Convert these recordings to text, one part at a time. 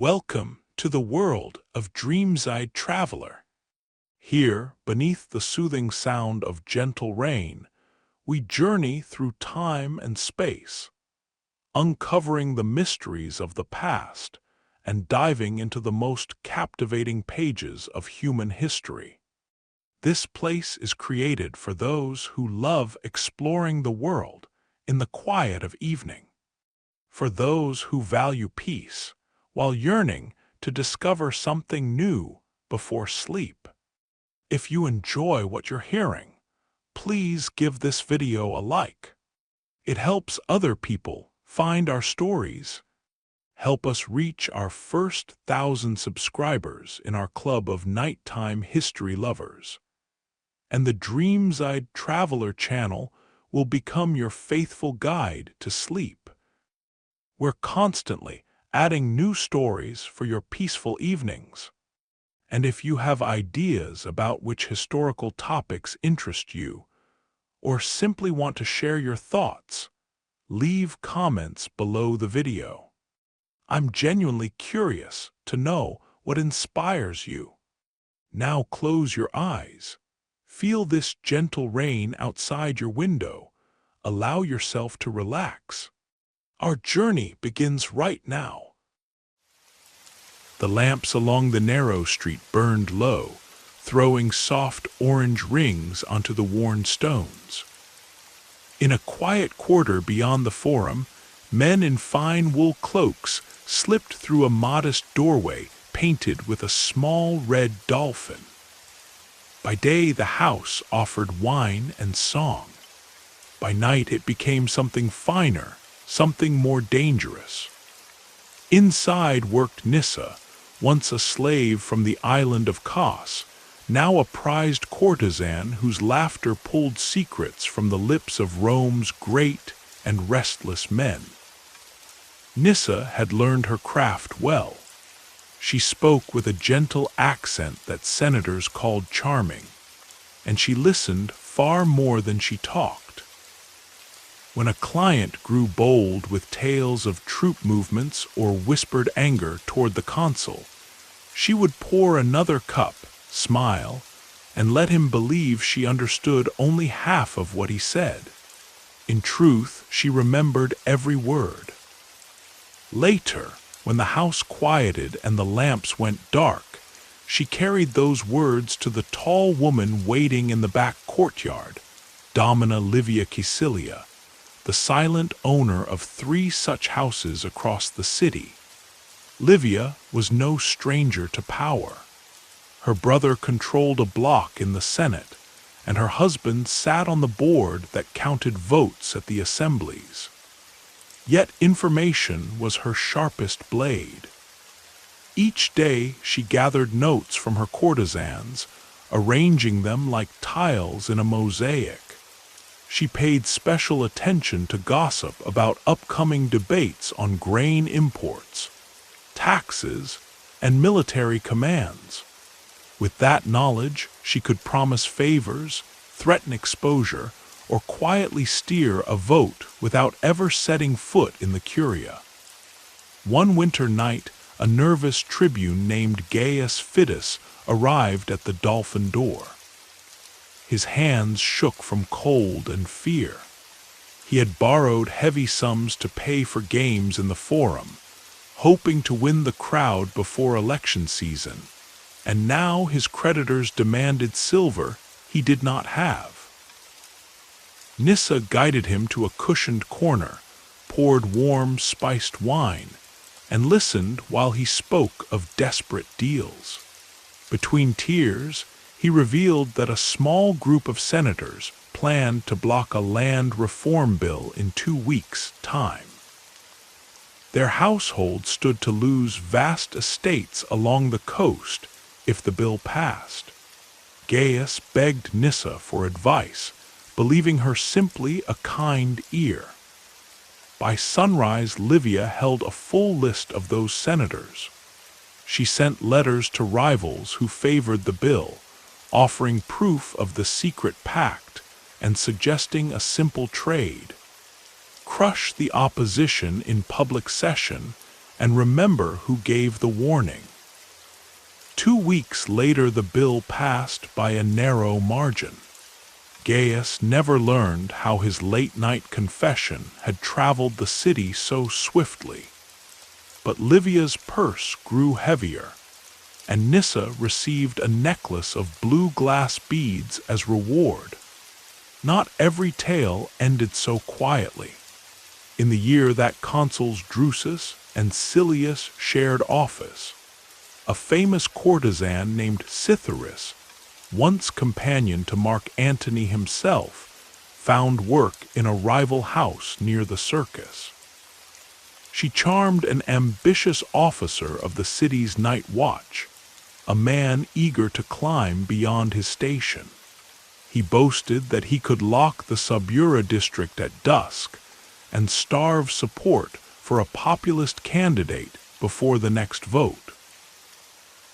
Welcome to the world of Dreamside Traveler. Here, beneath the soothing sound of gentle rain, we journey through time and space, uncovering the mysteries of the past and diving into the most captivating pages of human history. This place is created for those who love exploring the world in the quiet of evening, for those who value peace while yearning to discover something new before sleep. If you enjoy what you're hearing, please give this video a like. It helps other people find our stories. Help us reach our first 1,000 subscribers in our club of nighttime history lovers. And the Dreamside Traveler channel will become your faithful guide to sleep. We're constantly adding new stories for your peaceful evenings. And if you have ideas about which historical topics interest you, or simply want to share your thoughts, leave comments below the video. I'm genuinely curious to know what inspires you. Now close your eyes. Feel this gentle rain outside your window. Allow yourself to relax. Our journey begins right now. The lamps along the narrow street burned low, throwing soft orange rings onto the worn stones. In a quiet quarter beyond the forum, men in fine wool cloaks slipped through a modest doorway painted with a small red dolphin. By day, the house offered wine and song. By night, it became something finer, something more dangerous. Inside worked Nissa, once a slave from the island of Kos, now a prized courtesan whose laughter pulled secrets from the lips of Rome's great and restless men. Nissa had learned her craft well. She spoke with a gentle accent that senators called charming, and she listened far more than she talked. When a client grew bold with tales of troop movements or whispered anger toward the consul, she would pour another cup, smile, and let him believe she understood only half of what he said. In truth, she remembered every word. Later, when the house quieted and the lamps went dark, she carried those words to the tall woman waiting in the back courtyard, Domina Livia Caecilia, the silent owner of 3 such houses across the city. Livia was no stranger to power. Her brother controlled a block in the Senate, and her husband sat on the board that counted votes at the assemblies. Yet information was her sharpest blade. Each day she gathered notes from her courtesans, arranging them like tiles in a mosaic. She paid special attention to gossip about upcoming debates on grain imports, taxes, and military commands. With that knowledge, she could promise favors, threaten exposure, or quietly steer a vote without ever setting foot in the Curia. One winter night, a nervous tribune named Gaius Fidus arrived at the dolphin door. His hands shook from cold and fear. He had borrowed heavy sums to pay for games in the forum, hoping to win the crowd before election season, and now his creditors demanded silver he did not have. Nissa guided him to a cushioned corner, poured warm, spiced wine, and listened while he spoke of desperate deals. Between tears, he revealed that a small group of senators planned to block a land reform bill in 2 weeks' time. Their household stood to lose vast estates along the coast if the bill passed. Gaius begged Nissa for advice, believing her simply a kind ear. By sunrise, Livia held a full list of those senators. She sent letters to rivals who favored the bill, offering proof of the secret pact and suggesting a simple trade: crush the opposition in public session and remember who gave the warning. 2 weeks later the bill passed by a narrow margin. Gaius never learned how his late-night confession had traveled the city so swiftly. But Livia's purse grew heavier, and Nyssa received a necklace of blue glass beads as reward. Not every tale ended so quietly. In the year that consuls Drusus and Silius shared office, a famous courtesan named Cytheris, once companion to Mark Antony himself, found work in a rival house near the circus. She charmed an ambitious officer of the city's night watch, a man eager to climb beyond his station. He boasted that he could lock the Subura district at dusk and starve support for a populist candidate before the next vote.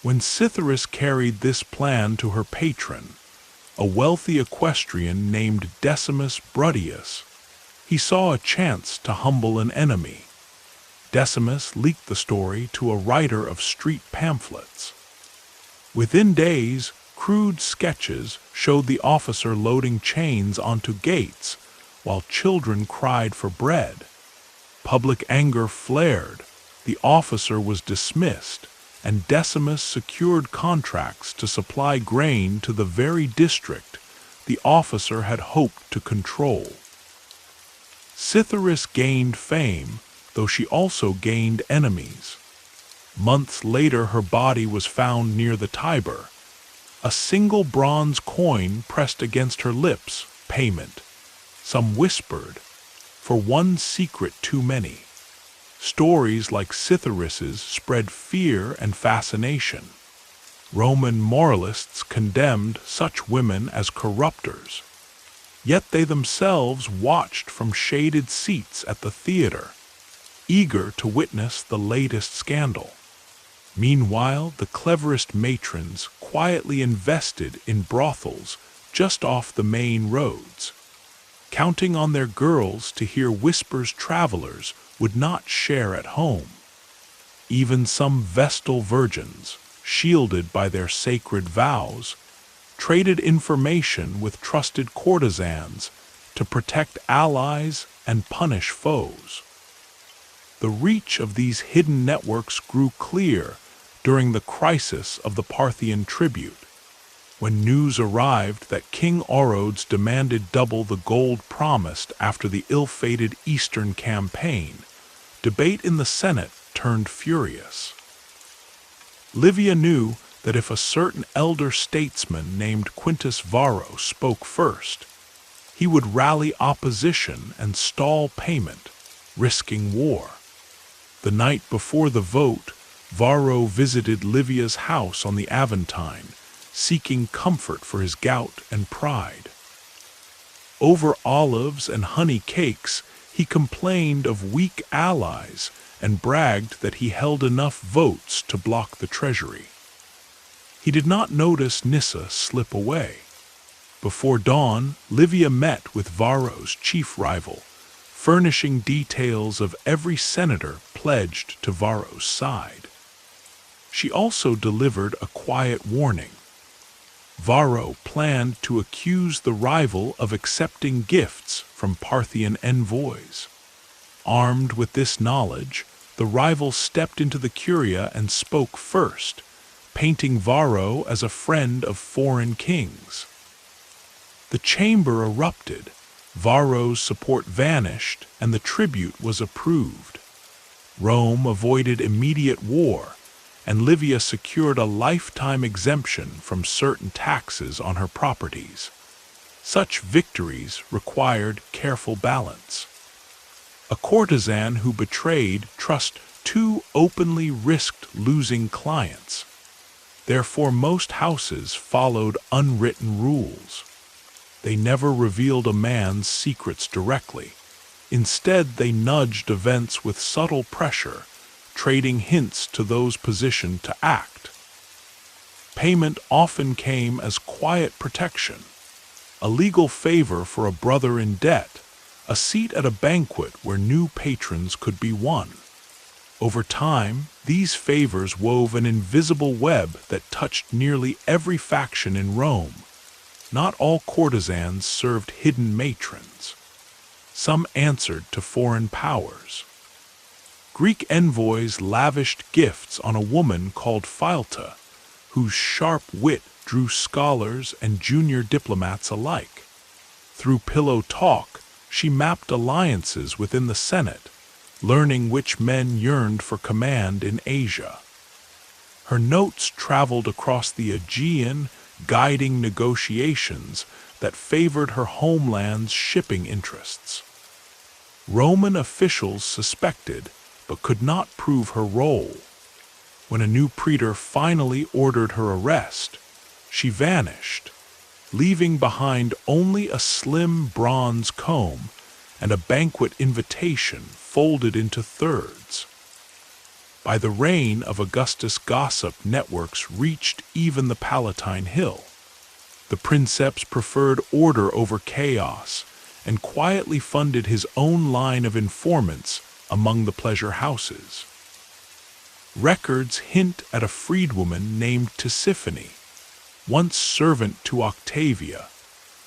When Cytheris carried this plan to her patron, a wealthy equestrian named Decimus Bruttius, he saw a chance to humble an enemy. Decimus leaked the story to a writer of street pamphlets. Within days, crude sketches showed the officer loading chains onto gates while children cried for bread. Public anger flared, the officer was dismissed, and Decimus secured contracts to supply grain to the very district the officer had hoped to control. Cytheris gained fame, though she also gained enemies. Months later her body was found near the Tiber. A single bronze coin pressed against her lips, payment. Some whispered, "For one secret too many." Stories like Cytheris's spread fear and fascination. Roman moralists condemned such women as corruptors. Yet they themselves watched from shaded seats at the theater, eager to witness the latest scandal. Meanwhile, the cleverest matrons quietly invested in brothels just off the main roads, counting on their girls to hear whispers travelers would not share at home. Even some Vestal virgins, shielded by their sacred vows, traded information with trusted courtesans to protect allies and punish foes. The reach of these hidden networks grew clear during the crisis of the Parthian tribute. When news arrived that King Orodes demanded double the gold promised after the ill-fated Eastern campaign, debate in the Senate turned furious. Livia knew that if a certain elder statesman named Quintus Varro spoke first, he would rally opposition and stall payment, risking war. The night before the vote, Varro visited Livia's house on the Aventine, seeking comfort for his gout and pride. Over olives and honey cakes, he complained of weak allies and bragged that he held enough votes to block the treasury. He did not notice Nyssa slip away. Before dawn, Livia met with Varro's chief rival, furnishing details of every senator pledged to Varro's side. She also delivered a quiet warning. Varro planned to accuse the rival of accepting gifts from Parthian envoys. Armed with this knowledge, the rival stepped into the curia and spoke first, painting Varro as a friend of foreign kings. The chamber erupted, Varro's support vanished, and the tribute was approved. Rome avoided immediate war, and Livia secured a lifetime exemption from certain taxes on her properties. Such victories required careful balance. A courtesan who betrayed trust too openly risked losing clients. Therefore, most houses followed unwritten rules. They never revealed a man's secrets directly. Instead, they nudged events with subtle pressure, trading hints to those positioned to act. Payment often came as quiet protection, a legal favor for a brother in debt, a seat at a banquet where new patrons could be won. Over time, these favors wove an invisible web that touched nearly every faction in Rome. Not all courtesans served hidden matrons. Some answered to foreign powers. Greek envoys lavished gifts on a woman called Philta, whose sharp wit drew scholars and junior diplomats alike. Through pillow talk, she mapped alliances within the Senate, learning which men yearned for command in Asia. Her notes traveled across the Aegean, guiding negotiations that favored her homeland's shipping interests. Roman officials suspected, but could not prove her role. When a new praetor finally ordered her arrest, she vanished, leaving behind only a slim bronze comb and a banquet invitation folded into thirds. By the reign of Augustus, gossip networks reached even the Palatine Hill. The princeps preferred order over chaos and quietly funded his own line of informants among the pleasure houses. Records hint at a freedwoman named Tisiphone, once servant to Octavia,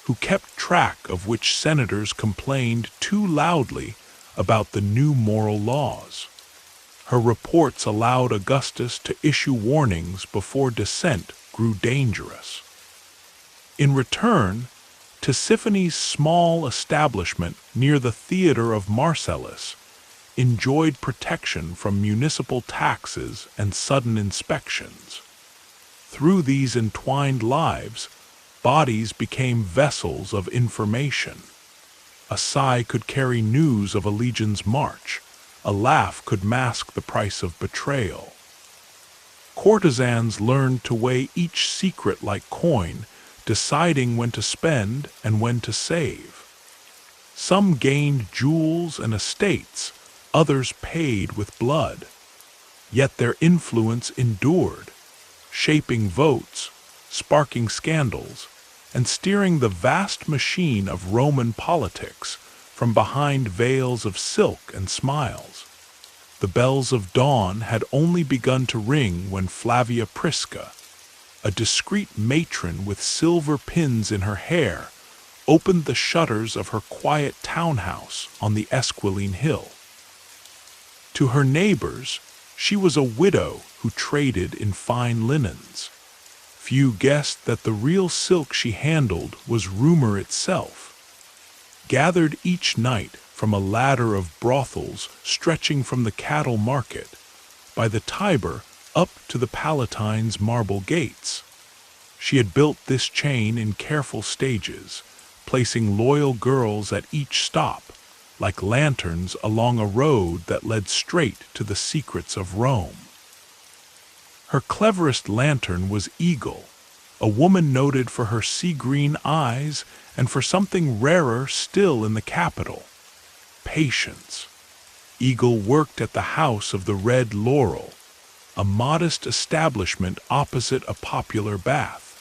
who kept track of which senators complained too loudly about the new moral laws. Her reports allowed Augustus to issue warnings before dissent grew dangerous. In return, Tisiphone's small establishment near the theater of Marcellus enjoyed protection from municipal taxes and sudden inspections. Through these entwined lives, bodies became vessels of information. A sigh could carry news of a legion's march. A laugh could mask the price of betrayal. Courtesans learned to weigh each secret like coin, deciding when to spend and when to save. Some gained jewels and estates, others paid with blood. Yet their influence endured, shaping votes, sparking scandals, and steering the vast machine of Roman politics from behind veils of silk and smiles. The bells of dawn had only begun to ring when Flavia Prisca, a discreet matron with silver pins in her hair, opened the shutters of her quiet townhouse on the Esquiline Hill. To her neighbors, she was a widow who traded in fine linens. Few guessed that the real silk she handled was rumor itself, gathered each night from a ladder of brothels stretching from the cattle market, by the Tiber up to the Palatine's marble gates. She had built this chain in careful stages, placing loyal girls at each stop, like lanterns along a road that led straight to the secrets of Rome. Her cleverest lantern was Eagle, a woman noted for her sea-green eyes and for something rarer still in the capital: patience. Eagle worked at the House of the Red Laurel, a modest establishment opposite a popular bath.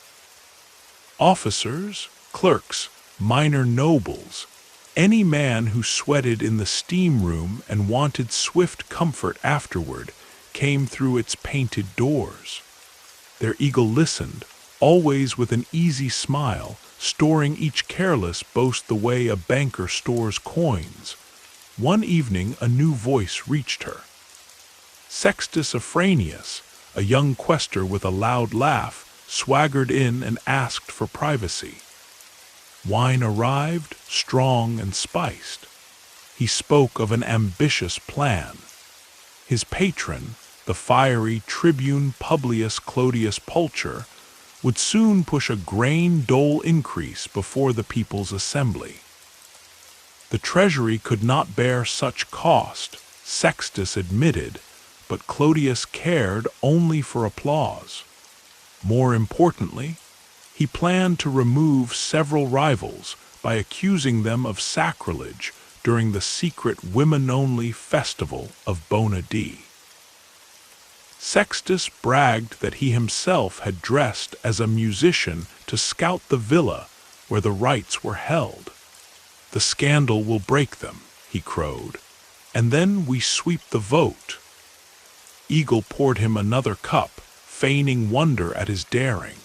Officers, clerks, minor nobles, any man who sweated in the steam room and wanted swift comfort afterward came through its painted doors. Their Eagle listened, always with an easy smile, storing each careless boast the way a banker stores coins. One evening a new voice reached her. Sextus Afranius, a young quaestor with a loud laugh, swaggered in and asked for privacy. Wine arrived, strong and spiced. He spoke of an ambitious plan. His patron, the fiery tribune Publius Clodius Pulcher, would soon push a grain dole increase before the people's assembly. The treasury could not bear such cost, Sextus admitted, but Clodius cared only for applause. More importantly, he planned to remove several rivals by accusing them of sacrilege during the secret women-only festival of Bona Dea. Sextus bragged that he himself had dressed as a musician to scout the villa where the rites were held. "The scandal will break them," he crowed, "and then we sweep the vote." Eagle poured him another cup, feigning wonder at his daring.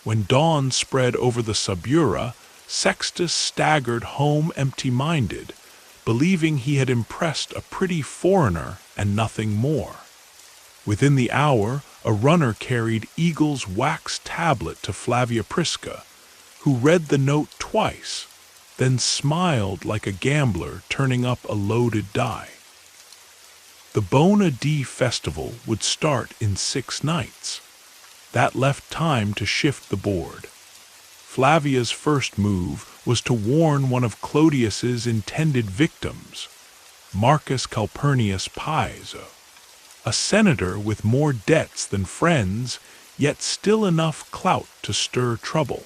When dawn spread over the Subura, Sextus staggered home empty-minded, believing he had impressed a pretty foreigner and nothing more. Within the hour, a runner carried Eagle's wax tablet to Flavia Prisca, who read the note twice, then smiled like a gambler turning up a loaded die. The v.2 festival would start in 6 nights. That left time to shift the board. Flavia's first move was to warn one of Clodius's intended victims, Marcus Calpurnius Piso, a senator with more debts than friends, yet still enough clout to stir trouble.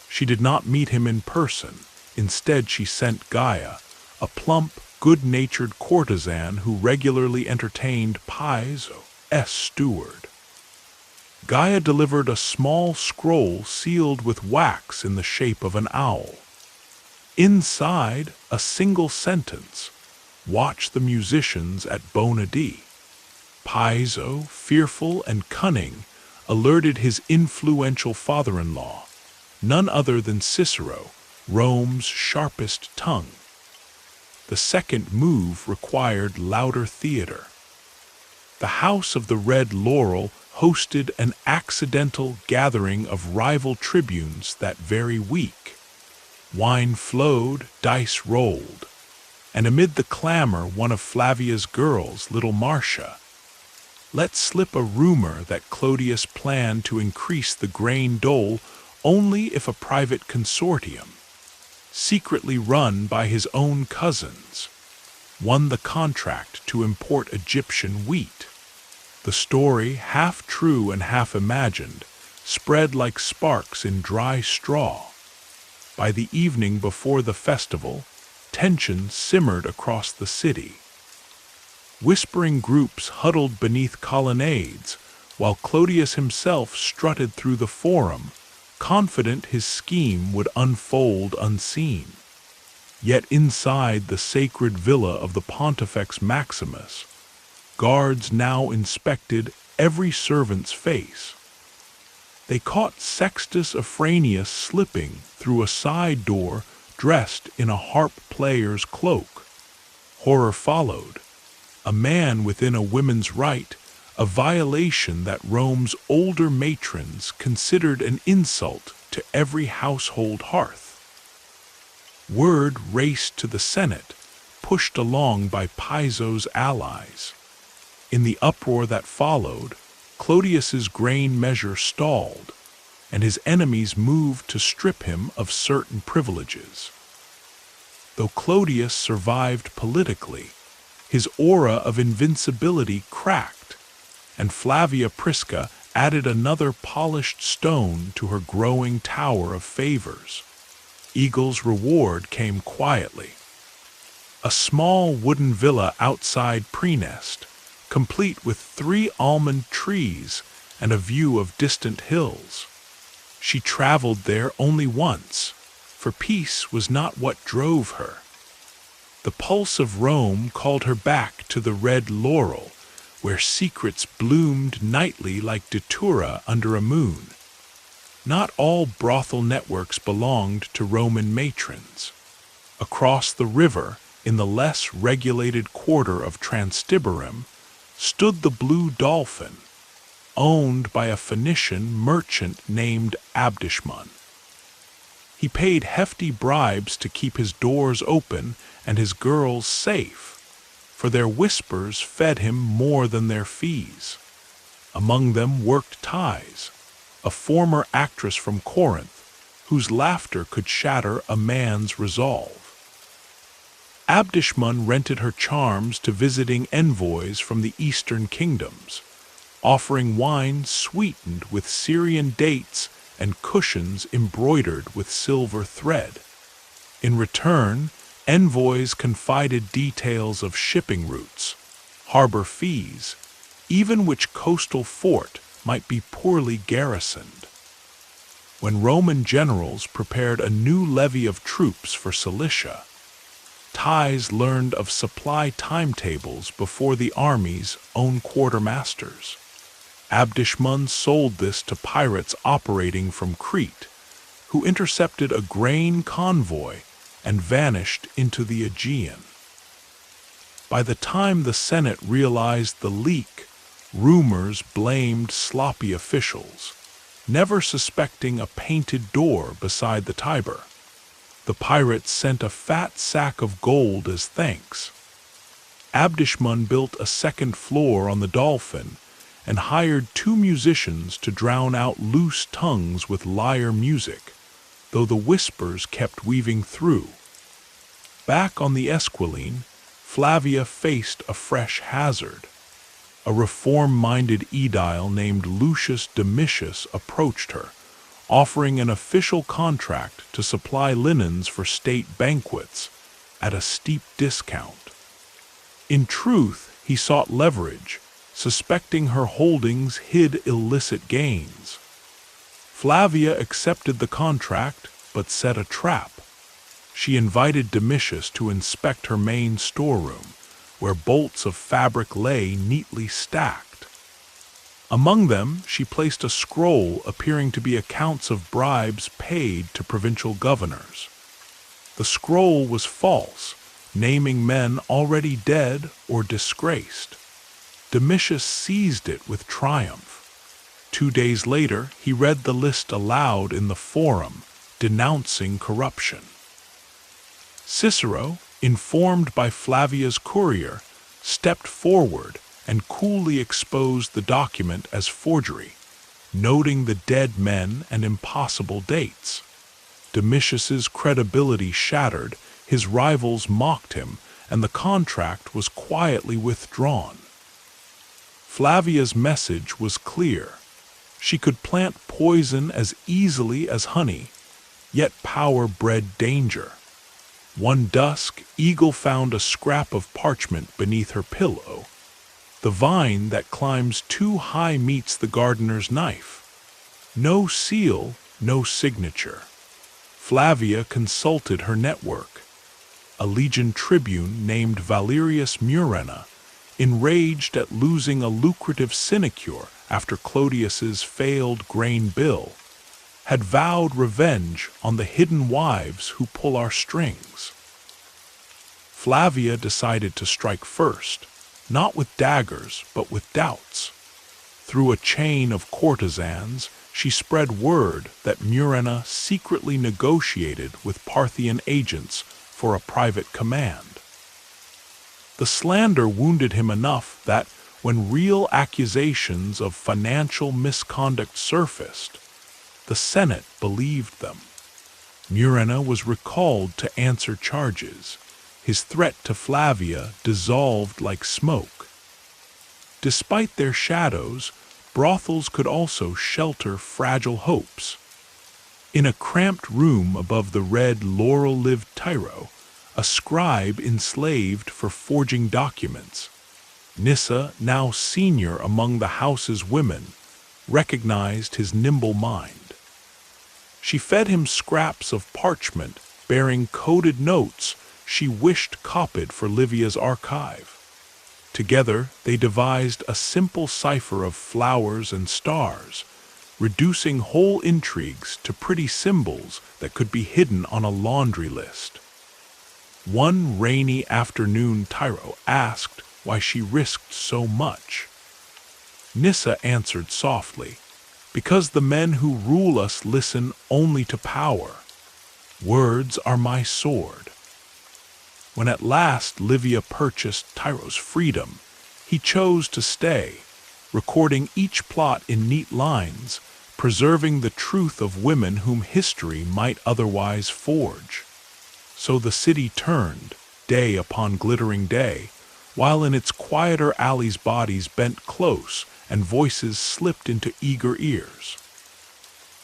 She did not meet him in person. Instead, she sent Gaia, a plump, good-natured courtesan who regularly entertained Piso's steward. Gaia delivered a small scroll sealed with wax in the shape of an owl. Inside, a single sentence: "Watch the musicians at v.2. Piso, fearful and cunning, alerted his influential father-in-law, none other than Cicero, Rome's sharpest tongue. The second move required louder theater. The House of the Red Laurel hosted an accidental gathering of rival tribunes that very week. Wine flowed, dice rolled, and amid the clamor one of Flavia's girls, little Marcia, let slip a rumor that Clodius planned to increase the grain dole only if a private consortium, secretly run by his own cousins, won the contract to import Egyptian wheat. The story, half true and half imagined, spread like sparks in dry straw. By the evening before the festival, tension simmered across the city. Whispering groups huddled beneath colonnades, while Clodius himself strutted through the forum, confident his scheme would unfold unseen. Yet inside the sacred villa of the Pontifex Maximus, guards now inspected every servant's face. They caught Sextus Afranius slipping through a side door dressed in a harp player's cloak. Horror followed. A man within a woman's right, a violation that Rome's older matrons considered an insult to every household hearth. Word raced to the Senate, pushed along by Piso's allies. In the uproar that followed, Clodius's grain measure stalled, and his enemies moved to strip him of certain privileges. Though Clodius survived politically, his aura of invincibility cracked, and Flavia Prisca added another polished stone to her growing tower of favors. Eagle's reward came quietly. A small wooden villa outside Praenest, complete with 3 almond trees and a view of distant hills. She traveled there only once, for peace was not what drove her. The pulse of Rome called her back to the Red Laurel, where secrets bloomed nightly like datura under a moon. Not all brothel networks belonged to Roman matrons. Across the river, in the less regulated quarter of Transtiberum, stood the Blue Dolphin, owned by a Phoenician merchant named Abdishmun. He paid hefty bribes to keep his doors open and his girls safe, for their whispers fed him more than their fees. Among them worked Thais, a former actress from Corinth, whose laughter could shatter a man's resolve. Abdishmun rented her charms to visiting envoys from the eastern kingdoms, offering wine sweetened with Syrian dates and cushions embroidered with silver thread. In return, envoys confided details of shipping routes, harbor fees, even which coastal fort might be poorly garrisoned. When Roman generals prepared a new levy of troops for Cilicia, Ties learned of supply timetables before the army's own quartermasters. Abdishmun sold this to pirates operating from Crete, who intercepted a grain convoy and vanished into the Aegean. By the time the Senate realized the leak, rumors blamed sloppy officials, never suspecting a painted door beside the Tiber. The pirates sent a fat sack of gold as thanks. Abdishmun built a second floor on the Dolphin and hired 2 musicians to drown out loose tongues with lyre music, though the whispers kept weaving through. Back on the Esquiline, Flavia faced a fresh hazard. A reform-minded aedile named Lucius Domitius approached her, offering an official contract to supply linens for state banquets at a steep discount. In truth, he sought leverage, suspecting her holdings hid illicit gains. Flavia accepted the contract, but set a trap. She invited Domitius to inspect her main storeroom, where bolts of fabric lay neatly stacked. Among them, she placed a scroll appearing to be accounts of bribes paid to provincial governors. The scroll was false, naming men already dead or disgraced. Domitius seized it with triumph. 2 days later, he read the list aloud in the forum, denouncing corruption. Cicero, informed by Flavia's courier, stepped forward and coolly exposed the document as forgery, noting the dead men and impossible dates. Domitius's credibility shattered, his rivals mocked him, and the contract was quietly withdrawn. Flavia's message was clear. She could plant poison as easily as honey, yet power bred danger. One dusk, Eagle found a scrap of parchment beneath her pillow. The vine that climbs too high meets the gardener's knife. No seal, no signature. Flavia consulted her network. A legion tribune named Valerius Murena, enraged at losing a lucrative sinecure after Clodius's failed grain bill, had vowed revenge on the hidden wives who pull our strings. Flavia decided to strike first, not with daggers, but with doubts. Through a chain of courtesans, she spread word that Murena secretly negotiated with Parthian agents for a private command. The slander wounded him enough that, when real accusations of financial misconduct surfaced, the Senate believed them. Murena was recalled to answer charges. His threat to Flavia dissolved like smoke. Despite their shadows, brothels could also shelter fragile hopes. In a cramped room above the red laurel-lived Tyro, a scribe enslaved for forging documents. Nyssa, now senior among the house's women, recognized his nimble mind. She fed him scraps of parchment bearing coded notes she wished copied for Livia's archive. Together, they devised a simple cipher of flowers and stars, reducing whole intrigues to pretty symbols that could be hidden on a laundry list. One rainy afternoon, Tyro asked why she risked so much. Nyssa answered softly, "Because the men who rule us listen only to power. Words are my sword." When at last Livia purchased Tyro's freedom, he chose to stay, recording each plot in neat lines, preserving the truth of women whom history might otherwise forge. So the city turned, day upon glittering day, while in its quieter alleys bodies bent close and voices slipped into eager ears.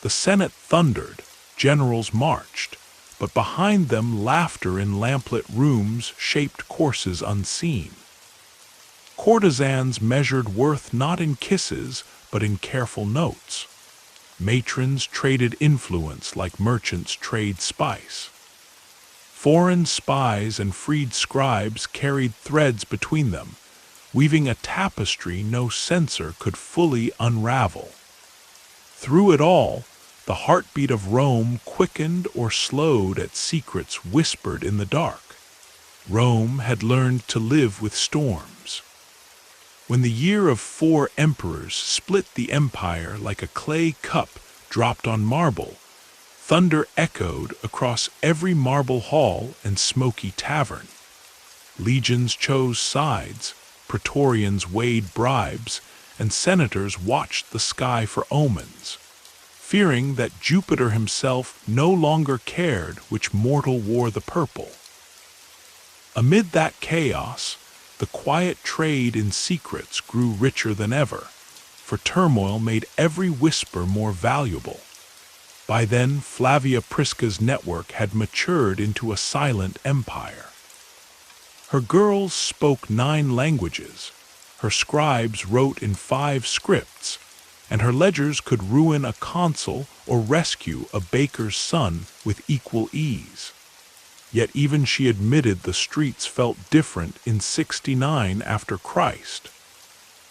The Senate thundered, generals marched, but behind them laughter in lamplit rooms shaped courses unseen. Courtesans measured worth not in kisses, but in careful notes. Matrons traded influence like merchants trade spice. Foreign spies and freed scribes carried threads between them, weaving a tapestry no censor could fully unravel. Through it all, the heartbeat of Rome quickened or slowed at secrets whispered in the dark. Rome had learned to live with storms. When the year of 4 emperors split the empire like a clay cup dropped on marble, thunder echoed across every marble hall and smoky tavern. Legions chose sides, praetorians weighed bribes, and senators watched the sky for omens, fearing that Jupiter himself no longer cared which mortal wore the purple. Amid that chaos, the quiet trade in secrets grew richer than ever, for turmoil made every whisper more valuable. By then, Flavia Prisca's network had matured into a silent empire. Her girls spoke 9 languages, her scribes wrote in 5 scripts, and her ledgers could ruin a consul or rescue a baker's son with equal ease. Yet even she admitted the streets felt different in 69 after Christ.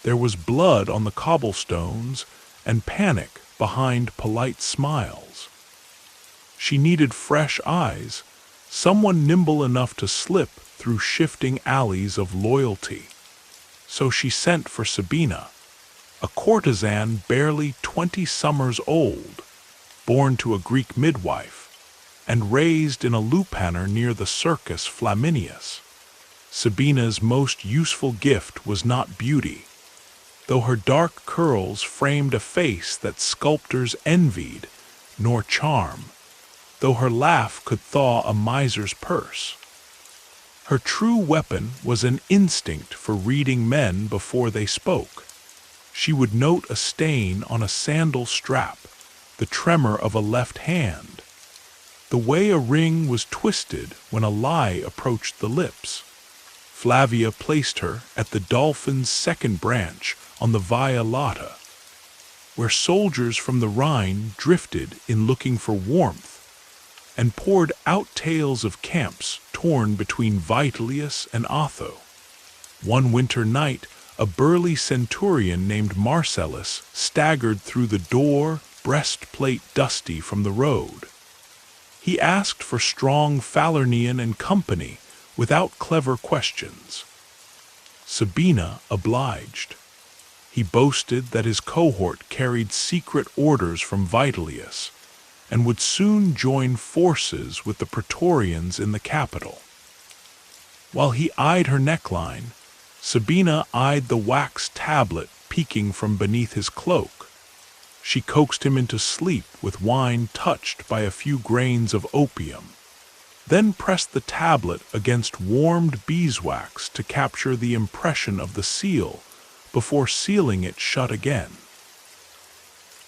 There was blood on the cobblestones and panic behind polite smiles. She needed fresh eyes, someone nimble enough to slip through shifting alleys of loyalty. So she sent for Sabina, a courtesan barely 20 summers old, born to a Greek midwife, and raised in a lupanar near the Circus Flaminius. Sabina's most useful gift was not beauty, though her dark curls framed a face that sculptors envied, nor charm, though her laugh could thaw a miser's purse. Her true weapon was an instinct for reading men before they spoke. She would note a stain on a sandal strap, the tremor of a left hand, the way a ring was twisted when a lie approached the lips. Flavia placed her at the Dolphin's second branch on the Via Lata, where soldiers from the Rhine drifted in looking for warmth, and poured out tales of camps torn between Vitellius and Otho. One winter night, a burly centurion named Marcellus staggered through the door, breastplate dusty from the road. He asked for strong Falernian and company without clever questions. Sabina obliged. He boasted that his cohort carried secret orders from Vitellius and would soon join forces with the Praetorians in the capital. While he eyed her neckline, Sabina eyed the wax tablet peeking from beneath his cloak. She coaxed him into sleep with wine touched by a few grains of opium, then pressed the tablet against warmed beeswax to capture the impression of the seal before sealing it shut again.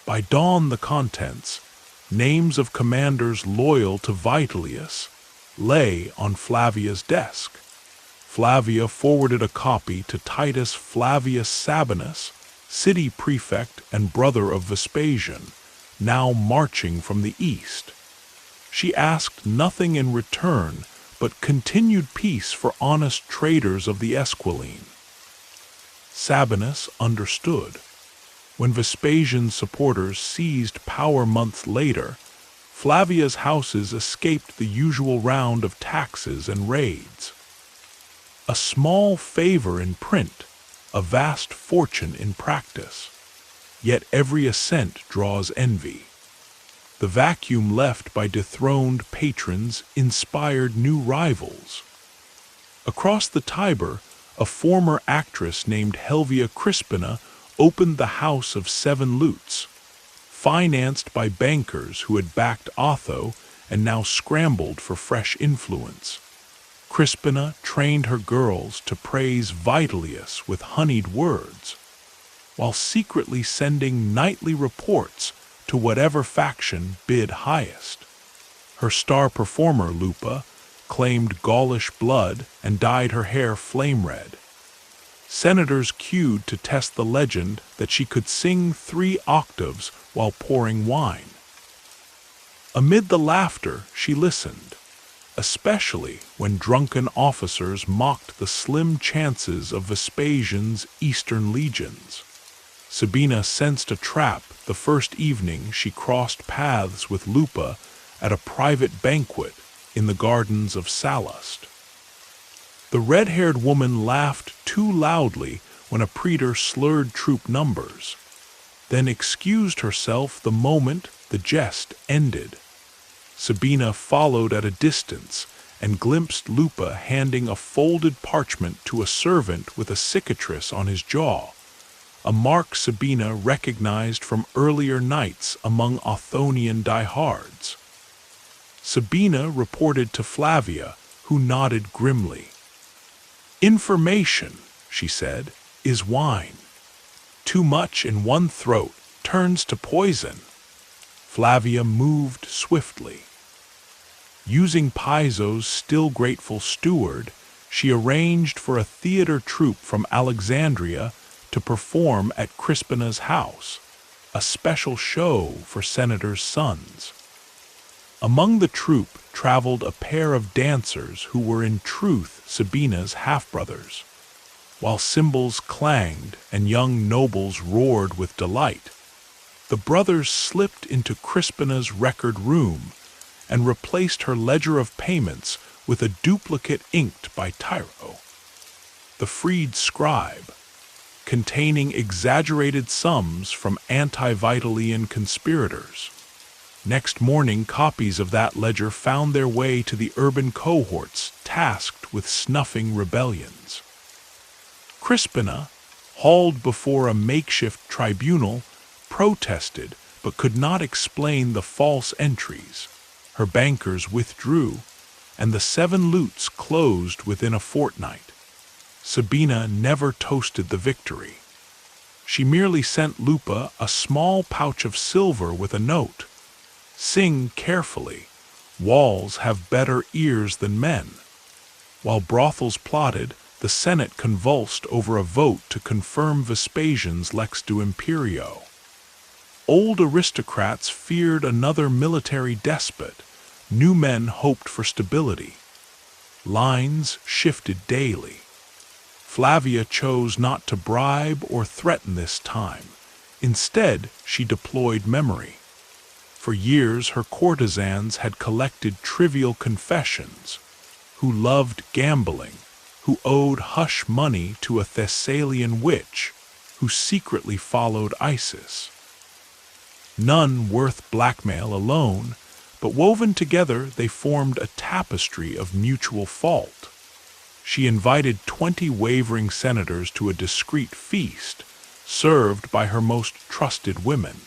By dawn, the contents, names of commanders loyal to Vitellius, lay on Flavia's desk. Flavia forwarded a copy to Titus Flavius Sabinus, city prefect and brother of Vespasian, now marching from the east. She asked nothing in return but continued peace for honest traders of the Esquiline. Sabinus understood. When Vespasian's supporters seized power months later, Flavia's houses escaped the usual round of taxes and raids. A small favor in print, a vast fortune in practice. Yet every ascent draws envy. The vacuum left by dethroned patrons inspired new rivals. Across the Tiber, a former actress named Helvia Crispina opened the House of Seven Lutes, financed by bankers who had backed Otho and now scrambled for fresh influence. Crispina trained her girls to praise Vitellius with honeyed words, while secretly sending nightly reports to whatever faction bid highest. Her star performer, Lupa, claimed Gaulish blood and dyed her hair flame red. Senators queued to test the legend that she could sing 3 octaves while pouring wine. Amid the laughter, she listened. especially when drunken officers mocked the slim chances of Vespasian's eastern legions. Sabina sensed a trap the first evening she crossed paths with Lupa at a private banquet in the gardens of Sallust. The red-haired woman laughed too loudly when a praetor slurred troop numbers, then excused herself the moment the jest ended. Sabina followed at a distance and glimpsed Lupa handing a folded parchment to a servant with a cicatrice on his jaw, a mark Sabina recognized from earlier nights among Othonian diehards. Sabina reported to Flavia, who nodded grimly. "Information," she said, "is wine. Too much in one throat turns to poison." Flavia moved swiftly. Using Piso's still grateful steward, she arranged for a theater troupe from Alexandria to perform at Crispina's house, a special show for senators' sons. Among the troupe traveled a pair of dancers who were in truth Sabina's half-brothers. While cymbals clanged and young nobles roared with delight, the brothers slipped into Crispina's record room and replaced her ledger of payments with a duplicate inked by Tyro, the freed scribe, containing exaggerated sums from anti-Vitalian conspirators. Next morning, copies of that ledger found their way to the urban cohorts tasked with snuffing rebellions. Crispina, hauled before a makeshift tribunal, protested but could not explain the false entries. Her bankers withdrew, and the 7 lutes closed within a fortnight. Sabina never toasted the victory. She merely sent Lupa a small pouch of silver with a note. "Sing carefully. Walls have better ears than men." While brothels plotted, the Senate convulsed over a vote to confirm Vespasian's Lex du Imperio. Old aristocrats feared another military despot. New men hoped for stability. Lines shifted daily. Flavia chose not to bribe or threaten this time. Instead, she deployed memory. For years, her courtesans had collected trivial confessions: who loved gambling, who owed hush money to a Thessalian witch, who secretly followed Isis. None worth blackmail alone, but woven together they formed a tapestry of mutual fault. She invited 20 wavering senators to a discreet feast, served by her most trusted women.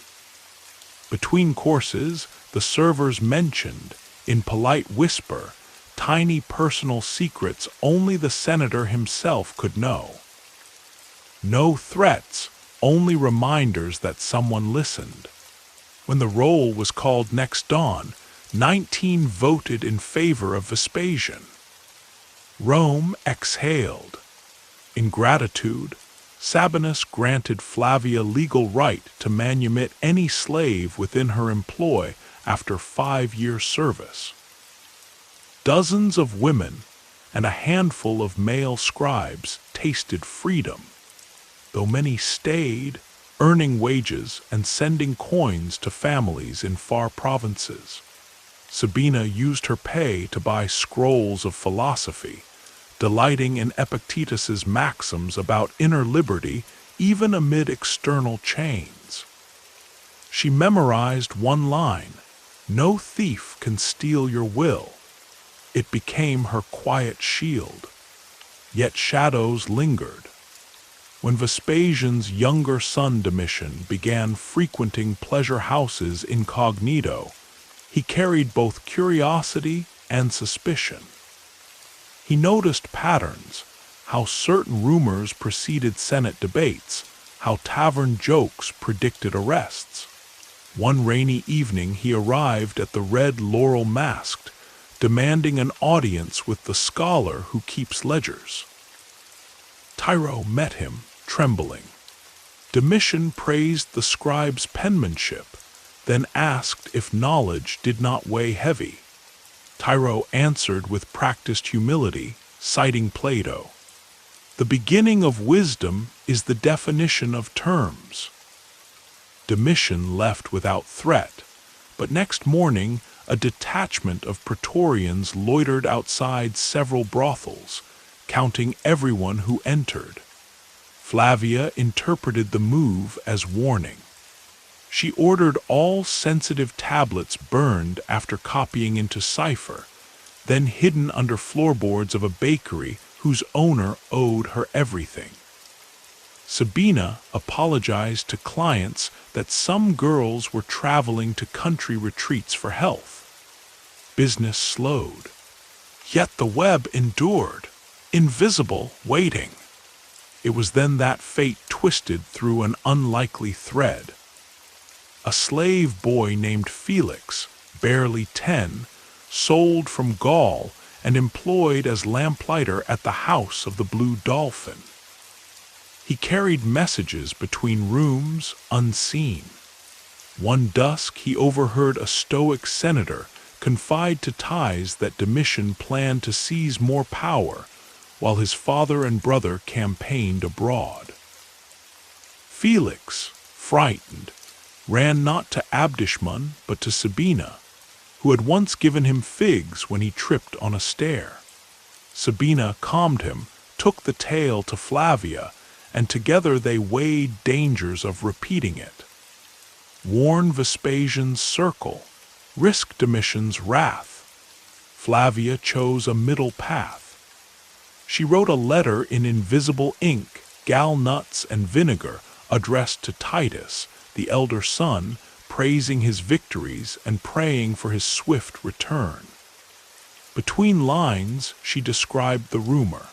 Between courses, the servers mentioned, in polite whisper, tiny personal secrets only the senator himself could know. No threats, only reminders that someone listened. When the roll was called next dawn, 19 voted in favor of Vespasian. Rome exhaled. In gratitude, Sabinus granted Flavia legal right to manumit any slave within her employ after 5-year service. Dozens of women and a handful of male scribes tasted freedom, though many stayed, earning wages and sending coins to families in far provinces. Sabina used her pay to buy scrolls of philosophy, delighting in Epictetus's maxims about inner liberty even amid external chains. She memorized one line: "No thief can steal your will." It became her quiet shield. Yet shadows lingered. When Vespasian's younger son Domitian began frequenting pleasure houses incognito, he carried both curiosity and suspicion. He noticed patterns, how certain rumors preceded Senate debates, how tavern jokes predicted arrests. One rainy evening he arrived at the Red Laurel Masked, demanding an audience with the scholar who keeps ledgers. Tyro met him, trembling. Domitian praised the scribe's penmanship, then asked if knowledge did not weigh heavy. Tyro answered with practiced humility, citing Plato. The beginning of wisdom is the definition of terms. Domitian left without threat, but next morning a detachment of Praetorians loitered outside several brothels, counting everyone who entered. Flavia interpreted the move as warning. She ordered all sensitive tablets burned after copying into cipher, then hidden under floorboards of a bakery whose owner owed her everything. Sabina apologized to clients that some girls were traveling to country retreats for health. Business slowed. Yet the web endured, invisible, waiting. It was then that fate twisted through an unlikely thread. A slave boy named Felix, barely 10, sold from Gaul and employed as lamplighter at the House of the Blue Dolphin. He carried messages between rooms unseen. One dusk he overheard a Stoic senator confide to Ties that Domitian planned to seize more power while his father and brother campaigned abroad. Felix, frightened, ran not to Abdishmun but to Sabina, who had once given him figs when he tripped on a stair. Sabina calmed him, took the tale to Flavia, and together they weighed dangers of repeating it. Warn Vespasian's circle, risk Domitian's wrath. Flavia chose a middle path. She wrote a letter in invisible ink, gall nuts and vinegar, addressed to Titus, the elder son, praising his victories and praying for his swift return. Between lines, she described the rumor.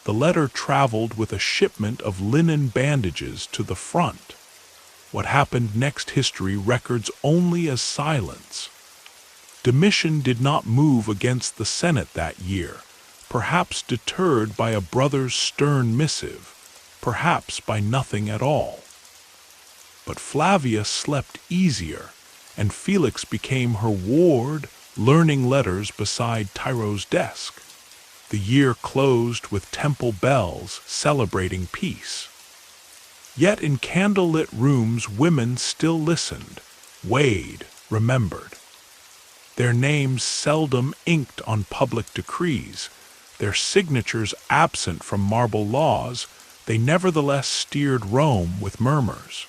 The letter traveled with a shipment of linen bandages to the front. What happened next history records only as silence. Domitian did not move against the Senate that year, perhaps deterred by a brother's stern missive, perhaps by nothing at all. But Flavia slept easier, and Felix became her ward, learning letters beside Tyro's desk. The year closed with temple bells celebrating peace. Yet in candlelit rooms women still listened, weighed, remembered. Their names seldom inked on public decrees, their signatures absent from marble laws, they nevertheless steered Rome with murmurs.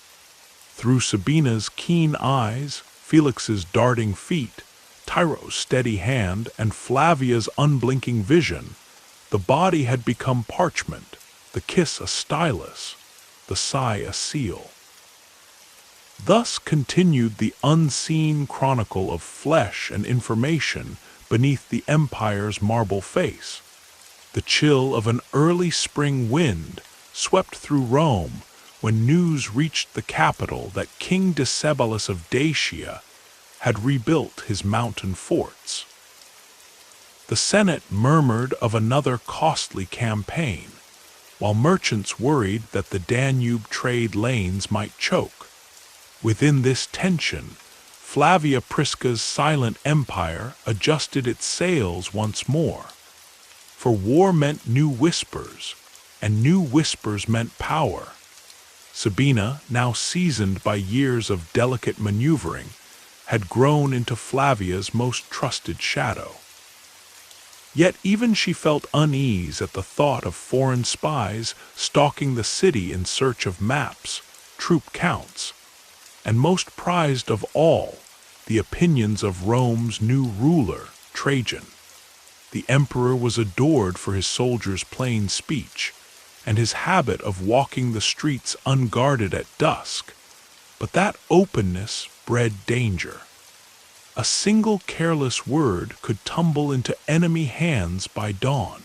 Through Sabina's keen eyes, Felix's darting feet, Tyro's steady hand, and Flavia's unblinking vision, the body had become parchment, the kiss a stylus, the sigh a seal. Thus continued the unseen chronicle of flesh and information beneath the empire's marble face. The chill of an early spring wind swept through Rome when news reached the capital that King Decebalus of Dacia had rebuilt his mountain forts. The Senate murmured of another costly campaign, while merchants worried that the Danube trade lanes might choke. Within this tension, Flavia Prisca's silent empire adjusted its sails once more. For war meant new whispers, and new whispers meant power. Sabina, now seasoned by years of delicate maneuvering, had grown into Flavia's most trusted shadow. Yet even she felt unease at the thought of foreign spies stalking the city in search of maps, troop counts, and most prized of all, the opinions of Rome's new ruler, Trajan. The emperor was adored for his soldiers' plain speech, and his habit of walking the streets unguarded at dusk, but that openness bred danger. A single careless word could tumble into enemy hands by dawn.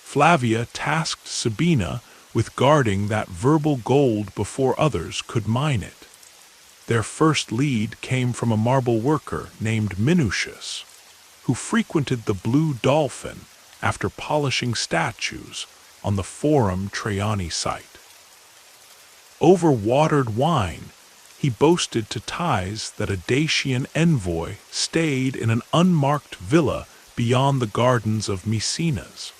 Flavia tasked Sabina with guarding that verbal gold before others could mine it. Their first lead came from a marble worker named Minucius, who frequented the Blue Dolphin after polishing statues on the Forum Traiani site. Over watered wine, he boasted to Thais that a Dacian envoy stayed in an unmarked villa beyond the gardens of Maecenas.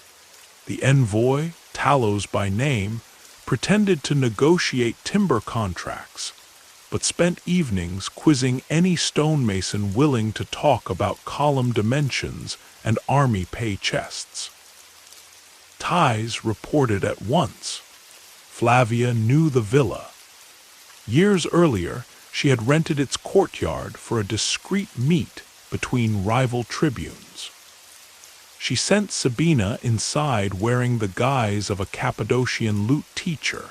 The envoy, Talos by name, pretended to negotiate timber contracts, but spent evenings quizzing any stonemason willing to talk about column dimensions and army pay chests. Thais reported at once. Flavia knew the villa. Years earlier, she had rented its courtyard for a discreet meet between rival tribunes. She sent Sabina inside wearing the guise of a Cappadocian lute teacher,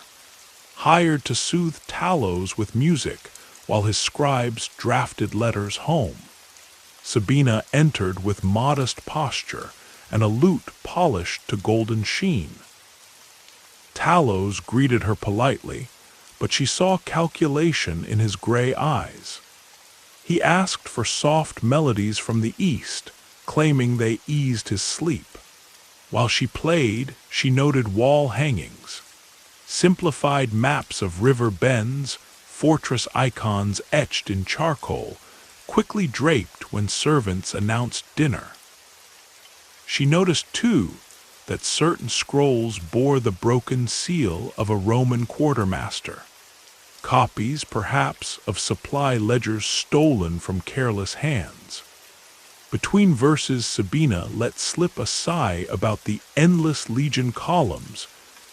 hired to soothe Talos with music while his scribes drafted letters home. Sabina entered with modest posture and a lute polished to golden sheen. Talos greeted her politely, but she saw calculation in his gray eyes. He asked for soft melodies from the east, claiming they eased his sleep. While she played, she noted wall hangings, simplified maps of river bends, fortress icons etched in charcoal, quickly draped when servants announced dinner. She noticed, too, that certain scrolls bore the broken seal of a Roman quartermaster, copies, perhaps, of supply ledgers stolen from careless hands. Between verses, Sabina let slip a sigh about the endless legion columns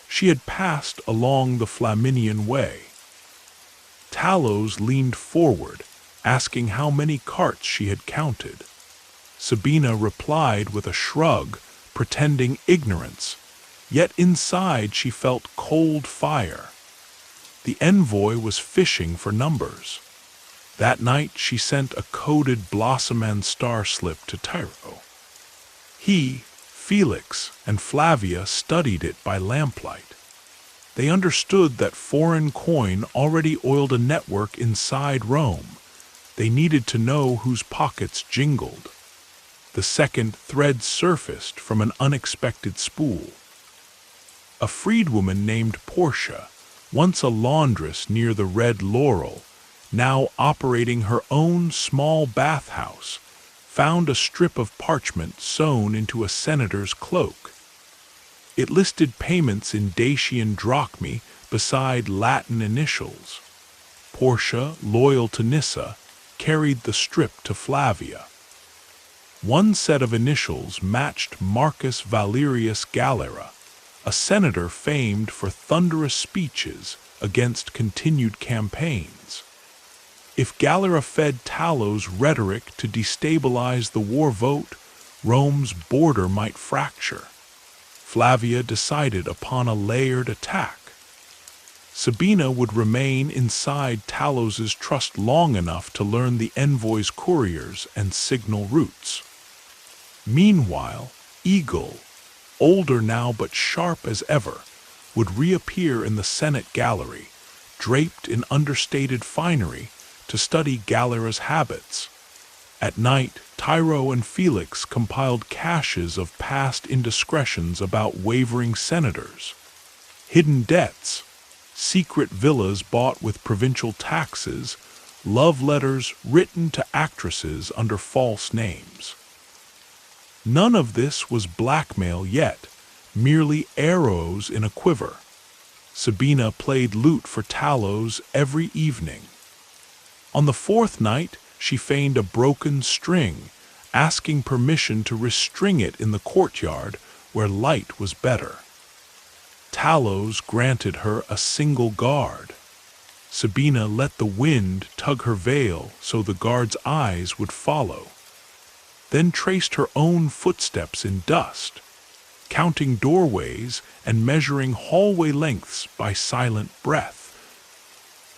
she had passed along the Flaminian Way. Talos leaned forward, asking how many carts she had counted. Sabina replied with a shrug, pretending ignorance, yet inside she felt cold fire. The envoy was fishing for numbers. That night she sent a coded blossom and star slip to Tyro. He, Felix, and Flavia studied it by lamplight. They understood that foreign coin already oiled a network inside Rome. They needed to know whose pockets jingled. The second thread surfaced from an unexpected spool. A freedwoman named Portia, once a laundress near the Red Laurel, now operating her own small bathhouse, found a strip of parchment sewn into a senator's cloak. It listed payments in Dacian drachmae beside Latin initials. Portia, loyal to Nyssa, carried the strip to Flavia. One set of initials matched Marcus Valerius Galera, a senator famed for thunderous speeches against continued campaigns. If Galera fed Talos' rhetoric to destabilize the war vote, Rome's border might fracture. Flavia decided upon a layered attack. Sabina would remain inside Talos's trust long enough to learn the envoy's couriers and signal routes. Meanwhile, Eagle, older now but sharp as ever, would reappear in the Senate gallery, draped in understated finery, to study Galera's habits. At night, Tyro and Felix compiled caches of past indiscretions about wavering senators, hidden debts, secret villas bought with provincial taxes, love letters written to actresses under false names. None of this was blackmail yet, merely arrows in a quiver. Sabina played lute for Talos every evening. On the fourth night, she feigned a broken string, asking permission to restring it in the courtyard where light was better. Talos granted her a single guard. Sabina let the wind tug her veil so the guard's eyes would follow, then traced her own footsteps in dust, counting doorways and measuring hallway lengths by silent breath.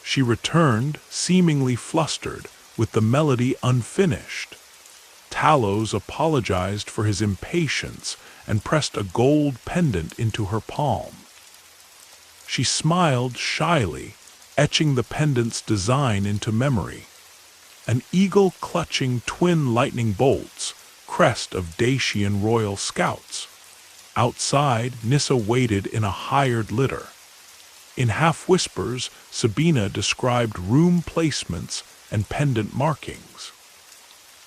She returned, seemingly flustered, with the melody unfinished. Talos apologized for his impatience and pressed a gold pendant into her palm. She smiled shyly, etching the pendant's design into memory. An eagle clutching twin lightning bolts, crest of Dacian royal scouts. Outside, Nyssa waited in a hired litter. In half-whispers, Sabina described room placements and pendant markings.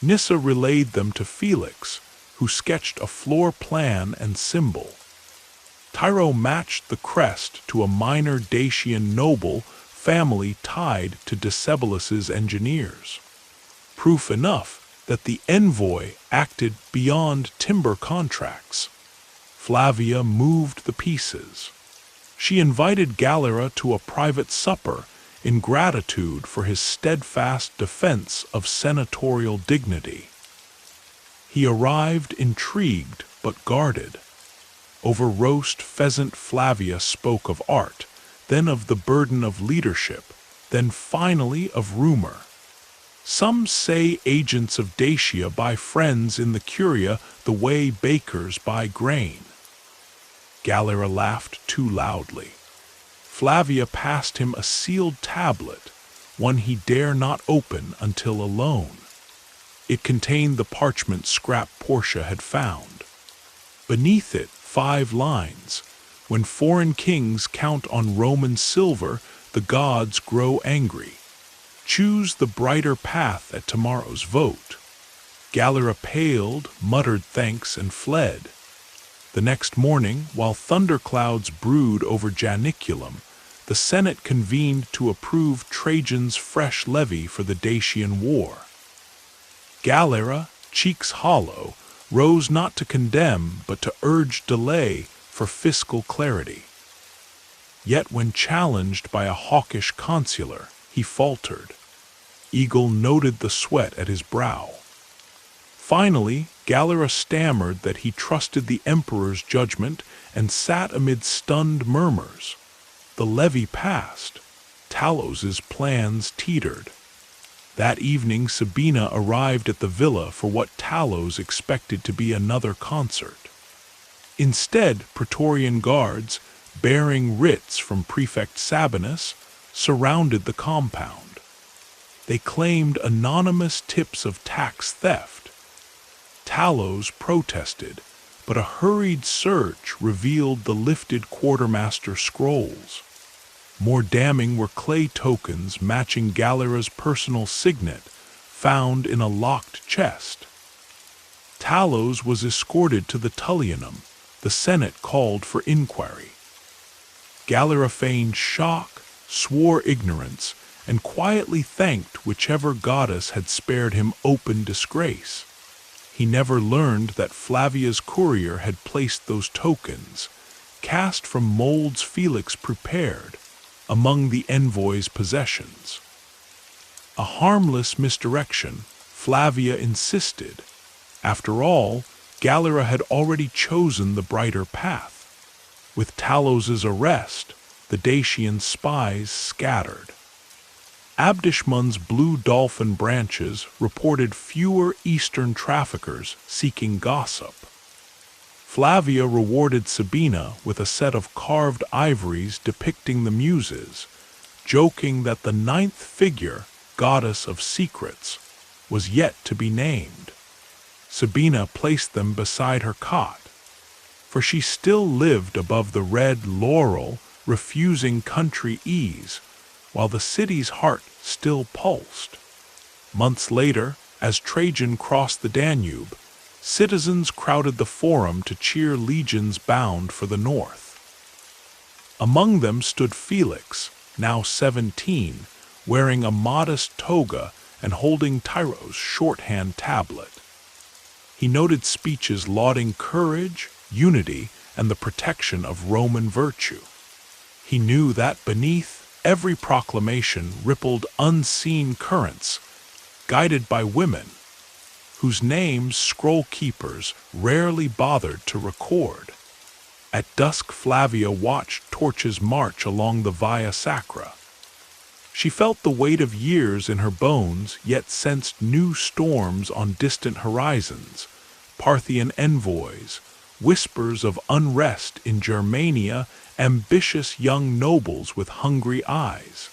Nyssa relayed them to Felix, who sketched a floor plan and symbol. Tyro matched the crest to a minor Dacian noble family tied to Decebalus's engineers. Proof enough that the envoy acted beyond timber contracts. Flavia moved the pieces. She invited Galera to a private supper in gratitude for his steadfast defense of senatorial dignity. He arrived intrigued but guarded. Over roast pheasant Flavia spoke of art, then of the burden of leadership, then finally of rumor. Some say agents of Dacia buy friends in the Curia the way bakers buy grain. Galera laughed too loudly. Flavia passed him a sealed tablet, one he dare not open until alone. It contained the parchment scrap Portia had found. Beneath it, 5 lines. When foreign kings count on Roman silver, the gods grow angry. Choose the brighter path at tomorrow's vote. Galera paled, muttered thanks, and fled. The next morning, while thunderclouds brewed over Janiculum, the Senate convened to approve Trajan's fresh levy for the Dacian war. Galera, cheeks hollow, rose not to condemn but to urge delay for fiscal clarity. Yet when challenged by a hawkish consular, he faltered. Eagle noted the sweat at his brow. Finally, Galera stammered that he trusted the emperor's judgment and sat amid stunned murmurs. The levy passed. Talos's plans teetered. That evening Sabina arrived at the villa for what Talos expected to be another concert. Instead, Praetorian guards, bearing writs from Prefect Sabinus, surrounded the compound. They claimed anonymous tips of tax theft. Talos protested, but a hurried search revealed the lifted quartermaster scrolls. More damning were clay tokens matching Galera's personal signet, found in a locked chest. Talos was escorted to the Tullianum. The Senate called for inquiry. Galera feigned shock, swore ignorance, and quietly thanked whichever goddess had spared him open disgrace. He never learned that Flavia's courier had placed those tokens, cast from molds Felix prepared, among the envoy's possessions. A harmless misdirection, Flavia insisted. After all, Galera had already chosen the brighter path. With Talos's arrest, the Dacian spies scattered. Abdishmun's blue dolphin branches reported fewer Eastern traffickers seeking gossip. Flavia rewarded Sabina with a set of carved ivories depicting the Muses, joking that the 9th figure, goddess of secrets, was yet to be named. Sabina placed them beside her cot, for she still lived above the red laurel, refusing country ease, while the city's heart still pulsed. Months later, as Trajan crossed the Danube, citizens crowded the forum to cheer legions bound for the north. Among them stood Felix, now 17, wearing a modest toga and holding Tyro's shorthand tablet. He noted speeches lauding courage, unity, and the protection of Roman virtue. He knew that beneath every proclamation rippled unseen currents, guided by women, whose names scroll-keepers rarely bothered to record. At dusk Flavia watched torches march along the Via Sacra. She felt the weight of years in her bones, yet sensed new storms on distant horizons, Parthian envoys, whispers of unrest in Germania, ambitious young nobles with hungry eyes.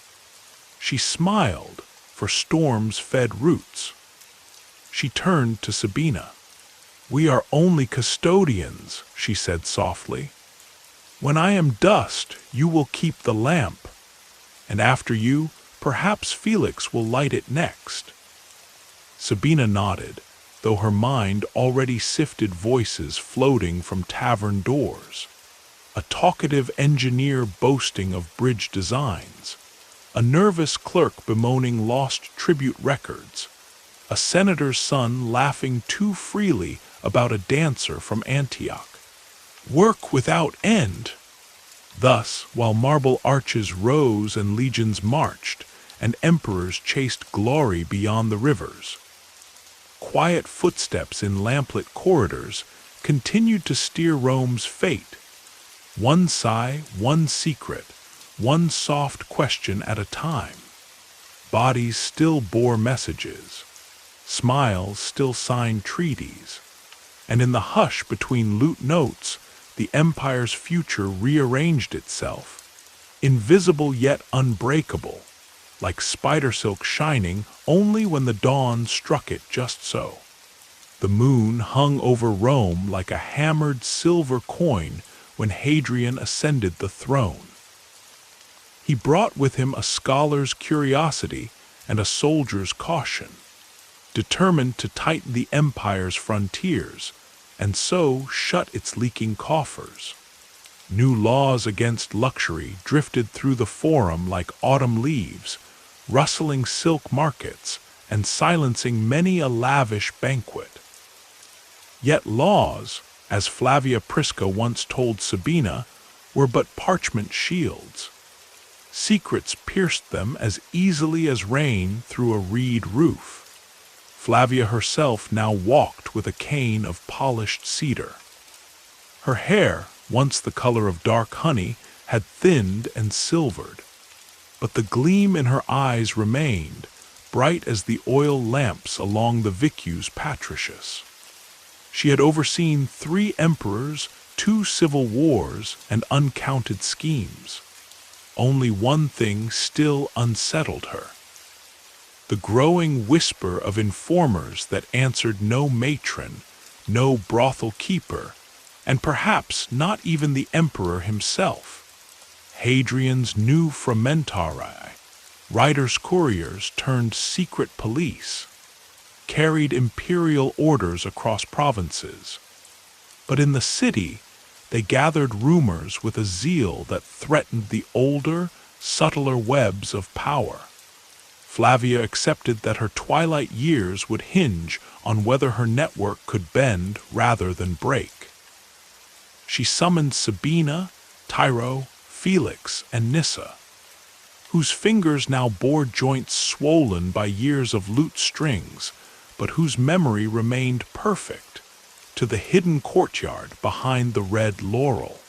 She smiled, for storms fed roots. She turned to Sabina. "We are only custodians," she said softly. When I am dust, you will keep the lamp, and after you, perhaps Felix will light it next." Sabina nodded, though her mind already sifted voices floating from tavern doors. A talkative engineer boasting of bridge designs, a nervous clerk bemoaning lost tribute records, a senator's son laughing too freely about a dancer from Antioch. Work without end! Thus, while marble arches rose and legions marched, and emperors chased glory beyond the rivers, quiet footsteps in lamplit corridors continued to steer Rome's fate. One sigh, one secret, one soft question at a time. Bodies still bore messages. Smiles still signed treaties. And in the hush between lute notes, the empire's future rearranged itself, invisible yet unbreakable, like spider silk shining only when the dawn struck it just so. The moon hung over Rome like a hammered silver coin when Hadrian ascended the throne. He brought with him a scholar's curiosity and a soldier's caution, determined to tighten the empire's frontiers, and so shut its leaking coffers. New laws against luxury drifted through the forum like autumn leaves, rustling silk markets and silencing many a lavish banquet. Yet laws, as Flavia Prisca once told Sabina, were but parchment shields. Secrets pierced them as easily as rain through a reed roof. Flavia herself now walked with a cane of polished cedar. Her hair, once the color of dark honey, had thinned and silvered, but the gleam in her eyes remained, bright as the oil lamps along the Vicus Patricius. She had overseen 3 emperors, 2 civil wars, and uncounted schemes. Only one thing still unsettled her: the growing whisper of informers that answered no matron, no brothel keeper, and perhaps not even the emperor himself. Hadrian's new frumentarii, writers' couriers turned secret police, carried imperial orders across provinces. But in the city, they gathered rumors with a zeal that threatened the older, subtler webs of power. Flavia accepted that her twilight years would hinge on whether her network could bend rather than break. She summoned Sabina, Tyro, Felix, and Nyssa, whose fingers now bore joints swollen by years of lute strings, but whose memory remained perfect, to the hidden courtyard behind the red laurel.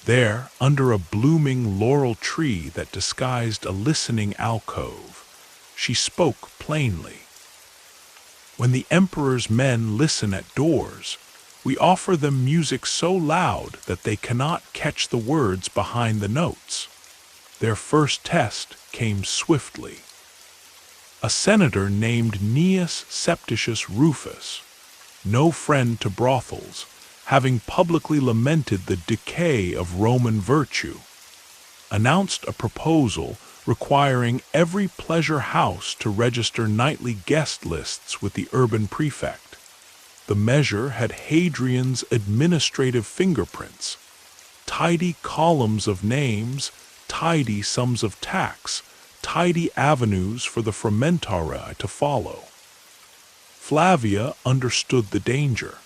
There, under a blooming laurel tree that disguised a listening alcove, she spoke plainly. "When the emperor's men listen at doors, we offer them music so loud that they cannot catch the words behind the notes." Their first test came swiftly. A senator named Gnaeus Septicius Rufus, no friend to brothels, having publicly lamented the decay of Roman virtue, announced a proposal requiring every pleasure house to register nightly guest lists with the urban prefect. The measure had Hadrian's administrative fingerprints, tidy columns of names, tidy sums of tax, tidy avenues for the frumentarii to follow. Flavia understood the danger.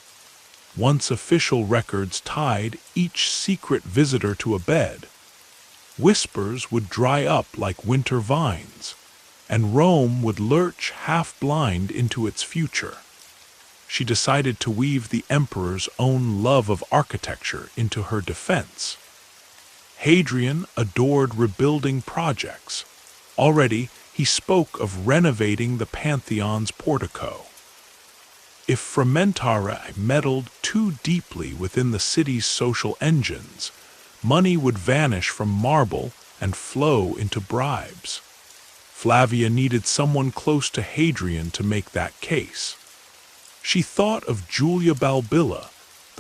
Once official records tied each secret visitor to a bed, whispers would dry up like winter vines, and Rome would lurch half-blind into its future. She decided to weave the emperor's own love of architecture into her defense. Hadrian adored rebuilding projects. Already, he spoke of renovating the Pantheon's portico. If frumentarii meddled too deeply within the city's social engines, money would vanish from marble and flow into bribes. Flavia needed someone close to Hadrian to make that case. She thought of Julia Balbilla,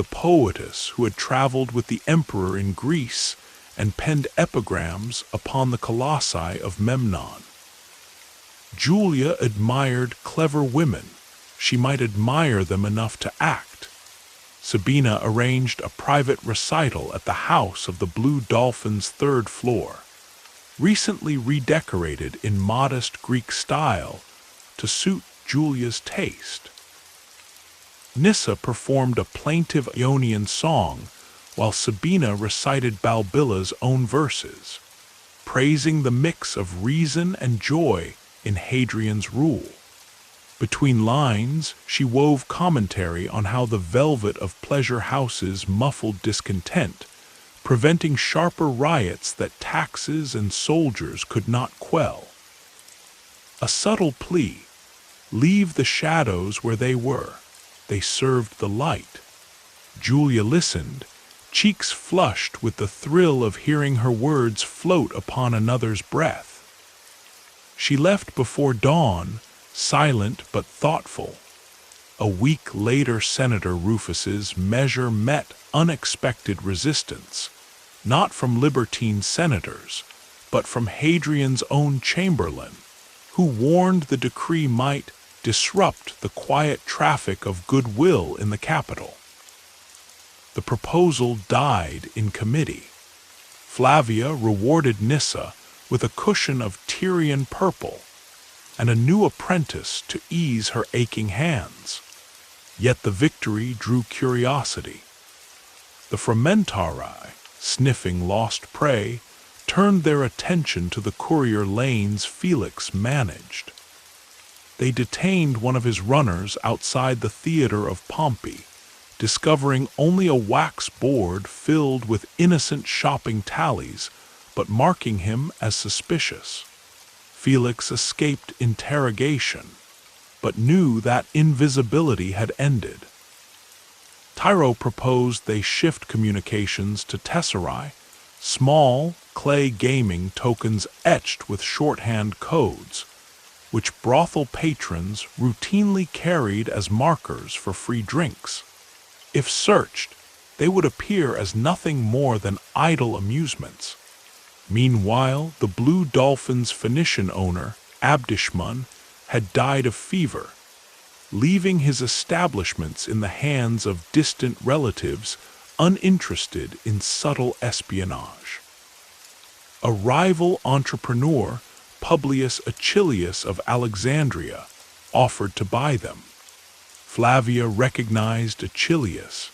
the poetess who had traveled with the emperor in Greece and penned epigrams upon the colossi of Memnon. Julia admired clever women. She might admire them enough to act. Sabina arranged a private recital at the house of the Blue Dolphin's third floor, recently redecorated in modest Greek style to suit Julia's taste. Nyssa performed a plaintive Ionian song, while Sabina recited Balbilla's own verses, praising the mix of reason and joy in Hadrian's rule. Between lines, she wove commentary on how the velvet of pleasure houses muffled discontent, preventing sharper riots that taxes and soldiers could not quell. A subtle plea: leave the shadows where they were. They served the light. Julia listened, cheeks flushed with the thrill of hearing her words float upon another's breath. She left before dawn, silent but thoughtful. A week later, Senator Rufus's measure met unexpected resistance, not from libertine senators, but from Hadrian's own chamberlain, who warned the decree might disrupt the quiet traffic of goodwill in the capital. The proposal died in committee. Flavia rewarded Nyssa with a cushion of Tyrian purple and a new apprentice to ease her aching hands. Yet the victory drew curiosity. The Frumentarii, sniffing lost prey, turned their attention to the courier lanes Felix managed. They detained one of his runners outside the theater of Pompey, discovering only a wax board filled with innocent shopping tallies, but marking him as suspicious. Felix escaped interrogation, but knew that invisibility had ended. Tyro proposed they shift communications to tesserae, small, clay gaming tokens etched with shorthand codes, which brothel patrons routinely carried as markers for free drinks. If searched, they would appear as nothing more than idle amusements. Meanwhile, the Blue Dolphin's Phoenician owner, Abdishmun, had died of fever, leaving his establishments in the hands of distant relatives uninterested in subtle espionage. A rival entrepreneur, Publius Achillius of Alexandria, offered to buy them. Flavia recognized Achillius.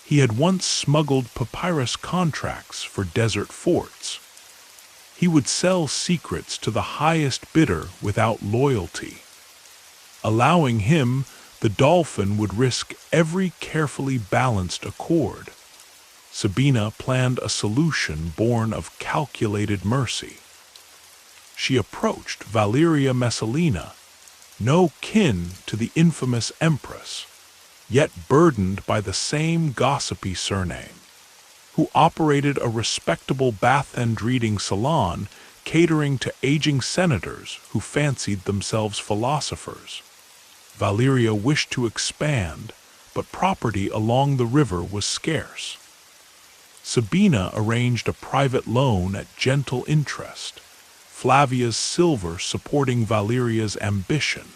He had once smuggled papyrus contracts for desert forts. He would sell secrets to the highest bidder without loyalty. Allowing him, the Dolphin would risk every carefully balanced accord. Sabina planned a solution born of calculated mercy. She approached Valeria Messalina, no kin to the infamous empress, yet burdened by the same gossipy surname, who operated a respectable bath and reading salon catering to aging senators who fancied themselves philosophers. Valeria wished to expand, but property along the river was scarce. Sabina arranged a private loan at gentle interest, Flavia's silver supporting Valeria's ambition.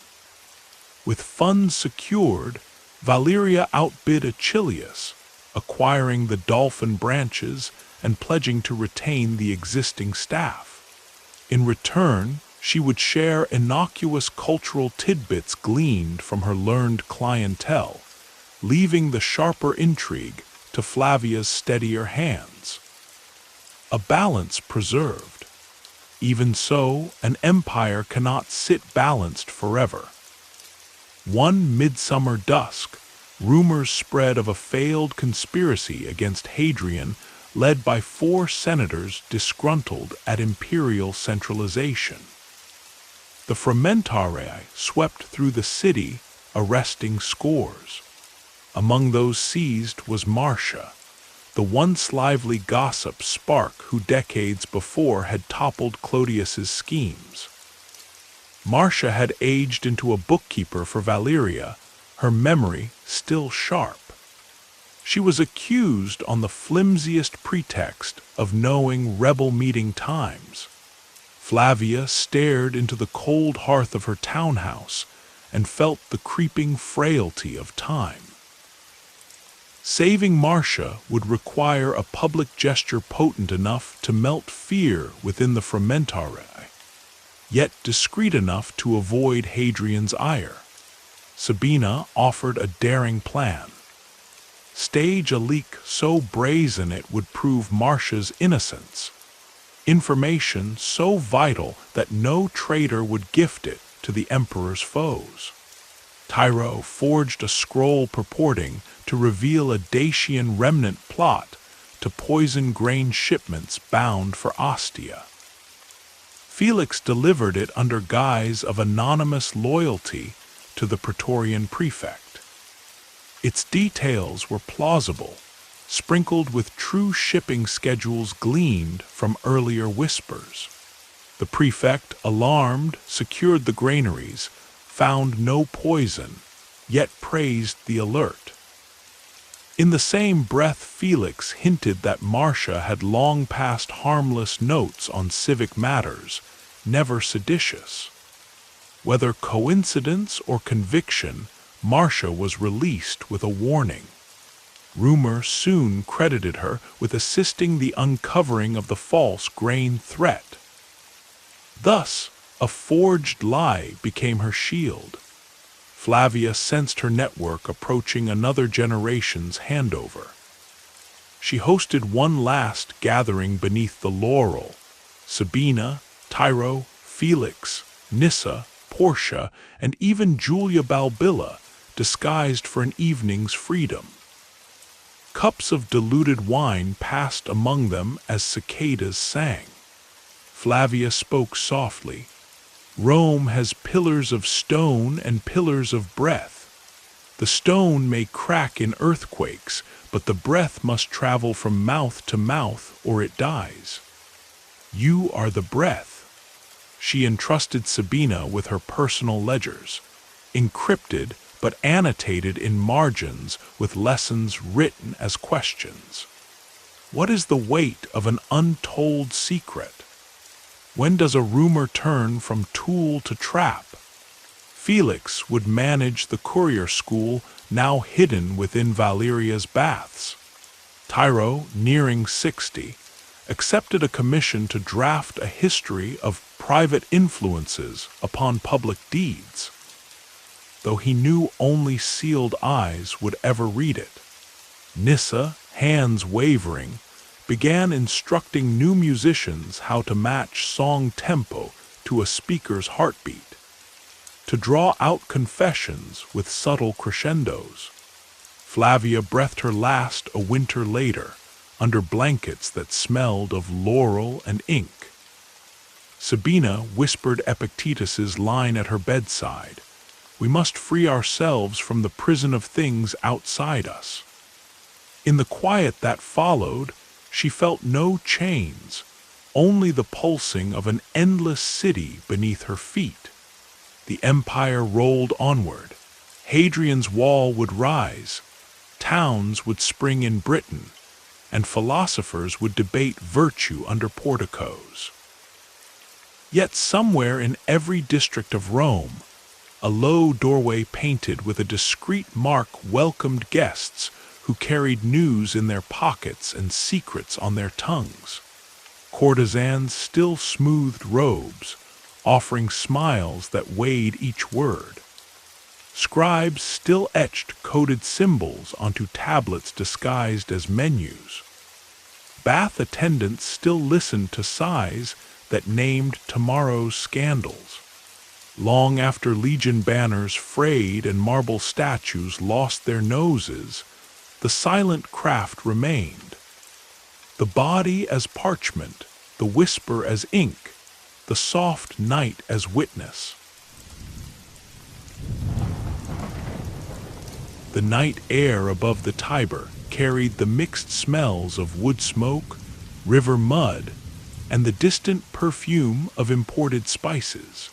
With funds secured, Valeria outbid Achillius, acquiring the Dolphin branches and pledging to retain the existing staff. In return, she would share innocuous cultural tidbits gleaned from her learned clientele, leaving the sharper intrigue to Flavia's steadier hands. A balance preserved. Even so, an empire cannot sit balanced forever. One midsummer dusk, rumors spread of a failed conspiracy against Hadrian led by 4 senators disgruntled at imperial centralization. The Frumentarii swept through the city, arresting scores. Among those seized was Marcia, the once lively gossip spark who decades before had toppled Clodius's schemes. Marcia had aged into a bookkeeper for Valeria, her memory still sharp. She was accused on the flimsiest pretext of knowing rebel meeting times. Flavia stared into the cold hearth of her townhouse and felt the creeping frailty of time. Saving Marcia would require a public gesture potent enough to melt fear within the Frumentarii, yet discreet enough to avoid Hadrian's ire. Sabina offered a daring plan. Stage a leak so brazen it would prove Marcia's innocence. Information so vital that no traitor would gift it to the emperor's foes. Tiro forged a scroll purporting to reveal a Dacian remnant plot to poison grain shipments bound for Ostia. Felix delivered it under guise of anonymous loyalty to the Praetorian prefect. Its details were plausible, sprinkled with true shipping schedules gleaned from earlier whispers. The prefect, alarmed, secured the granaries, found no poison, yet praised the alert. In the same breath, Felix hinted that Marcia had long passed harmless notes on civic matters, never seditious. Whether coincidence or conviction, Marcia was released with a warning. Rumor soon credited her with assisting the uncovering of the false grain threat. Thus, a forged lie became her shield. Flavia sensed her network approaching another generation's handover. She hosted one last gathering beneath the laurel. Sabina, Tiro, Felix, Nyssa, Portia, and even Julia Balbilla, disguised for an evening's freedom. Cups of diluted wine passed among them as cicadas sang. Flavia spoke softly. Rome has pillars of stone and pillars of breath. The stone may crack in earthquakes, but the breath must travel from mouth to mouth or it dies. You are the breath. She entrusted Sabina with her personal ledgers, encrypted but annotated in margins with lessons written as questions. What is the weight of an untold secret? When does a rumor turn from tool to trap? Felix would manage the courier school now hidden within Valeria's baths. Tiro, nearing 60, accepted a commission to draft a history of private influences upon public deeds, though he knew only sealed eyes would ever read it. Nyssa, hands wavering, began instructing new musicians how to match song tempo to a speaker's heartbeat, to draw out confessions with subtle crescendos. Flavia breathed her last a winter later, under blankets that smelled of laurel and ink. Sabina whispered Epictetus's line at her bedside, "We must free ourselves from the prison of things outside us." In the quiet that followed, she felt no chains, only the pulsing of an endless city beneath her feet. The empire rolled onward. Hadrian's wall would rise, towns would spring in Britain, and philosophers would debate virtue under porticos. Yet somewhere in every district of Rome, a low doorway painted with a discreet mark welcomed guests who carried news in their pockets and secrets on their tongues. Courtesans still smoothed robes, offering smiles that weighed each word. Scribes still etched coded symbols onto tablets disguised as menus. Bath attendants still listened to sighs that named tomorrow's scandals. Long after legion banners frayed and marble statues lost their noses, the silent craft remained. The body as parchment, the whisper as ink, the soft night as witness. The night air above the Tiber carried the mixed smells of wood smoke, river mud, and the distant perfume of imported spices.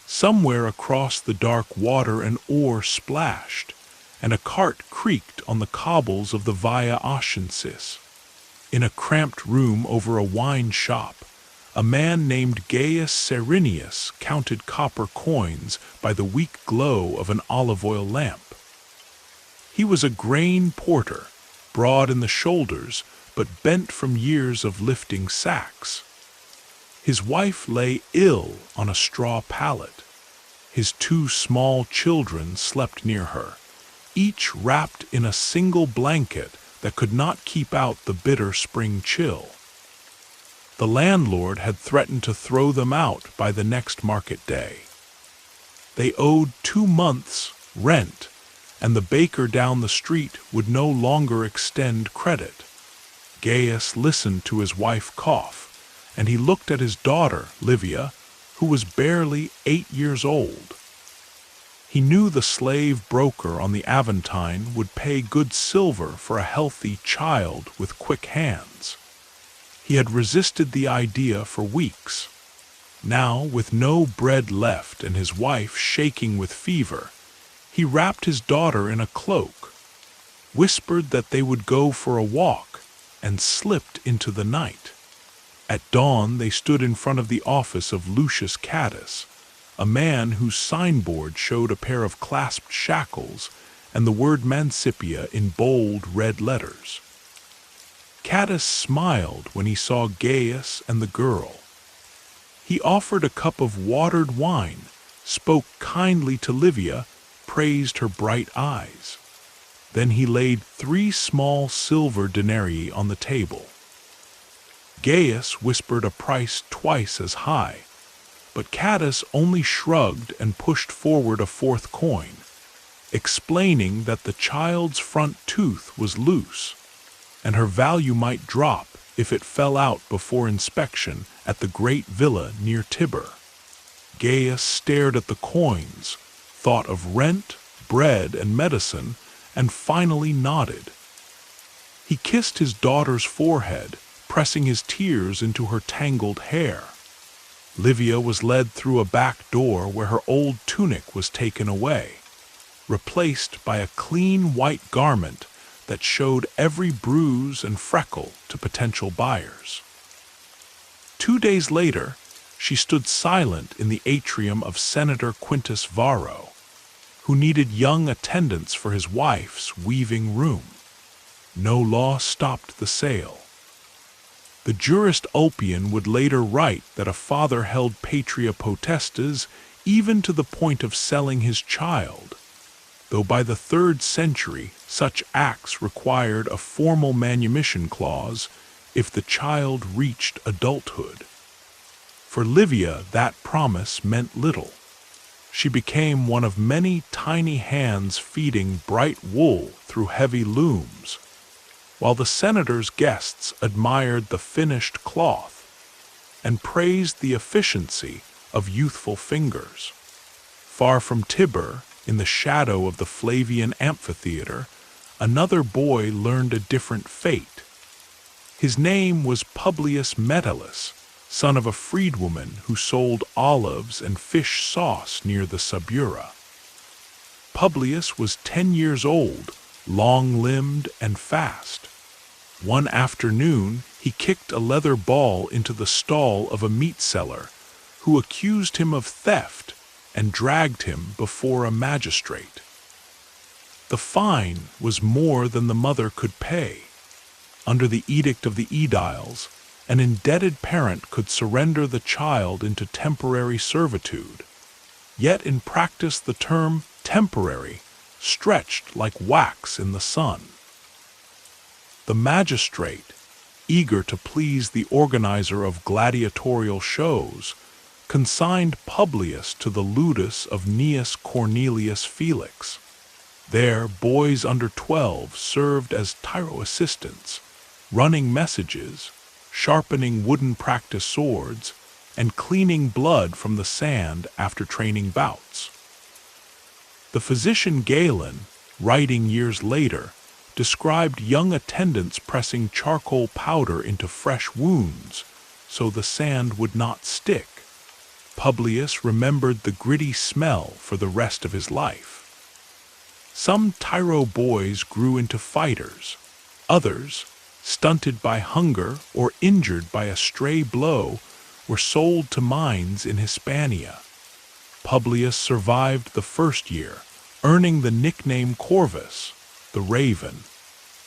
Somewhere across the dark water an oar splashed, and a cart creaked on the cobbles of the Via Ascensis. In a cramped room over a wine shop, a man named Gaius Serenius counted copper coins by the weak glow of an olive oil lamp. He was a grain porter, broad in the shoulders, but bent from years of lifting sacks. His wife lay ill on a straw pallet. His 2 small children slept near her, each wrapped in a single blanket that could not keep out the bitter spring chill. The landlord had threatened to throw them out by the next market day. They owed 2 months' rent, and the baker down the street would no longer extend credit. Gaius listened to his wife cough, and he looked at his daughter, Livia, who was barely 8 years old. He knew the slave broker on the Aventine would pay good silver for a healthy child with quick hands. He had resisted the idea for weeks. Now, with no bread left and his wife shaking with fever, he wrapped his daughter in a cloak, whispered that they would go for a walk, and slipped into the night. At dawn they stood in front of the office of Lucius Catus, a man whose signboard showed a pair of clasped shackles and the word Mancipia in bold red letters. Catus smiled when he saw Gaius and the girl. He offered a cup of watered wine, spoke kindly to Livia, praised her bright eyes. Then he laid 3 small silver denarii on the table. Gaius whispered a price twice as high, but Catus only shrugged and pushed forward a 4th coin, explaining that the child's front tooth was loose, and her value might drop if it fell out before inspection at the great villa near Tibur. Gaius stared at the coins, thought of rent, bread, and medicine, and finally nodded. He kissed his daughter's forehead, pressing his tears into her tangled hair. Livia was led through a back door where her old tunic was taken away, replaced by a clean white garment that showed every bruise and freckle to potential buyers. 2 days later, she stood silent in the atrium of Senator Quintus Varro, who needed young attendants for his wife's weaving room. No law stopped the sale. The jurist Ulpian would later write that a father held patria potestas even to the point of selling his child, though by the 3rd century such acts required a formal manumission clause if the child reached adulthood. For Livia, that promise meant little. She became one of many tiny hands feeding bright wool through heavy looms, while the senator's guests admired the finished cloth and praised the efficiency of youthful fingers. Far from Tibur, in the shadow of the Flavian amphitheater, another boy learned a different fate. His name was Publius Metellus, son of a freedwoman who sold olives and fish sauce near the Subura. Publius was 10 years old, long-limbed and fast. One afternoon, he kicked a leather ball into the stall of a meat seller, who accused him of theft and dragged him before a magistrate. The fine was more than the mother could pay. Under the edict of the aediles, an indebted parent could surrender the child into temporary servitude. Yet in practice the term temporary stretched like wax in the sun. The magistrate, eager to please the organizer of gladiatorial shows, consigned Publius to the ludus of Gnaeus Cornelius Felix. There, boys under 12 served as tyro assistants, running messages, sharpening wooden practice swords, and cleaning blood from the sand after training bouts. The physician Galen, writing years later, described young attendants pressing charcoal powder into fresh wounds so the sand would not stick. Publius remembered the gritty smell for the rest of his life. Some tyro boys grew into fighters. Others, stunted by hunger or injured by a stray blow, were sold to mines in Hispania. Publius survived the first year, earning the nickname Corvus, the Raven,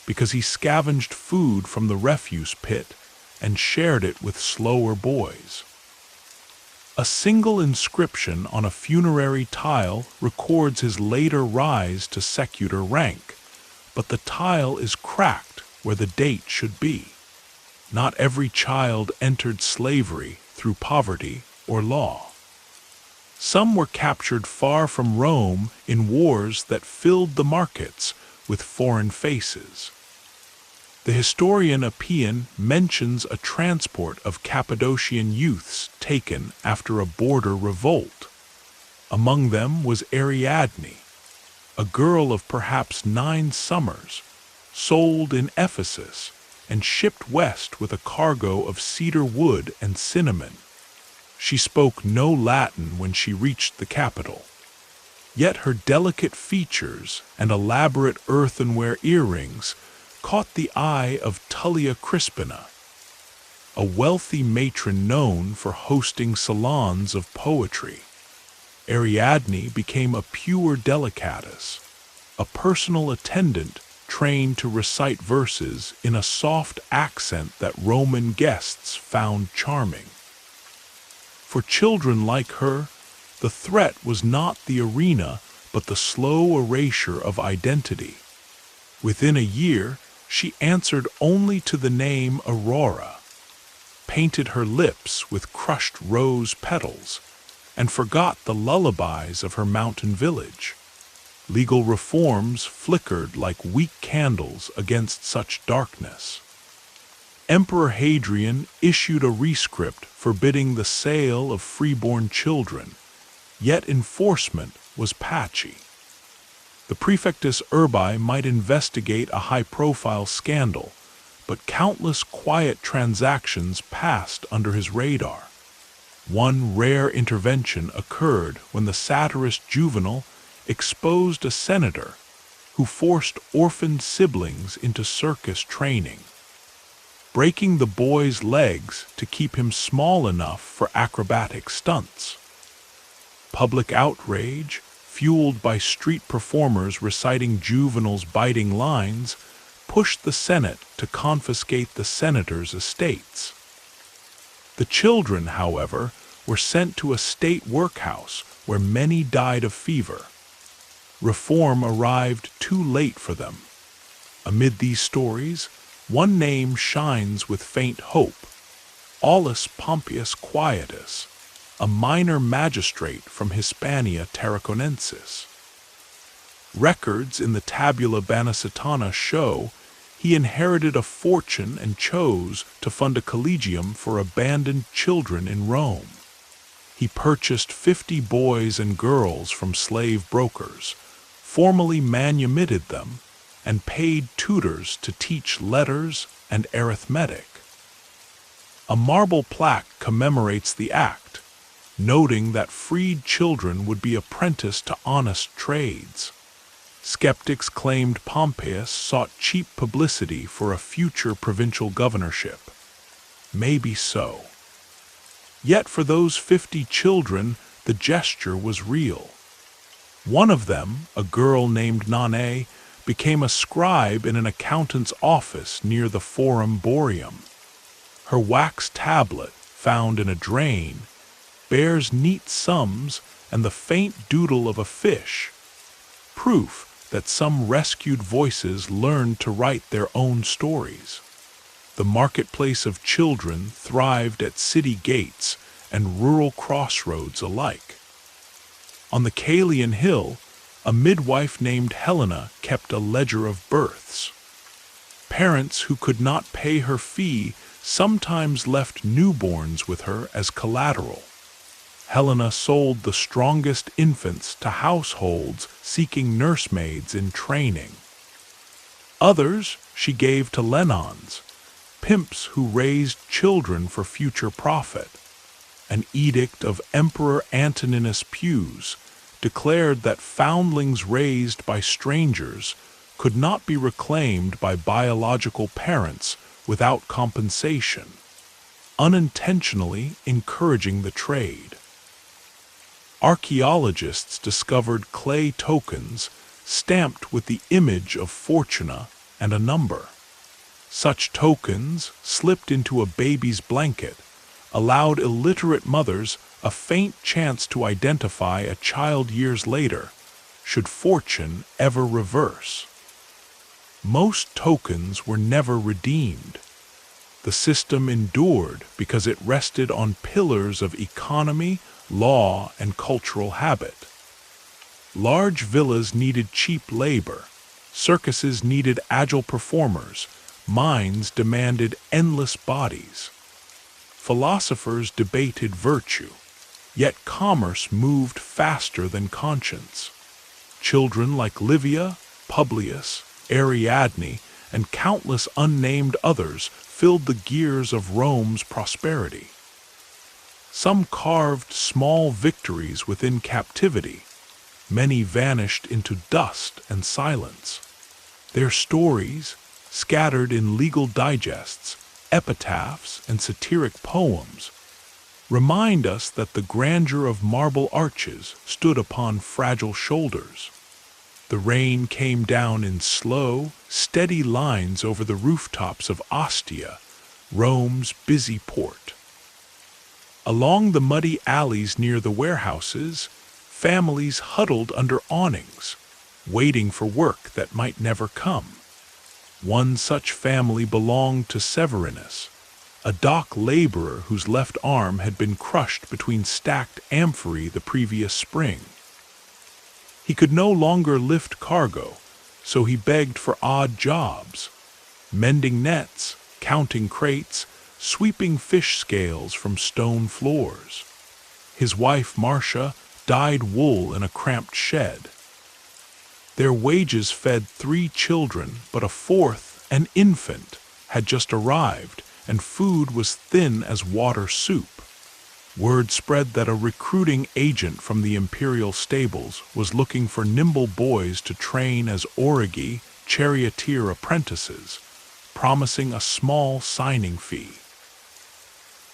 because he scavenged food from the refuse pit and shared it with slower boys. A single inscription on a funerary tile records his later rise to secular rank, but the tile is cracked where the date should be. Not every child entered slavery through poverty or law. Some were captured far from Rome in wars that filled the markets with foreign faces. The historian Appian mentions a transport of Cappadocian youths taken after a border revolt. Among them was Ariadne, a girl of perhaps 9 summers, sold in Ephesus and shipped west with a cargo of cedar wood and cinnamon. She spoke no Latin when she reached the capital, yet her delicate features and elaborate earthenware earrings caught the eye of Tullia Crispina, a wealthy matron known for hosting salons of poetry. Ariadne became a pure delicatus, a personal attendant trained to recite verses in a soft accent that Roman guests found charming. For children like her, the threat was not the arena but the slow erasure of identity. Within a year, she answered only to the name Aurora, painted her lips with crushed rose petals, and forgot the lullabies of her mountain village. Legal reforms flickered like weak candles against such darkness. Emperor Hadrian issued a rescript forbidding the sale of freeborn children, yet enforcement was patchy. The Praefectus Urbi might investigate a high-profile scandal, but countless quiet transactions passed under his radar. One rare intervention occurred when the satirist Juvenal exposed a senator who forced orphaned siblings into circus training, breaking the boy's legs to keep him small enough for acrobatic stunts. Public outrage, fueled by street performers reciting Juvenal's biting lines, pushed the Senate to confiscate the senator's estates. The children, however, were sent to a state workhouse where many died of fever. Reform arrived too late for them. Amid these stories, one name shines with faint hope: Aulus Pompeius Quietus, a minor magistrate from Hispania Tarraconensis. Records in the Tabula Banacitana show he inherited a fortune and chose to fund a collegium for abandoned children in Rome. He purchased 50 boys and girls from slave brokers, formally manumitted them, and paid tutors to teach letters and arithmetic. A marble plaque commemorates the act, noting that freed children would be apprenticed to honest trades. Skeptics claimed Pompeius sought cheap publicity for a future provincial governorship. Maybe so. Yet for those 50 children, the gesture was real. One of them, a girl named Nanae, became a scribe in an accountant's office near the Forum Boreum. Her wax tablet, found in a drain, bears neat sums and the faint doodle of a fish, proof that some rescued voices learned to write their own stories. The marketplace of children thrived at city gates and rural crossroads alike. On the Caelian Hill, a midwife named Helena kept a ledger of births. Parents who could not pay her fee sometimes left newborns with her as collateral. Helena sold the strongest infants to households seeking nursemaids in training. Others she gave to Lenons, pimps who raised children for future profit. An edict of Emperor Antoninus Pius declared that foundlings raised by strangers could not be reclaimed by biological parents without compensation, unintentionally encouraging the trade. Archaeologists discovered clay tokens stamped with the image of Fortuna and a number. Such tokens, slipped into a baby's blanket, allowed illiterate mothers a faint chance to identify a child years later, should fortune ever reverse. Most tokens were never redeemed. The system endured because it rested on pillars of economy, law, and cultural habit. Large villas needed cheap labor, circuses needed agile performers, mines demanded endless bodies. Philosophers debated virtue, yet commerce moved faster than conscience. Children like Livia, Publius, Ariadne, and countless unnamed others filled the gears of Rome's prosperity. Some carved small victories within captivity. Many vanished into dust and silence. Their stories, scattered in legal digests, epitaphs, and satiric poems, remind us that the grandeur of marble arches stood upon fragile shoulders. The rain came down in slow, steady lines over the rooftops of Ostia, Rome's busy port. Along the muddy alleys near the warehouses, families huddled under awnings, waiting for work that might never come. One such family belonged to Severinus, a dock laborer whose left arm had been crushed between stacked amphorae the previous spring. He could no longer lift cargo, so he begged for odd jobs, mending nets, counting crates, sweeping fish scales from stone floors. His wife, Marcia, dyed wool in a cramped shed. Their wages fed 3 children, but a 4th, an infant, had just arrived, and food was thin as water soup. Word spread that a recruiting agent from the imperial stables was looking for nimble boys to train as origi, charioteer apprentices, promising a small signing fee.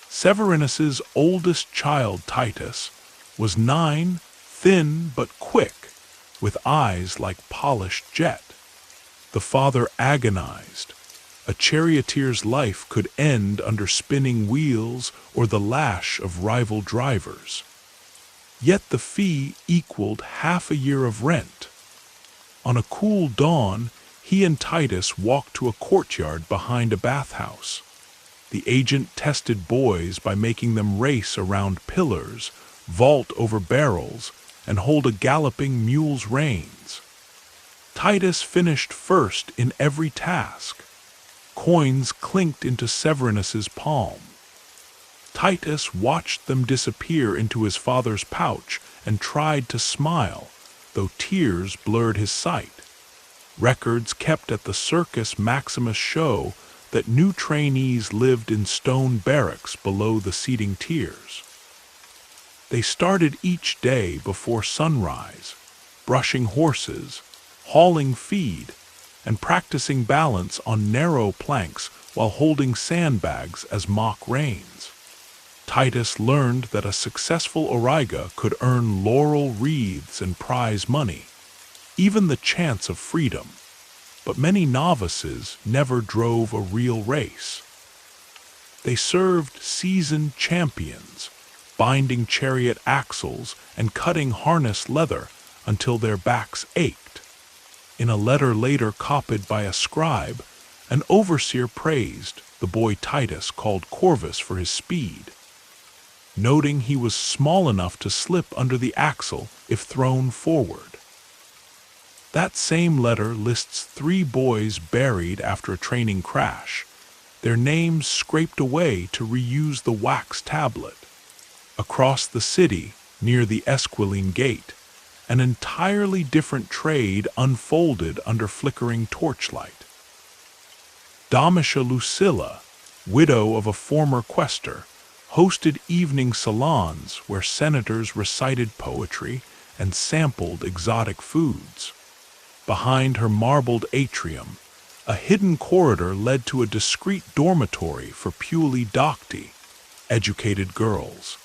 Severinus's oldest child, Titus, was 9, thin but quick, with eyes like polished jet. The father agonized. A charioteer's life could end under spinning wheels or the lash of rival drivers. Yet the fee equaled half a year of rent. On a cool dawn, he and Titus walked to a courtyard behind a bathhouse. The agent tested boys by making them race around pillars, vault over barrels, and hold a galloping mule's reins. Titus finished first in every task. Coins clinked into Severinus's palm. Titus watched them disappear into his father's pouch and tried to smile, though tears blurred his sight. Records kept at the Circus Maximus show that new trainees lived in stone barracks below the seating tiers. They started each day before sunrise, brushing horses, hauling feed, and practicing balance on narrow planks while holding sandbags as mock reins. Titus learned that a successful auriga could earn laurel wreaths and prize money, even the chance of freedom, but many novices never drove a real race. They served seasoned champions, binding chariot axles and cutting harness leather until their backs ached. In a letter later copied by a scribe, an overseer praised the boy Titus called Corvus for his speed, noting he was small enough to slip under the axle if thrown forward. That same letter lists 3 boys buried after a training crash, their names scraped away to reuse the wax tablet. Across the city, near the Esquiline Gate, an entirely different trade unfolded under flickering torchlight. Domitia Lucilla, widow of a former quaestor, hosted evening salons where senators recited poetry and sampled exotic foods. Behind her marbled atrium, a hidden corridor led to a discreet dormitory for purely docti, educated girls,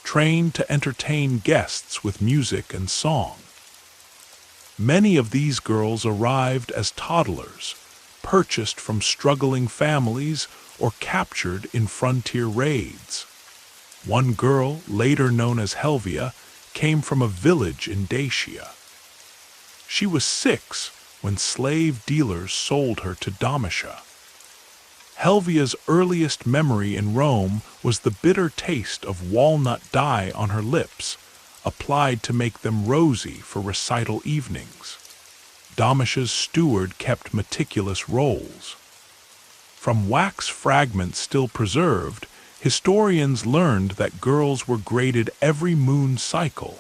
trained to entertain guests with music and song. Many of these girls arrived as toddlers, purchased from struggling families or captured in frontier raids. One girl, later known as Helvia, came from a village in Dacia. She was 6 when slave dealers sold her to Domitia. Helvia's earliest memory in Rome was the bitter taste of walnut dye on her lips, applied to make them rosy for recital evenings. Domitia's steward kept meticulous rolls. From wax fragments still preserved, historians learned that girls were graded every moon cycle.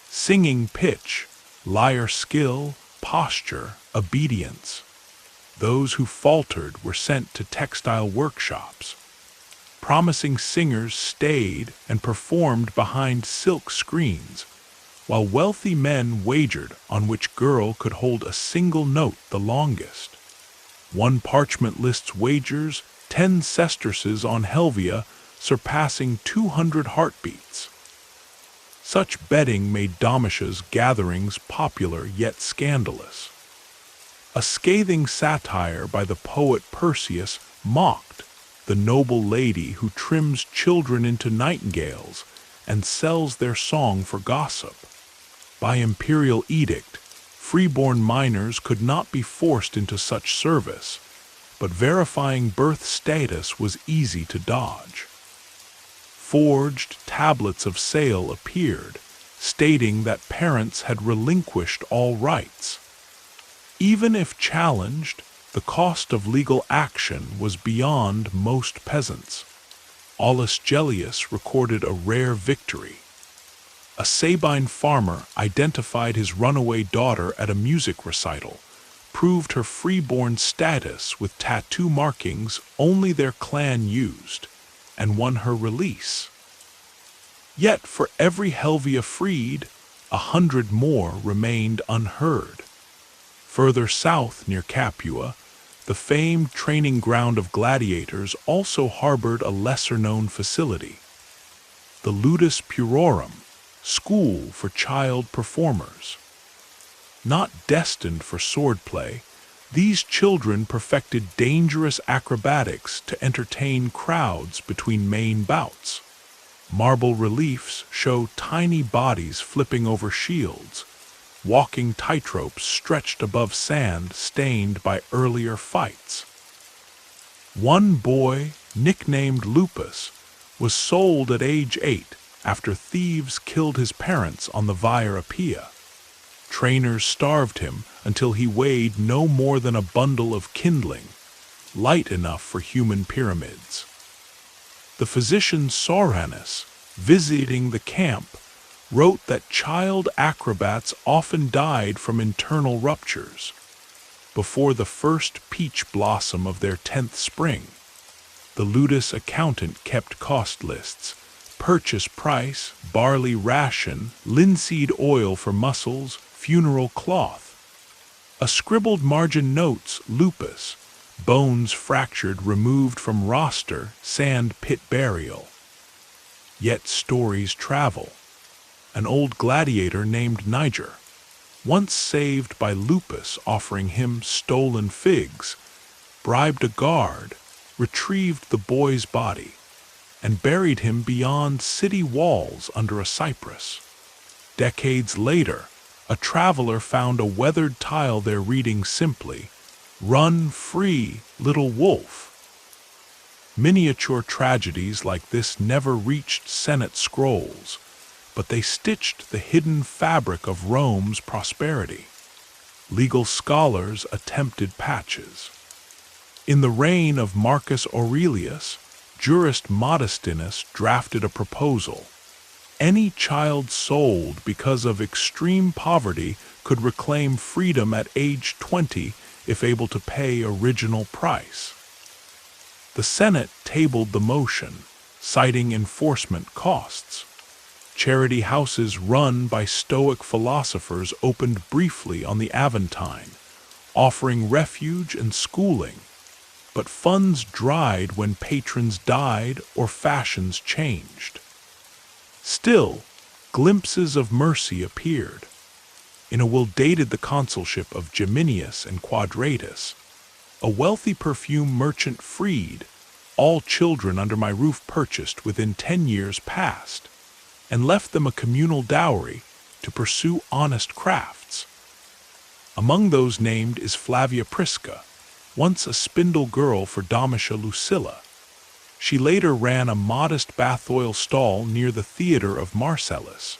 Singing pitch, lyre skill, posture, obedience. Those who faltered were sent to textile workshops. Promising singers stayed and performed behind silk screens, while wealthy men wagered on which girl could hold a single note the longest. One parchment lists wagers 10 sesterces on Helvia, surpassing 200 heartbeats. Such betting made Domitia's gatherings popular yet scandalous. A scathing satire by the poet Persius mocked the noble lady who trims children into nightingales and sells their song for gossip. By imperial edict, freeborn minors could not be forced into such service, but verifying birth status was easy to dodge. Forged tablets of sale appeared, stating that parents had relinquished all rights. Even if challenged, the cost of legal action was beyond most peasants. Aulus Gellius recorded a rare victory. A Sabine farmer identified his runaway daughter at a music recital, proved her freeborn status with tattoo markings only their clan used, and won her release. Yet for every Helvia freed, 100 more remained unheard. Further south near Capua, the famed training ground of gladiators also harbored a lesser-known facility, the Ludus Purorum, school for child performers. Not destined for swordplay, these children perfected dangerous acrobatics to entertain crowds between main bouts. Marble reliefs show tiny bodies flipping over shields, walking tightropes stretched above sand stained by earlier fights. One boy, nicknamed Lupus, was sold at age 8 after thieves killed his parents on the Via Appia. Trainers starved him until he weighed no more than a bundle of kindling, light enough for human pyramids. The physician Soranus, visiting the camp, wrote that child acrobats often died from internal ruptures. Before the first peach blossom of their 10th spring, the Ludus accountant kept cost lists, purchase price, barley ration, linseed oil for muscles, funeral cloth. A scribbled margin notes lupus, bones fractured removed from roster, sand pit burial. Yet stories travel. An old gladiator named Niger, once saved by Lupus offering him stolen figs, bribed a guard, retrieved the boy's body, and buried him beyond city walls under a cypress. Decades later, a traveler found a weathered tile there reading simply, "Run free, little wolf." Miniature tragedies like this never reached Senate scrolls, but they stitched the hidden fabric of Rome's prosperity. Legal scholars attempted patches. In the reign of Marcus Aurelius, jurist Modestinus drafted a proposal. Any child sold because of extreme poverty could reclaim freedom at age 20 if able to pay original price. The Senate tabled the motion, citing enforcement costs. Charity houses run by Stoic philosophers opened briefly on the Aventine, offering refuge and schooling, but funds dried when patrons died or fashions changed. Still, glimpses of mercy appeared. In a will dated the consulship of Geminius and Quadratus, a wealthy perfume merchant freed all children under my roof purchased within 10 years past, and left them a communal dowry to pursue honest crafts. Among those named is Flavia Prisca, once a spindle girl for Domitia Lucilla. She later ran a modest bath oil stall near the theater of Marcellus,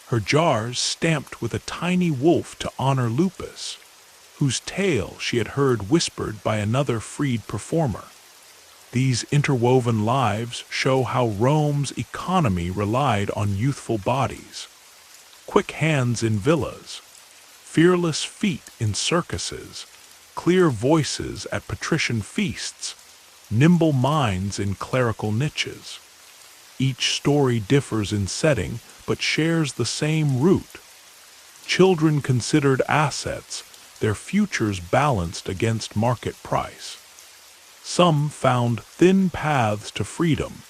her jars stamped with a tiny wolf to honor Lupus, whose tale she had heard whispered by another freed performer. These interwoven lives show how Rome's economy relied on youthful bodies, quick hands in villas, fearless feet in circuses, clear voices at patrician feasts, nimble minds in clerical niches. Each story differs in setting, but shares the same root. Children considered assets, their futures balanced against market price. Some found thin paths to freedom,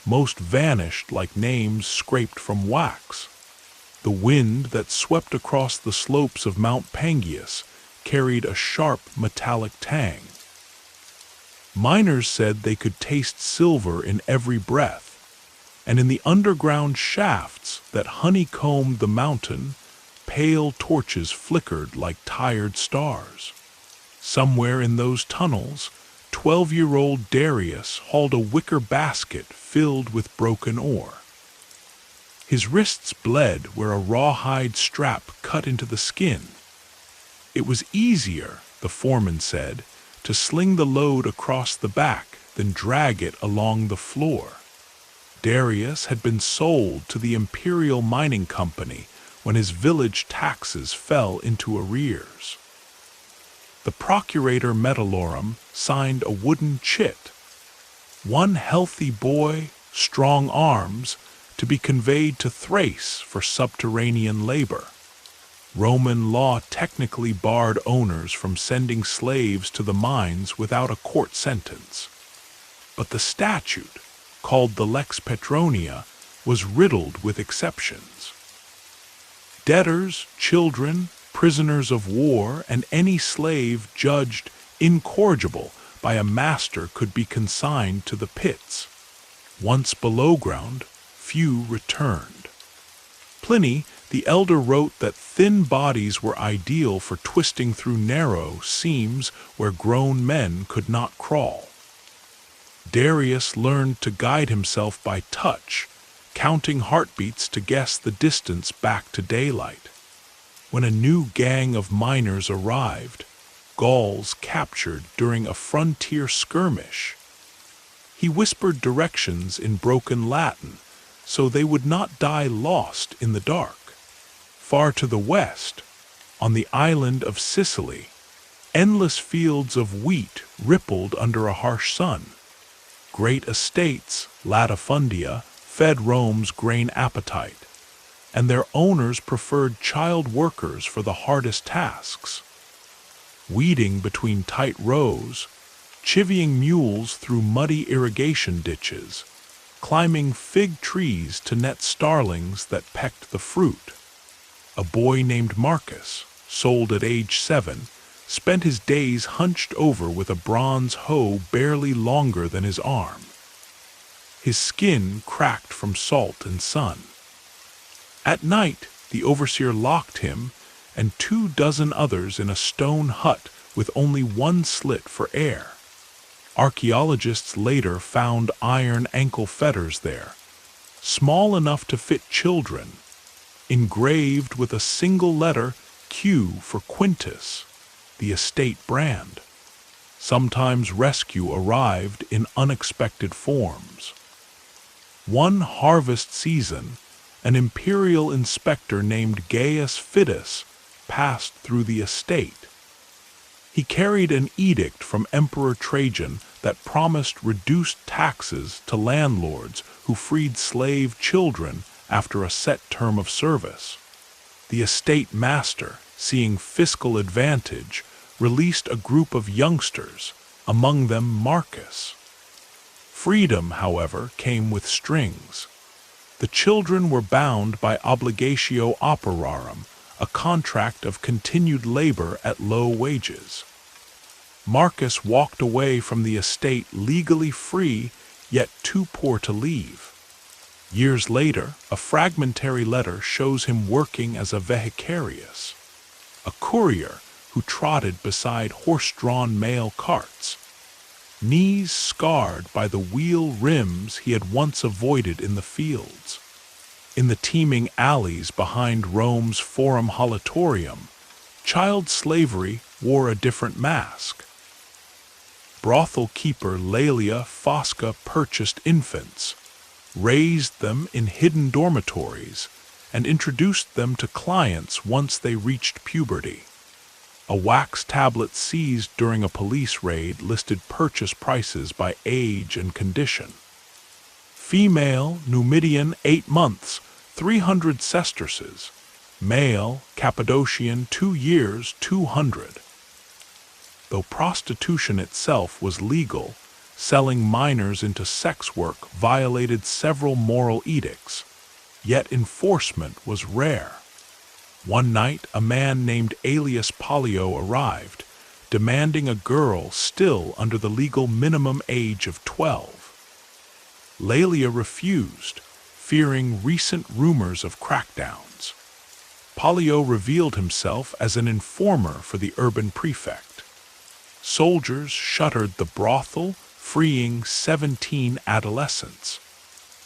most vanished like names scraped from wax. The wind that swept across the slopes of Mount Pangaeus carried a sharp metallic tang. Miners said they could taste silver in every breath, and in the underground shafts that honeycombed the mountain, pale torches flickered like tired stars. Somewhere in those tunnels, 12-year-old Darius hauled a wicker basket filled with broken ore. His wrists bled where a rawhide strap cut into the skin. It was easier, the foreman said, to sling the load across the back than drag it along the floor. Darius had been sold to the Imperial Mining Company when his village taxes fell into arrears. The procurator Metallorum signed a wooden chit, one healthy boy, strong arms, to be conveyed to Thrace for subterranean labor. Roman law technically barred owners from sending slaves to the mines without a court sentence. But the statute, called the Lex Petronia, was riddled with exceptions. Debtors, children, prisoners of war, and any slave judged incorrigible by a master could be consigned to the pits. Once below ground, few returned. Pliny, the elder, wrote that thin bodies were ideal for twisting through narrow seams where grown men could not crawl. Darius learned to guide himself by touch, counting heartbeats to guess the distance back to daylight. When a new gang of miners arrived, Gauls captured during a frontier skirmish, he whispered directions in broken Latin so they would not die lost in the dark. Far to the west, on the island of Sicily, endless fields of wheat rippled under a harsh sun. Great estates, latifundia, fed Rome's grain appetite, and their owners preferred child workers for the hardest tasks. Weeding between tight rows, chivying mules through muddy irrigation ditches, climbing fig trees to net starlings that pecked the fruit. A boy named Marcus, sold at age 7, spent his days hunched over with a bronze hoe barely longer than his arm. His skin cracked from salt and sun. At night, the overseer locked him and 24 others in a stone hut with only one slit for air. Archaeologists later found iron ankle fetters there, small enough to fit children, engraved with a single letter Q for Quintus, the estate brand. Sometimes rescue arrived in unexpected forms. One harvest season, an imperial inspector named Gaius Fidus passed through the estate. He carried an edict from Emperor Trajan that promised reduced taxes to landlords who freed slave children after a set term of service. The estate master, seeing fiscal advantage, released a group of youngsters, among them Marcus. Freedom, however, came with strings. The children were bound by obligatio operarum, a contract of continued labor at low wages. Marcus walked away from the estate legally free, yet too poor to leave. Years later, a fragmentary letter shows him working as a vehicarius, a courier who trotted beside horse-drawn mail carts, knees scarred by the wheel rims he had once avoided in the fields. In the teeming alleys behind Rome's Forum Holitorium, child slavery wore a different mask. Brothel keeper Laelia Fosca purchased infants, raised them in hidden dormitories, and introduced them to clients once they reached puberty. A wax tablet seized during a police raid listed purchase prices by age and condition. Female, Numidian, 8 months, 300 sesterces. Male, Cappadocian, 2 years, 200. Though prostitution itself was legal, selling minors into sex work violated several moral edicts, yet enforcement was rare. One night, a man named Aelius Pollio arrived, demanding a girl still under the legal minimum age of 12. Laelia refused, fearing recent rumors of crackdowns. Pollio revealed himself as an informer for the urban prefect. Soldiers shuttered the brothel, freeing 17 adolescents.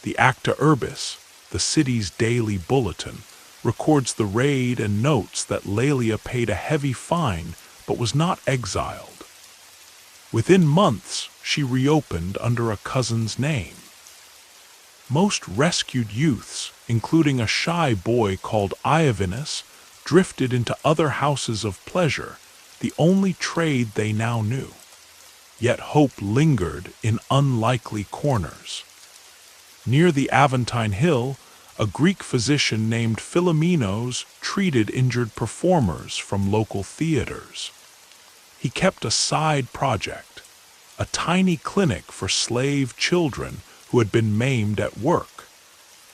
The Acta Urbis, the city's daily bulletin, records the raid and notes that Laelia paid a heavy fine but was not exiled. Within months, she reopened under a cousin's name. Most rescued youths, including a shy boy called Iavinus, drifted into other houses of pleasure, the only trade they now knew. Yet hope lingered in unlikely corners. Near the Aventine Hill, a Greek physician named Philomenos treated injured performers from local theaters. He kept a side project, a tiny clinic for slave children who had been maimed at work.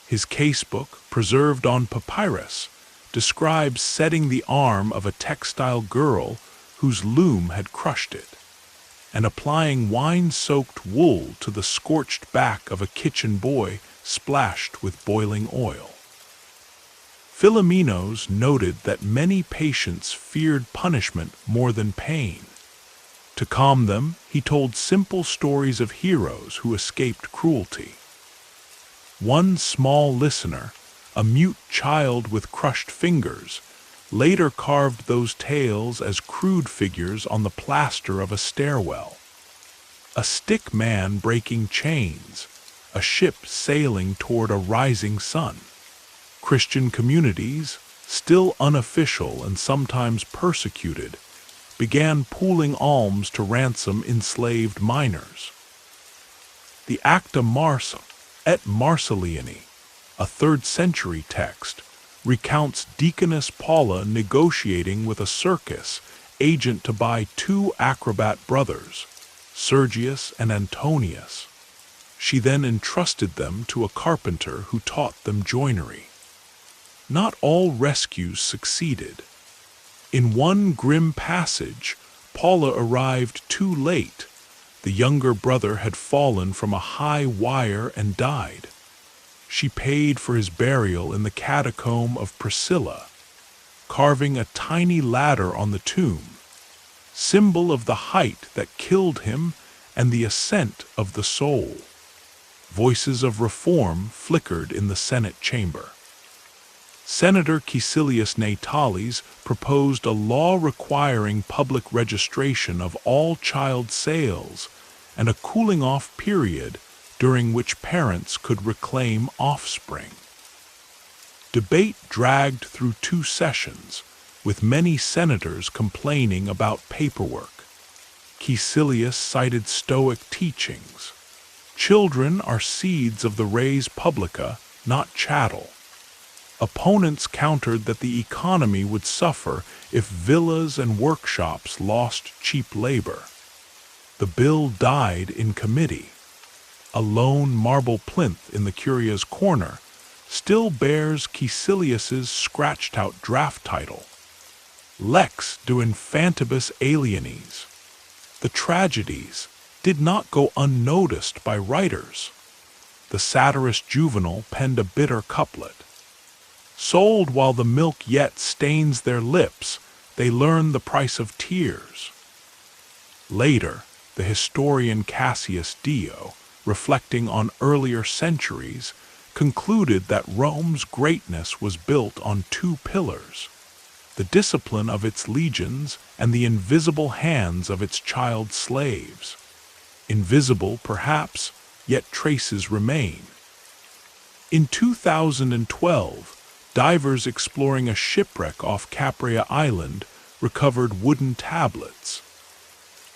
His casebook, preserved on papyrus, describes setting the arm of a textile girl whose loom had crushed it, and applying wine-soaked wool to the scorched back of a kitchen boy splashed with boiling oil. Philomenos noted that many patients feared punishment more than pain. To calm them, he told simple stories of heroes who escaped cruelty. One small listener, a mute child with crushed fingers, later carved those tales as crude figures on the plaster of a stairwell. A stick man breaking chains, a ship sailing toward a rising sun. Christian communities, still unofficial and sometimes persecuted, began pooling alms to ransom enslaved minors. The Acta Marsa et Marcelliani, a 3rd century text, recounts Deaconess Paula negotiating with a circus agent to buy 2 acrobat brothers, Sergius and Antonius. She then entrusted them to a carpenter who taught them joinery. Not all rescues succeeded. In one grim passage, Paula arrived too late. The younger brother had fallen from a high wire and died. She paid for his burial in the catacomb of Priscilla, carving a tiny ladder on the tomb, symbol of the height that killed him and the ascent of the soul. Voices of reform flickered in the Senate chamber. Senator Caecilius Natales proposed a law requiring public registration of all child sales and a cooling-off period during which parents could reclaim offspring. Debate dragged through 2 sessions, with many senators complaining about paperwork. Caecilius cited Stoic teachings. Children are seeds of the res publica, not chattel. Opponents countered that the economy would suffer if villas and workshops lost cheap labor. The bill died in committee. A lone marble plinth in the curia's corner still bears Caecilius's scratched-out draft title, Lex de Infantibus Alienis. The tragedies did not go unnoticed by writers. The satirist Juvenal penned a bitter couplet. Sold while the milk yet stains their lips, they learn the price of tears. Later, the historian Cassius Dio, reflecting on earlier centuries, concluded that Rome's greatness was built on two pillars: the discipline of its legions and the invisible hands of its child slaves. Invisible, perhaps, yet traces remain. In 2012, divers exploring a shipwreck off Caprea Island recovered wooden tablets.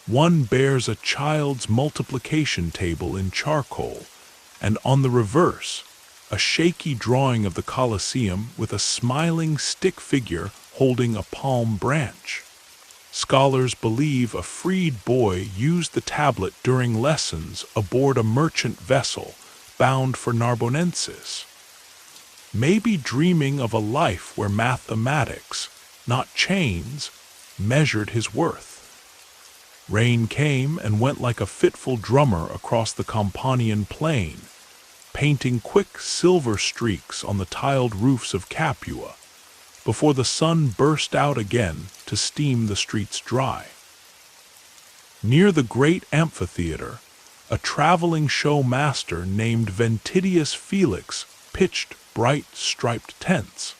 One bears a child's multiplication table in charcoal, and on the reverse, a shaky drawing of the Colosseum with a smiling stick figure holding a palm branch. Scholars believe a freed boy used the tablet during lessons aboard a merchant vessel bound for Narbonensis, maybe dreaming of a life where mathematics, not chains, measured his worth. Rain came and went like a fitful drummer across the Campanian plain, painting quick silver streaks on the tiled roofs of Capua, before the sun burst out again to steam the streets dry. Near the great amphitheater, a traveling show master named Ventidius Felix pitched bright striped tents.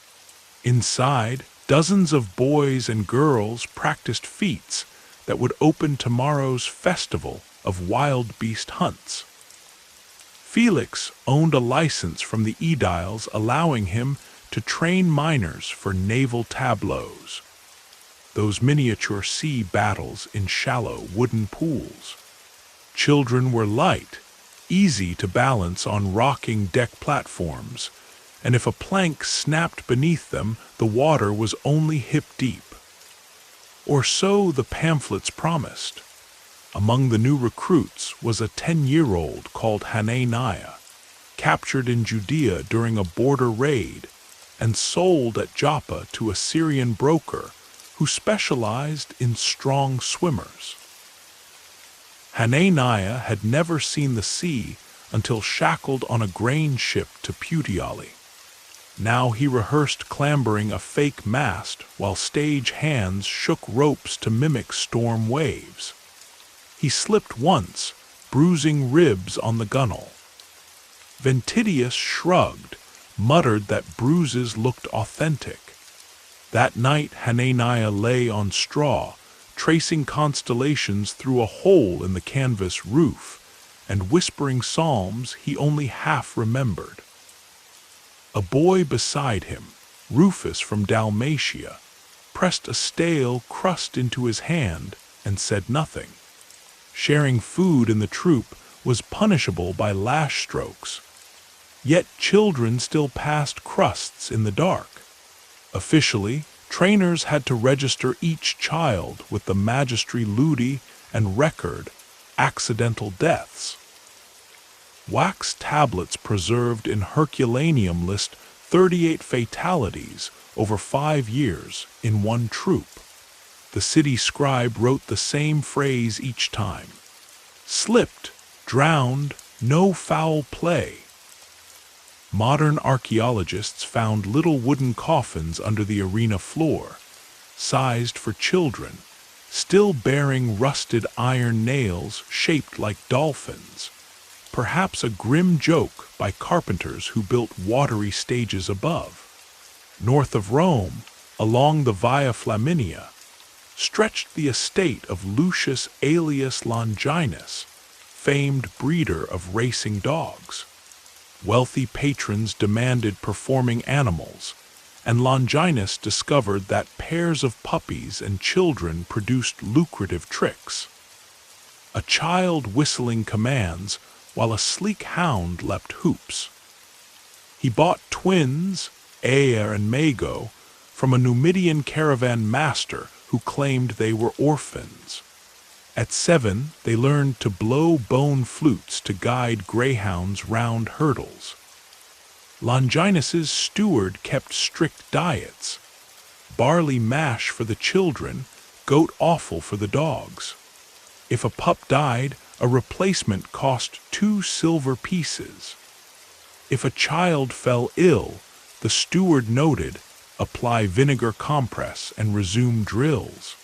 Inside, dozens of boys and girls practiced feats that would open tomorrow's festival of wild beast hunts. Felix owned a license from the aediles allowing him to train miners for naval tableaus, those miniature sea battles in shallow wooden pools. Children were light, easy to balance on rocking deck platforms, and if a plank snapped beneath them, the water was only hip-deep. Or so the pamphlets promised. Among the new recruits was a 10-year-old called Hananiah, captured in Judea during a border raid and sold at Joppa to a Syrian broker who specialized in strong swimmers. Hananiah had never seen the sea until shackled on a grain ship to Puteoli. Now he rehearsed clambering a fake mast while stage hands shook ropes to mimic storm waves. He slipped once, bruising ribs on the gunwale. Ventidius shrugged, muttered that bruises looked authentic. That night Hananiah lay on straw, tracing constellations through a hole in the canvas roof, and whispering psalms he only half remembered. A boy beside him, Rufus from Dalmatia, pressed a stale crust into his hand and said nothing. Sharing food in the troop was punishable by lash strokes. Yet children still passed crusts in the dark. Officially, trainers had to register each child with the Magistri Ludi and record accidental deaths. Wax tablets preserved in Herculaneum list 38 fatalities over 5 years in one troop. The city scribe wrote the same phrase each time: slipped, drowned, no foul play. Modern archaeologists found little wooden coffins under the arena floor, sized for children, still bearing rusted iron nails shaped like dolphins, perhaps a grim joke by carpenters who built watery stages above. North of Rome, along the Via Flaminia, stretched the estate of Lucius Aelius Longinus, famed breeder of racing dogs. Wealthy patrons demanded performing animals, and Longinus discovered that pairs of puppies and children produced lucrative tricks. A child whistling commands while a sleek hound leapt hoops. He bought twins, Ea and Mago, from a Numidian caravan master who claimed they were orphans. At 7, they learned to blow bone flutes to guide greyhounds round hurdles. Longinus's steward kept strict diets: barley mash for the children, goat offal for the dogs. If a pup died, a replacement cost 2 silver pieces. If a child fell ill, the steward noted, apply vinegar compress and resume drills.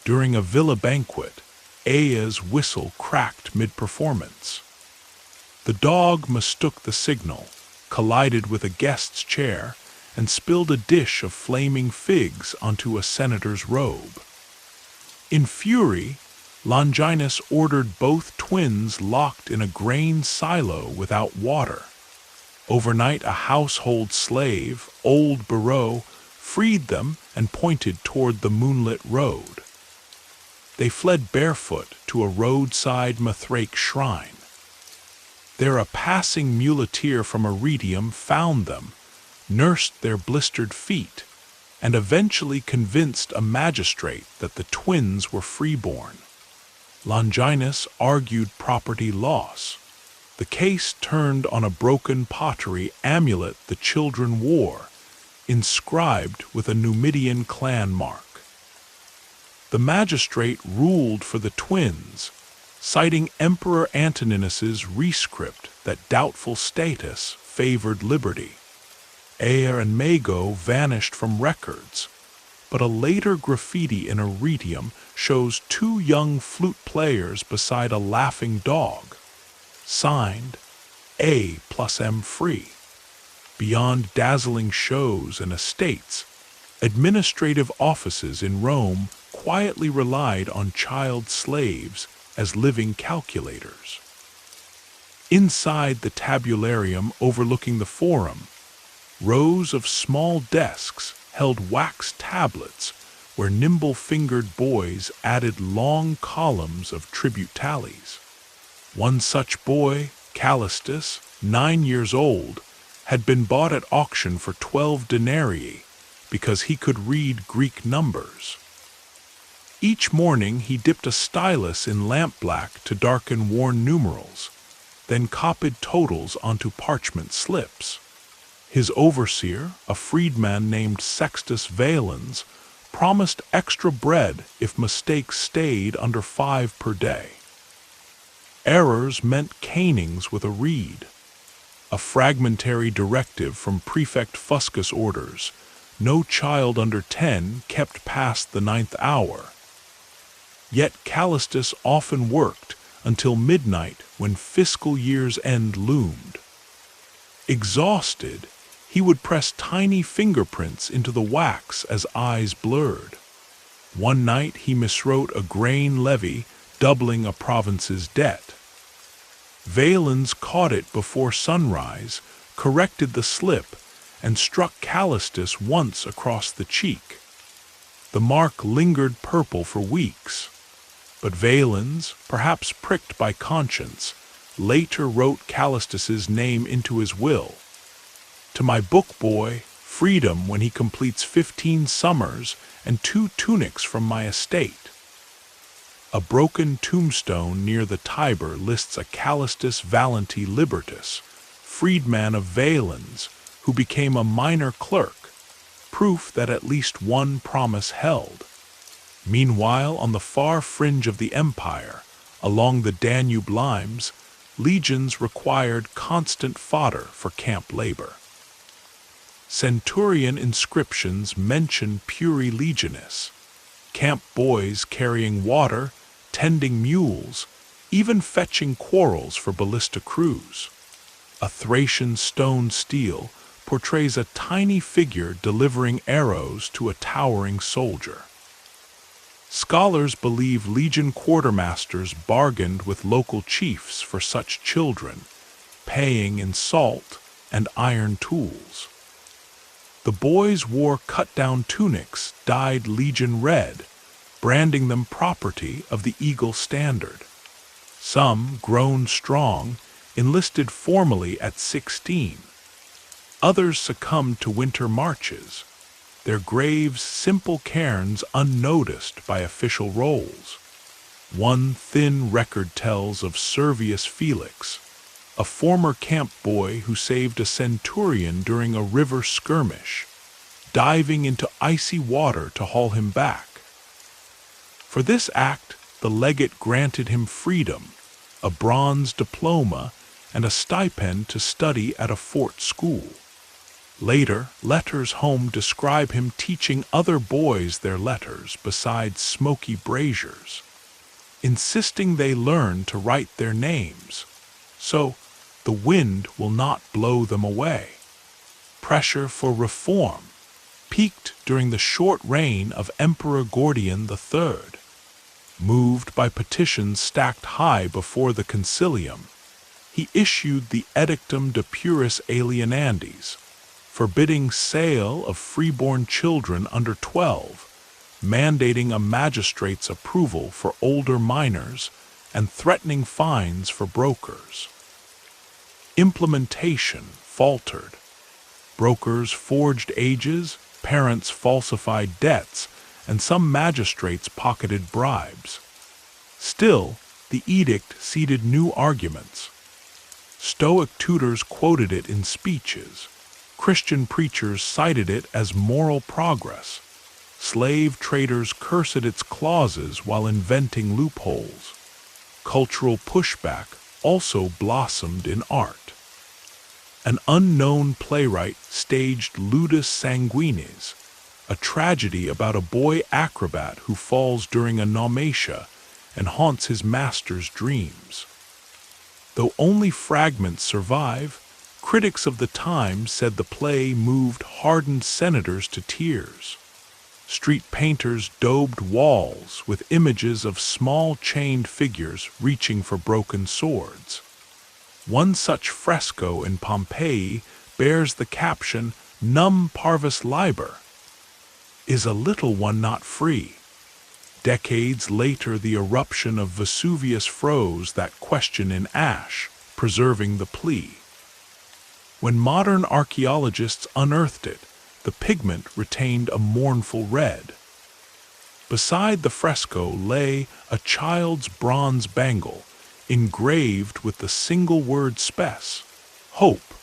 During a villa banquet, Ea's whistle cracked mid-performance. The dog mistook the signal, collided with a guest's chair, and spilled a dish of flaming figs onto a senator's robe. In fury, Longinus ordered both twins locked in a grain silo without water. Overnight, a household slave, old Barreau, freed them and pointed toward the moonlit road. They fled barefoot to a roadside Mithraic shrine. There a passing muleteer from Iridium found them, nursed their blistered feet, and eventually convinced a magistrate that the twins were freeborn. Longinus argued property loss. The case turned on a broken pottery amulet the children wore, inscribed with a Numidian clan mark. The magistrate ruled for the twins, citing Emperor Antoninus's rescript that doubtful status favored liberty. Ea and Mago vanished from records, but a later graffiti in Iridium shows 2 young flute players beside a laughing dog, signed A+M Free. Beyond dazzling shows and estates, administrative offices in Rome quietly relied on child slaves as living calculators. Inside the tabularium overlooking the forum, rows of small desks held wax tablets where nimble-fingered boys added long columns of tribute tallies. One such boy, Callistus, 9 years old, had been bought at auction for 12 denarii because he could read Greek numbers. Each morning he dipped a stylus in lampblack to darken worn numerals, then copied totals onto parchment slips. His overseer, a freedman named Sextus Valens, promised extra bread if mistakes stayed under 5 per day. Errors meant canings with a reed. A fragmentary directive from Prefect Fuscus orders: no child under 10 kept past the 9th hour. Yet Callistus often worked until midnight when fiscal year's end loomed. Exhausted, he would press tiny fingerprints into the wax as eyes blurred. One night he miswrote a grain levy, doubling a province's debt. Valens caught it before sunrise, corrected the slip, and struck Callistus once across the cheek. The mark lingered purple for weeks, but Valens, perhaps pricked by conscience, later wrote Callistus's name into his will. To my book boy, freedom when he completes 15 summers and 2 tunics from my estate. A broken tombstone near the Tiber lists a Callistus Valenti Libertus, freedman of Valens, who became a minor clerk, proof that at least one promise held. Meanwhile, on the far fringe of the empire, along the Danube limes, legions required constant fodder for camp labor. Centurion inscriptions mention Puri Legionis, camp boys carrying water, tending mules, even fetching quarrels for ballista crews. A Thracian stone stele portrays a tiny figure delivering arrows to a towering soldier. Scholars believe legion quartermasters bargained with local chiefs for such children, paying in salt and iron tools. The boys wore cut-down tunics dyed legion red, branding them property of the Eagle Standard. Some, grown strong, enlisted formally at 16. Others succumbed to winter marches, their graves simple cairns unnoticed by official rolls. One thin record tells of Servius Felix, a former camp boy who saved a centurion during a river skirmish, diving into icy water to haul him back. For this act, the legate granted him freedom, a bronze diploma, and a stipend to study at a fort school. Later, letters home describe him teaching other boys their letters beside smoky braziers, insisting they learn to write their names, so the wind will not blow them away. Pressure for reform peaked during the short reign of Emperor Gordian III. Moved by petitions stacked high before the concilium, he issued the Edictum de Puris Alienandis, forbidding sale of freeborn children under 12, mandating a magistrate's approval for older minors, and threatening fines for brokers. Implementation faltered. Brokers forged ages, parents falsified debts, and some magistrates pocketed bribes. Still, the edict seeded new arguments. Stoic tutors quoted it in speeches. Christian preachers cited it as moral progress. Slave traders cursed its clauses while inventing loopholes. Cultural pushback also blossomed in art. An unknown playwright staged Ludus Sanguinis, a tragedy about a boy acrobat who falls during a naumatia and haunts his master's dreams. Though only fragments survive, critics of the time said the play moved hardened senators to tears. Street painters daubed walls with images of small chained figures reaching for broken swords. One such fresco in Pompeii bears the caption, "Num parvis liber." Is a little one not free? Decades later, the eruption of Vesuvius froze that question in ash, preserving the plea. When modern archaeologists unearthed it, the pigment retained a mournful red. Beside the fresco lay a child's bronze bangle, engraved with the single word spes, hope.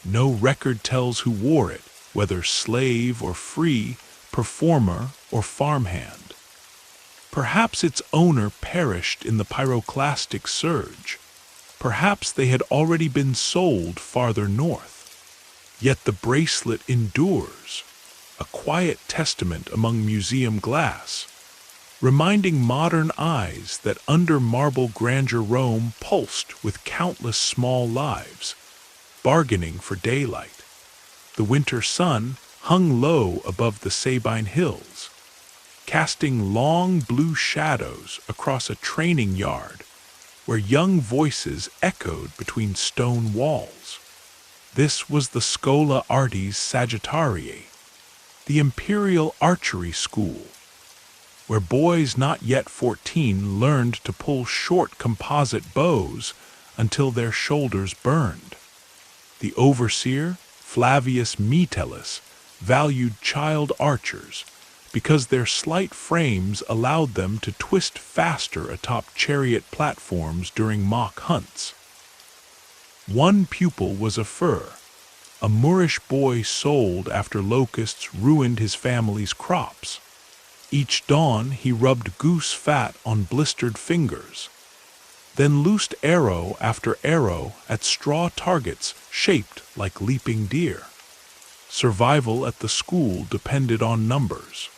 No record tells who wore it, whether slave or free, performer or farmhand. Perhaps its owner perished in the pyroclastic surge. Perhaps they had already been sold farther north. Yet the bracelet endures, a quiet testament among museum glass, reminding modern eyes that under marble grandeur Rome pulsed with countless small lives, bargaining for daylight. The winter sun hung low above the Sabine hills, casting long blue shadows across a training yard where young voices echoed between stone walls. This was the Schola Artis Sagittarii, the imperial archery school, where boys not yet 14 learned to pull short composite bows until their shoulders burned. The overseer, Flavius Metellus, valued child archers because their slight frames allowed them to twist faster atop chariot platforms during mock hunts. One pupil was a fur, a Moorish boy sold after locusts ruined his family's crops. Each dawn he rubbed goose fat on blistered fingers, then loosed arrow after arrow at straw targets shaped like leaping deer. Survival at the school depended on numbers.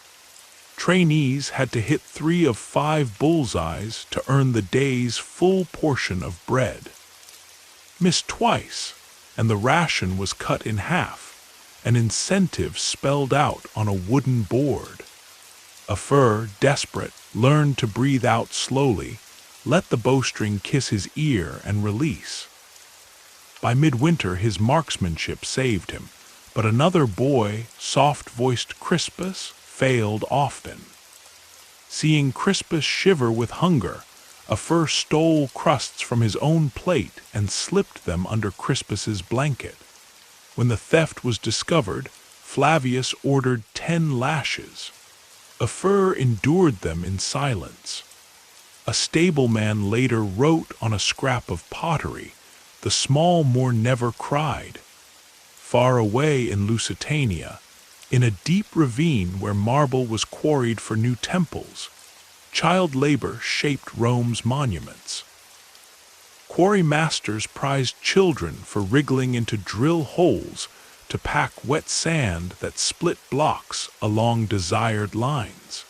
Trainees had to hit 3 of 5 bullseyes to earn the day's full portion of bread. Missed twice, and the ration was cut in half, an incentive spelled out on a wooden board. A fur, desperate, learned to breathe out slowly, let the bowstring kiss his ear and release. By midwinter his marksmanship saved him, but another boy, soft-voiced Crispus, failed often. Seeing Crispus shiver with hunger, a fur stole crusts from his own plate and slipped them under Crispus's blanket. When the theft was discovered, Flavius ordered 10 lashes. Afer endured them in silence. A stableman later wrote on a scrap of pottery, "The small more never cried." Far away in Lusitania, in a deep ravine where marble was quarried for new temples, child labor shaped Rome's monuments. Quarry masters prized children for wriggling into drill holes to pack wet sand that split blocks along desired lines.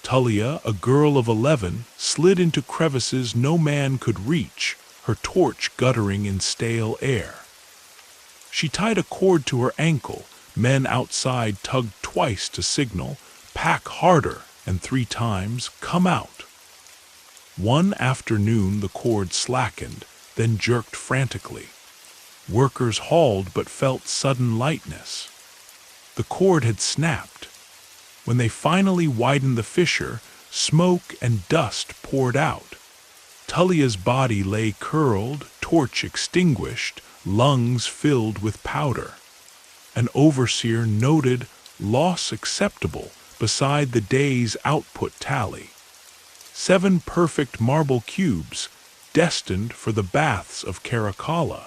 Tullia, a girl of 11, slid into crevices no man could reach, her torch guttering in stale air. She tied a cord to her ankle. Men outside tugged twice to signal, "Pack harder," and 3 times, "Come out." One afternoon the cord slackened, then jerked frantically. Workers hauled but felt sudden lightness. The cord had snapped. When they finally widened the fissure, smoke and dust poured out. Tullia's body lay curled, torch extinguished, lungs filled with powder. An overseer noted loss acceptable beside the day's output tally. 7 perfect marble cubes, destined for the baths of Caracalla.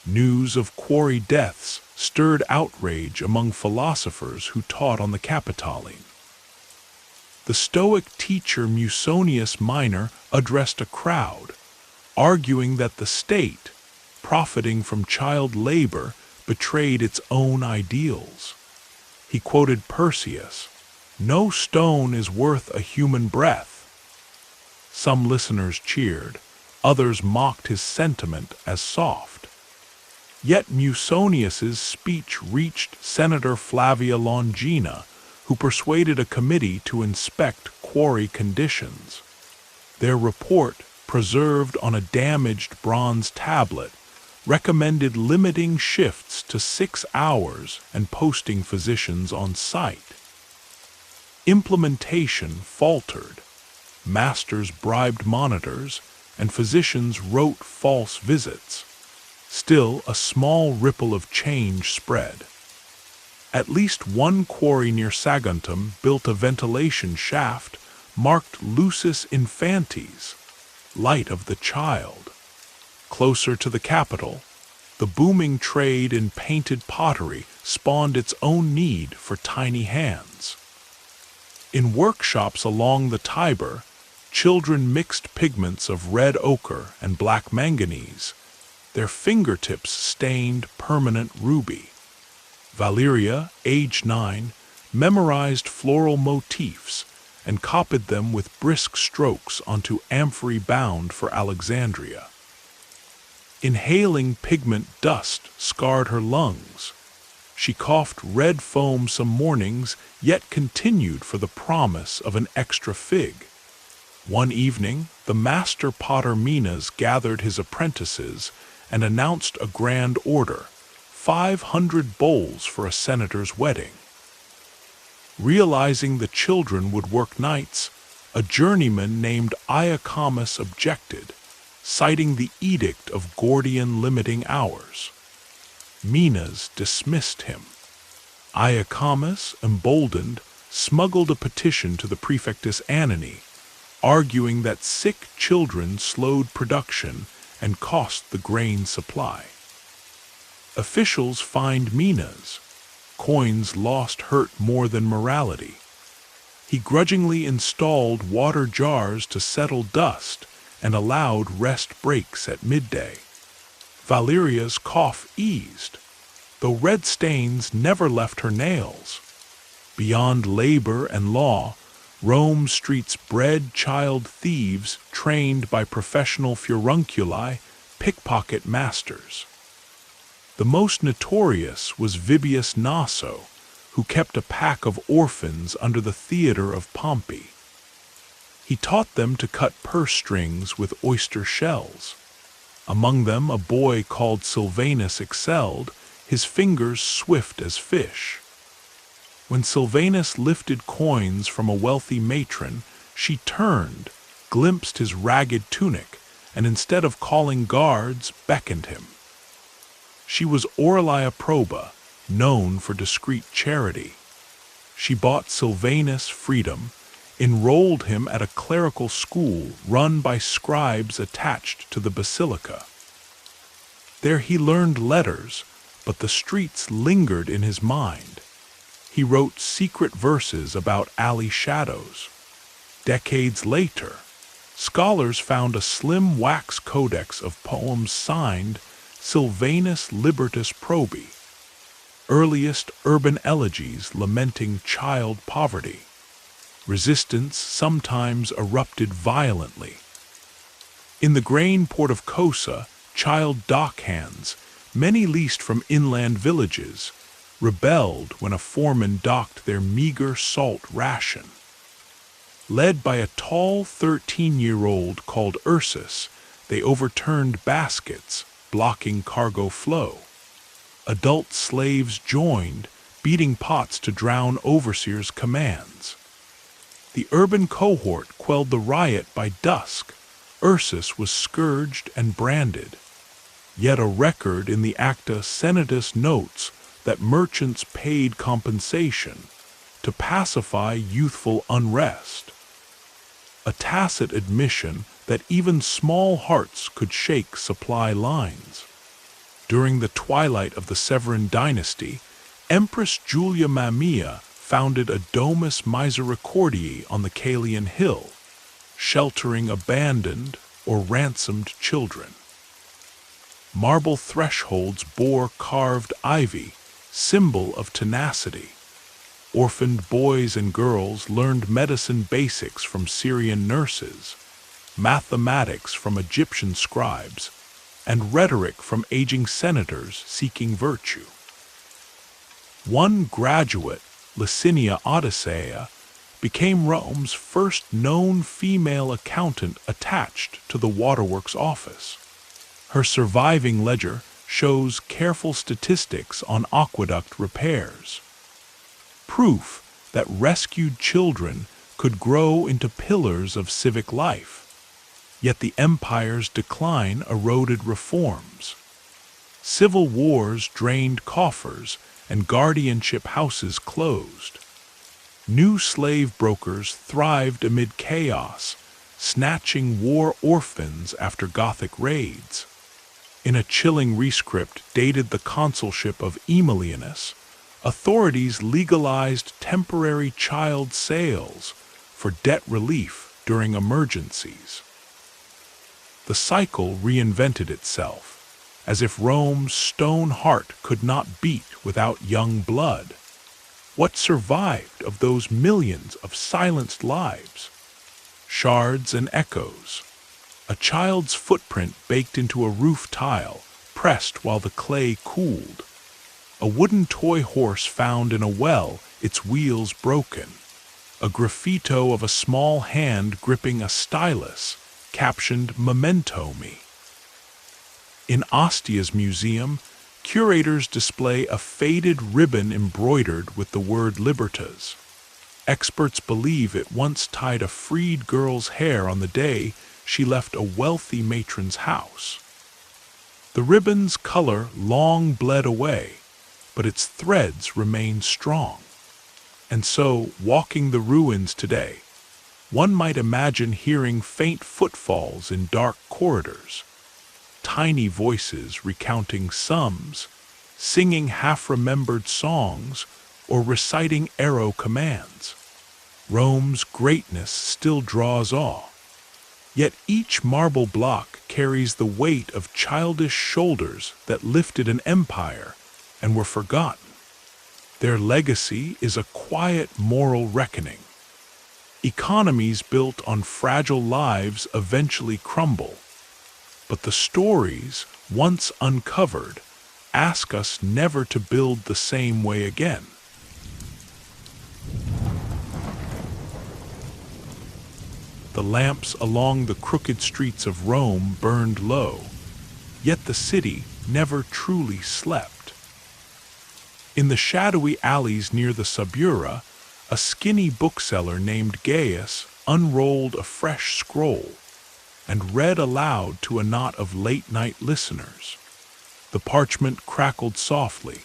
News of quarry deaths stirred outrage among philosophers who taught on the Capitoline. The Stoic teacher Musonius Minor addressed a crowd, arguing that the state, profiting from child labor, betrayed its own ideals. He quoted Persius, "No stone is worth a human breath." Some listeners cheered, others mocked his sentiment as soft. Yet Musonius's speech reached Senator Flavia Longina, who persuaded a committee to inspect quarry conditions. Their report, preserved on a damaged bronze tablet, recommended limiting shifts to 6 hours and posting physicians on site. Implementation faltered. Masters bribed monitors, and physicians wrote false visits. Still, a small ripple of change spread. At least one quarry near Saguntum built a ventilation shaft marked Lucis Infantis, light of the child. Closer to the capital, the booming trade in painted pottery spawned its own need for tiny hands. In workshops along the Tiber, children mixed pigments of red ochre and black manganese, their fingertips stained permanent ruby. Valeria, age 9, memorized floral motifs and copied them with brisk strokes onto amphory bound for Alexandria. Inhaling pigment dust scarred her lungs. She coughed red foam some mornings, yet continued for the promise of an extra fig. One evening, the master potter Minas gathered his apprentices and announced a grand order, 500 bowls for a senator's wedding. Realizing the children would work nights, a journeyman named Iacomus objected, citing the edict of Gordian limiting hours. Minas dismissed him. Iacomus, emboldened, smuggled a petition to the prefectus Anani, arguing that sick children slowed production and cost the grain supply. Officials fined Minas. Coins lost hurt more than morality. He grudgingly installed water jars to settle dust and allowed rest breaks at midday. Valeria's cough eased, though red stains never left her nails. Beyond labor and law, Rome's streets bred child thieves trained by professional furunculi, pickpocket masters. The most notorious was Vibius Naso, who kept a pack of orphans under the theater of Pompey. He taught them to cut purse strings with oyster shells. Among them a boy called Silvanus excelled, his fingers swift as fish. When Silvanus lifted coins from a wealthy matron, she turned, glimpsed his ragged tunic, and instead of calling guards, beckoned him. She was Aurelia Proba, known for discreet charity. She bought Sylvanus freedom, enrolled him at a clerical school run by scribes attached to the basilica. There he learned letters, but the streets lingered in his mind. He wrote secret verses about alley shadows. Decades later, scholars found a slim wax codex of poems signed Sylvanus Libertus Probi, earliest urban elegies lamenting child poverty. Resistance sometimes erupted violently. In the grain port of Cosa, child dockhands, many leased from inland villages, rebelled when a foreman docked their meager salt ration. Led by a tall 13-year-old called Ursus, they overturned baskets, blocking cargo flow. Adult slaves joined, beating pots to drown overseers' commands. The urban cohort quelled the riot by dusk. Ursus was scourged and branded. Yet a record in the Acta Senatus notes that merchants paid compensation to pacify youthful unrest. A tacit admission that even small hearts could shake supply lines. During the twilight of the Severan dynasty, Empress Julia Mamaea founded a Domus Misericordiae on the Caelian hill, sheltering abandoned or ransomed children. Marble thresholds bore carved ivy, symbol of tenacity. Orphaned boys and girls learned medicine basics from Syrian nurses, mathematics from Egyptian scribes, and rhetoric from aging senators seeking virtue. One graduate, Licinia Odysseia, became Rome's first known female accountant attached to the waterworks office. Her surviving ledger shows careful statistics on aqueduct repairs. Proof that rescued children could grow into pillars of civic life. Yet the empire's decline eroded reforms. Civil wars drained coffers and guardianship houses closed. New slave brokers thrived amid chaos, snatching war orphans after Gothic raids. In a chilling rescript dated the consulship of Aemilianus, authorities legalized temporary child sales for debt relief during emergencies. The cycle reinvented itself, as if Rome's stone heart could not beat without young blood. What survived of those millions of silenced lives? Shards and echoes. A child's footprint baked into a roof tile, pressed while the clay cooled. A wooden toy horse found in a well, its wheels broken. A graffito of a small hand gripping a stylus, captioned "Memento Me." In Ostia's museum, curators display a faded ribbon embroidered with the word Libertas. Experts believe it once tied a freed girl's hair on the day she left a wealthy matron's house. The ribbon's color long bled away, but its threads remain strong. And so, walking the ruins today, one might imagine hearing faint footfalls in dark corridors, tiny voices recounting sums, singing half-remembered songs, or reciting arrow commands. Rome's greatness still draws awe. Yet each marble block carries the weight of childish shoulders that lifted an empire and were forgotten. Their legacy is a quiet moral reckoning. Economies built on fragile lives eventually crumble, but the stories, once uncovered, ask us never to build the same way again. The lamps along the crooked streets of Rome burned low, yet the city never truly slept. In the shadowy alleys near the Subura, a skinny bookseller named Gaius unrolled a fresh scroll and read aloud to a knot of late-night listeners. The parchment crackled softly,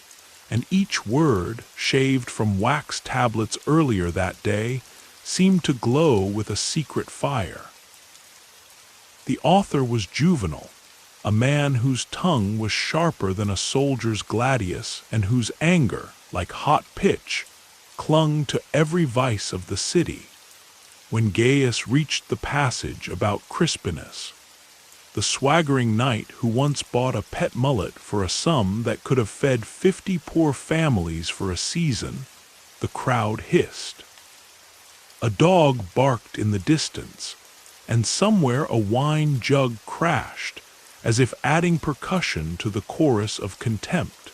and each word, shaved from wax tablets earlier that day, seemed to glow with a secret fire. The author was Juvenal, a man whose tongue was sharper than a soldier's gladius and whose anger, like hot pitch, clung to every vice of the city. When Gaius reached the passage about Crispinus, the swaggering knight who once bought a pet mullet for a sum that could have fed 50 poor families for a season, the crowd hissed. A dog barked in the distance, and somewhere a wine jug crashed, as if adding percussion to the chorus of contempt.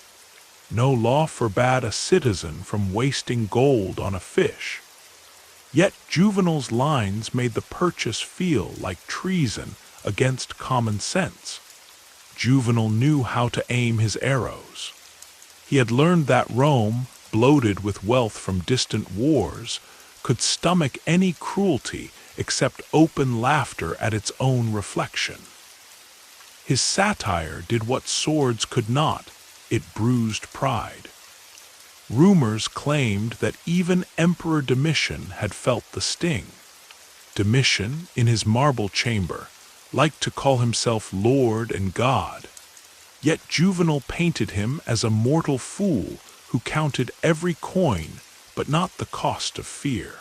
No law forbade a citizen from wasting gold on a fish. Yet Juvenal's lines made the purchase feel like treason against common sense. Juvenal knew how to aim his arrows. He had learned that Rome, bloated with wealth from distant wars, could stomach any cruelty except open laughter at its own reflection. His satire did what swords could not. It bruised pride. Rumors claimed that even Emperor Domitian had felt the sting. Domitian, in his marble chamber, liked to call himself Lord and God. Yet Juvenal painted him as a mortal fool who counted every coin, but not the cost of fear.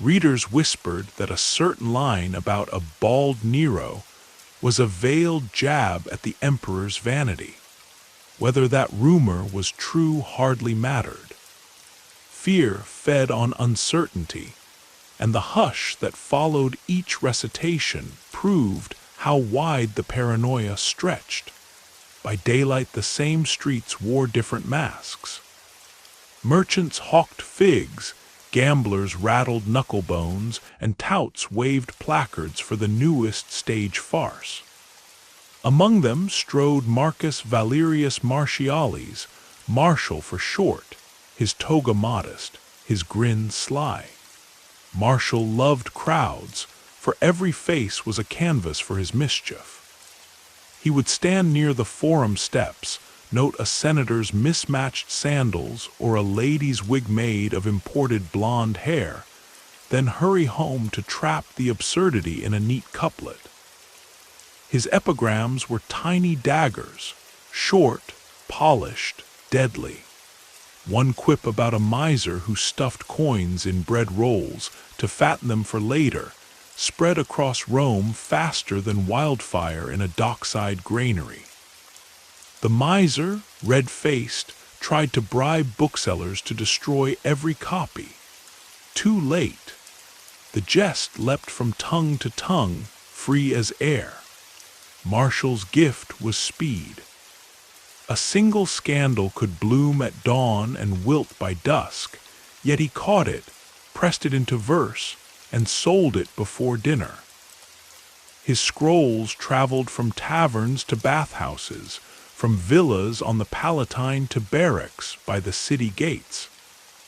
Readers whispered that a certain line about a bald Nero was a veiled jab at the emperor's vanity. Whether that rumor was true hardly mattered. Fear fed on uncertainty, and the hush that followed each recitation proved how wide the paranoia stretched. By daylight the same streets wore different masks. Merchants hawked figs, gamblers rattled knucklebones, and touts waved placards for the newest stage farce. Among them strode Marcus Valerius Martialis, Martial for short, his toga modest, his grin sly. Martial loved crowds, for every face was a canvas for his mischief. He would stand near the forum steps, note a senator's mismatched sandals or a lady's wig made of imported blonde hair, then hurry home to trap the absurdity in a neat couplet. His epigrams were tiny daggers, short, polished, deadly. One quip about a miser who stuffed coins in bread rolls to fatten them for later spread across Rome faster than wildfire in a dockside granary. The miser, red-faced, tried to bribe booksellers to destroy every copy. Too late. The jest leapt from tongue to tongue, free as air. Martial's gift was speed. A single scandal could bloom at dawn and wilt by dusk, yet he caught it, pressed it into verse, and sold it before dinner. His scrolls traveled from taverns to bathhouses, from villas on the Palatine to barracks by the city gates.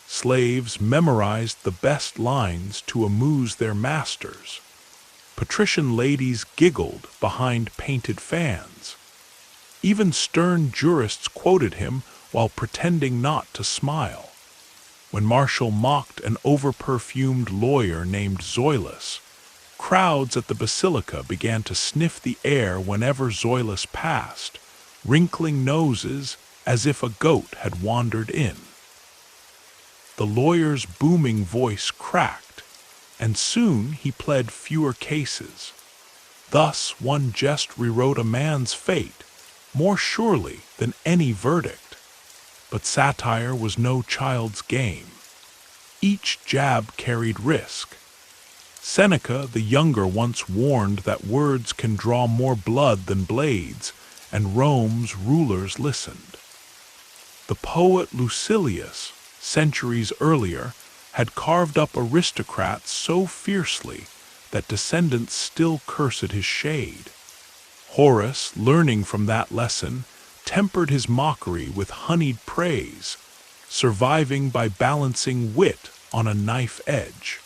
Slaves memorized the best lines to amuse their masters. Patrician ladies giggled behind painted fans. Even stern jurists quoted him while pretending not to smile. When Martial mocked an over-perfumed lawyer named Zoilus, crowds at the basilica began to sniff the air whenever Zoilus passed, wrinkling noses as if a goat had wandered in. The lawyer's booming voice cracked, and soon he pled fewer cases. Thus one jest rewrote a man's fate, more surely than any verdict. But satire was no child's game. Each jab carried risk. Seneca the younger once warned that words can draw more blood than blades, and Rome's rulers listened. The poet Lucilius, centuries earlier, had carved up aristocrats so fiercely that descendants still cursed his shade. Horace, learning from that lesson, tempered his mockery with honeyed praise, surviving by balancing wit on a knife edge.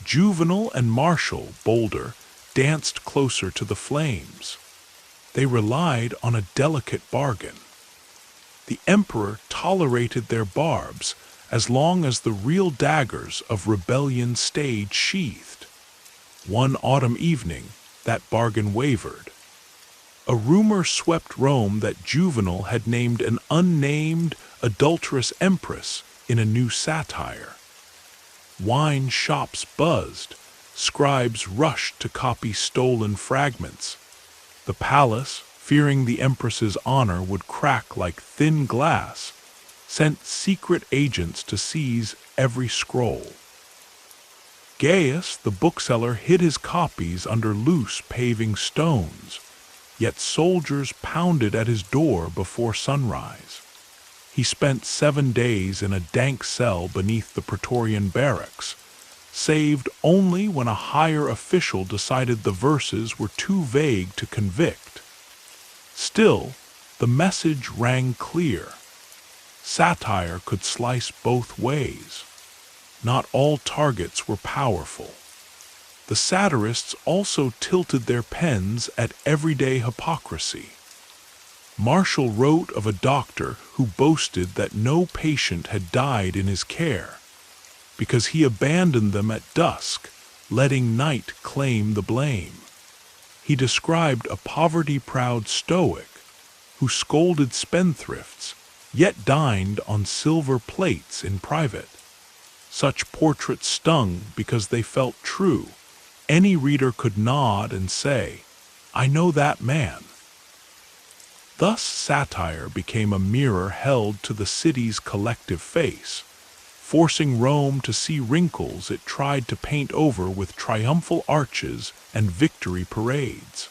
Juvenal and Martial, bolder, danced closer to the flames. they relied on a delicate bargain. The emperor tolerated their barbs as long as the real daggers of rebellion stayed sheathed. One autumn evening, that bargain wavered. A rumor swept Rome that Juvenal had named an unnamed, adulterous empress in a new satire. Wine shops buzzed, scribes rushed to copy stolen fragments. The palace, fearing the empress's honor would crack like thin glass, sent secret agents to seize every scroll. Gaius, the bookseller, hid his copies under loose paving stones, yet soldiers pounded at his door before sunrise. He spent 7 days in a dank cell beneath the Praetorian barracks, saved only when a higher official decided the verses were too vague to convict. Still, the message rang clear. Satire could slice both ways. Not all targets were powerful. The satirists also tilted their pens at everyday hypocrisy. Martial wrote of a doctor who boasted that no patient had died in his care, because he abandoned them at dusk, letting night claim the blame. He described a poverty-proud stoic who scolded spendthrifts, yet dined on silver plates in private. Such portraits stung because they felt true. Any reader could nod and say, "I know that man." Thus satire became a mirror held to the city's collective face, forcing Rome to see wrinkles it tried to paint over with triumphal arches and victory parades.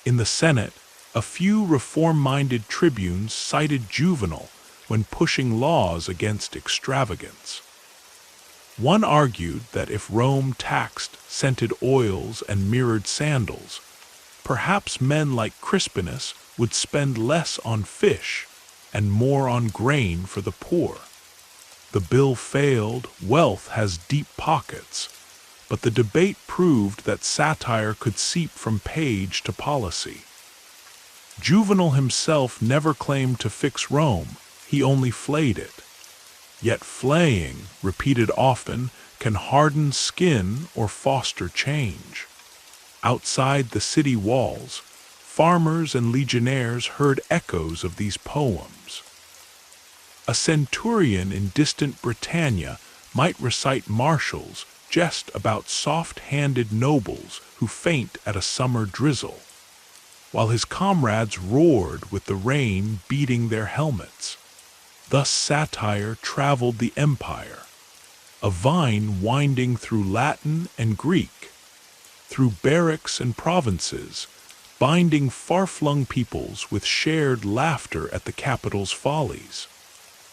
In the Senate, a few reform-minded tribunes cited Juvenal when pushing laws against extravagance. One argued that if Rome taxed scented oils and mirrored sandals, perhaps men like Crispinus would spend less on fish and more on grain for the poor. The bill failed. Wealth has deep pockets, but the debate proved that satire could seep from page to policy. Juvenal himself never claimed to fix Rome, he only flayed it. Yet flaying, repeated often, can harden skin or foster change. Outside the city walls, farmers and legionnaires heard echoes of these poems. A centurion in distant Britannia might recite martials jest about soft-handed nobles who faint at a summer drizzle, while his comrades roared with the rain beating their helmets. Thus satire traveled the empire, a vine winding through Latin and Greek, through barracks and provinces, binding far-flung peoples with shared laughter at the capital's follies.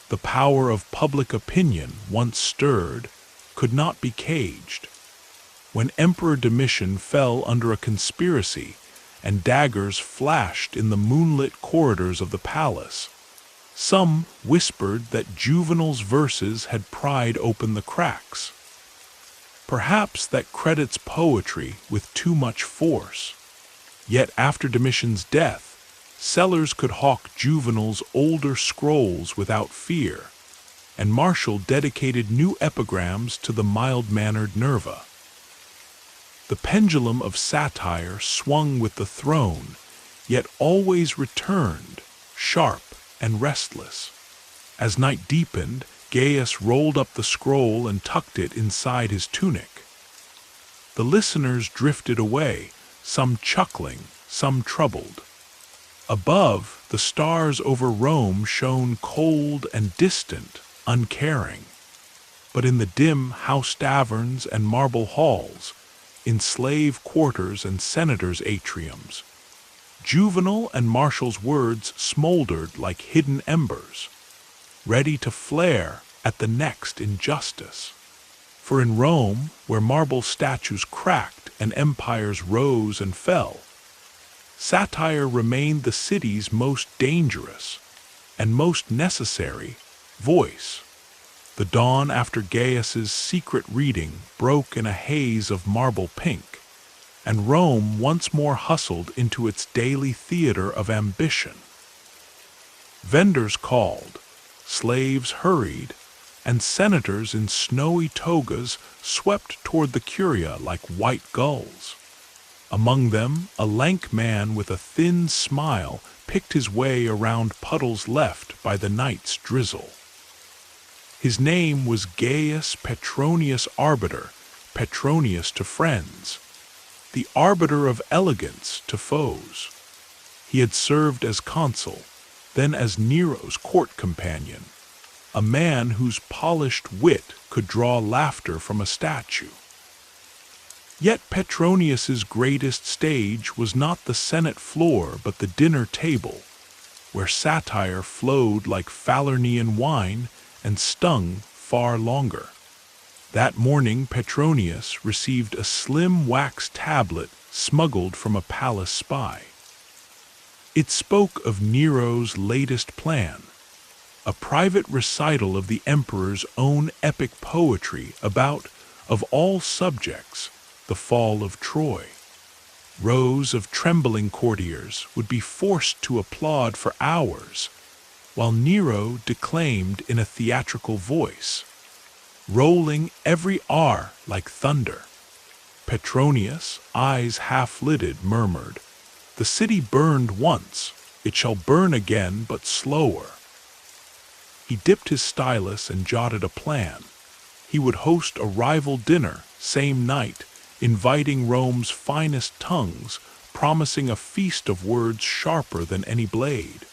The power of public opinion, once stirred, could not be caged. When Emperor Domitian fell under a conspiracy and daggers flashed in the moonlit corridors of the palace, some whispered that Juvenal's verses had pried open the cracks. Perhaps that credits poetry with too much force. Yet after Domitian's death, sellers could hawk Juvenal's older scrolls without fear, and Martial dedicated new epigrams to the mild-mannered Nerva. The pendulum of satire swung with the throne, yet always returned, sharp and restless. As night deepened, Gaius rolled up the scroll and tucked it inside his tunic. The listeners drifted away, some chuckling, some troubled. Above, the stars over Rome shone cold and distant, uncaring. But in the dim house taverns and marble halls, in slave quarters and senators' atriums, Juvenal and Martial's words smoldered like hidden embers, ready to flare at the next injustice. For in Rome, where marble statues cracked and empires rose and fell, satire remained the city's most dangerous and most necessary voice. The dawn after Gaius's secret reading broke in a haze of marble pink, and Rome once more hustled into its daily theater of ambition. Vendors called, slaves hurried, and senators in snowy togas swept toward the curia like white gulls. Among them, a lank man with a thin smile picked his way around puddles left by the night's drizzle. His name was Gaius Petronius Arbiter, Petronius to friends, the arbiter of elegance to foes. He had served as consul, then as Nero's court companion, a man whose polished wit could draw laughter from a statue. Yet Petronius's greatest stage was not the Senate floor but the dinner table, where satire flowed like Falernian wine and stung far longer. That morning Petronius received a slim wax tablet smuggled from a palace spy. It spoke of Nero's latest plan, a private recital of the emperor's own epic poetry about, of all subjects, the fall of Troy. Rows of trembling courtiers would be forced to applaud for hours, while Nero declaimed in a theatrical voice, rolling every R like thunder. Petronius, eyes half-lidded, murmured, "The city burned once, it shall burn again, but slower." He dipped his stylus and jotted a plan. He would host a rival dinner, same night, inviting Rome's finest tongues, promising a feast of words sharper than any blade.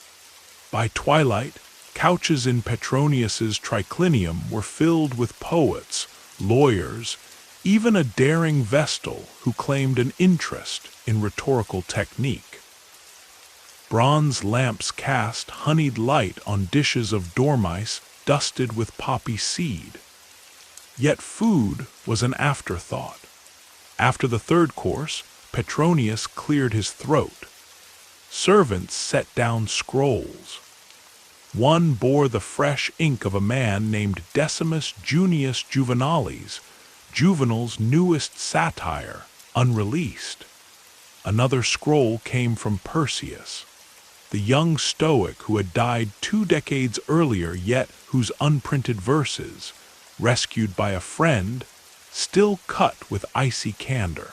By twilight, couches in Petronius's triclinium were filled with poets, lawyers, even a daring vestal who claimed an interest in rhetorical technique. Bronze lamps cast honeyed light on dishes of dormice dusted with poppy seed. Yet food was an afterthought. After the third course, Petronius cleared his throat. Servants set down scrolls. One bore the fresh ink of a man named Decimus Junius Juvenalis, Juvenal's newest satire, unreleased. Another scroll came from Perseus, the young Stoic who had died 2 decades earlier, yet whose unprinted verses, rescued by a friend, still cut with icy candor.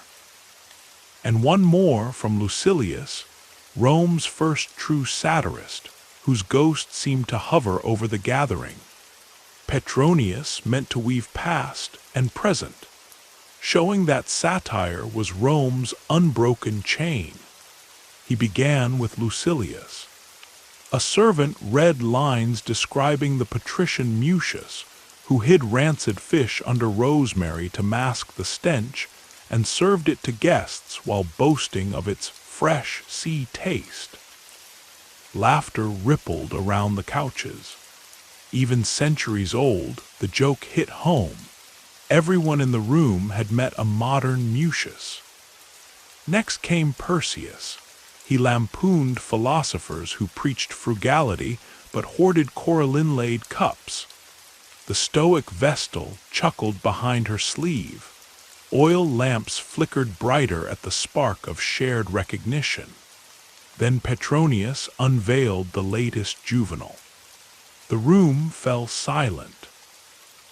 And one more from Lucilius, Rome's first true satirist, whose ghost seemed to hover over the gathering. Petronius meant to weave past and present, showing that satire was Rome's unbroken chain. He began with Lucilius. A servant read lines describing the patrician Mucius, who hid rancid fish under rosemary to mask the stench and served it to guests while boasting of its fresh sea taste. Laughter rippled around the couches. Even centuries old, the joke hit home. Everyone in the room had met a modern Mucius. Next came Perseus. He lampooned philosophers who preached frugality but hoarded coralline-laid cups. The stoic vestal chuckled behind her sleeve. Oil lamps flickered brighter at the spark of shared recognition. Then Petronius unveiled the latest Juvenal. The room fell silent.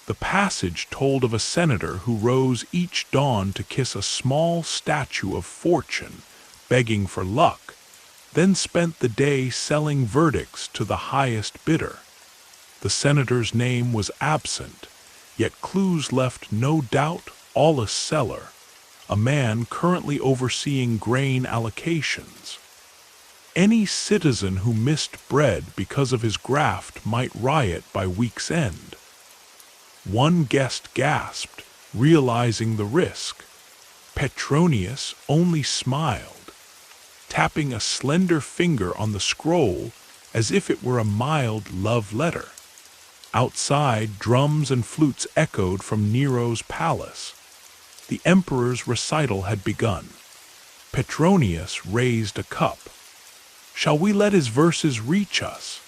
The passage told of a senator who rose each dawn to kiss a small statue of fortune, begging for luck, then spent the day selling verdicts to the highest bidder. The senator's name was absent, yet clues left no doubt Aulus Celer, a man currently overseeing grain allocations. Any citizen who missed bread because of his graft might riot by week's end. One guest gasped, realizing the risk. Petronius only smiled, tapping a slender finger on the scroll as if it were a mild love letter. Outside, drums and flutes echoed from Nero's palace. The emperor's recital had begun. Petronius raised a cup. "Shall we let his verses reach us?"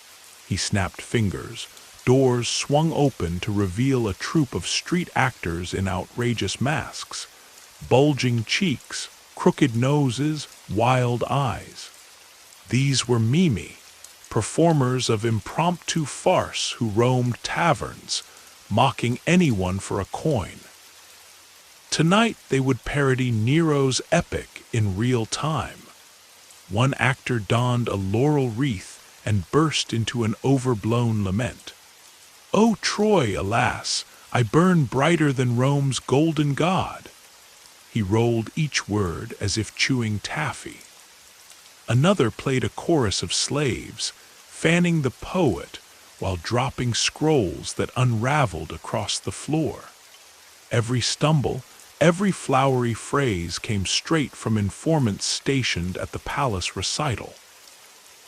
He snapped fingers. Doors swung open to reveal a troupe of street actors in outrageous masks, bulging cheeks, crooked noses, wild eyes. These were mimi, performers of impromptu farce who roamed taverns, mocking anyone for a coin. Tonight they would parody Nero's epic in real time. One actor donned a laurel wreath and burst into an overblown lament. "O Troy, alas, I burn brighter than Rome's golden god." He rolled each word as if chewing taffy. Another played a chorus of slaves, fanning the poet while dropping scrolls that unraveled across the floor. Every stumble, every flowery phrase came straight from informants stationed at the palace recital.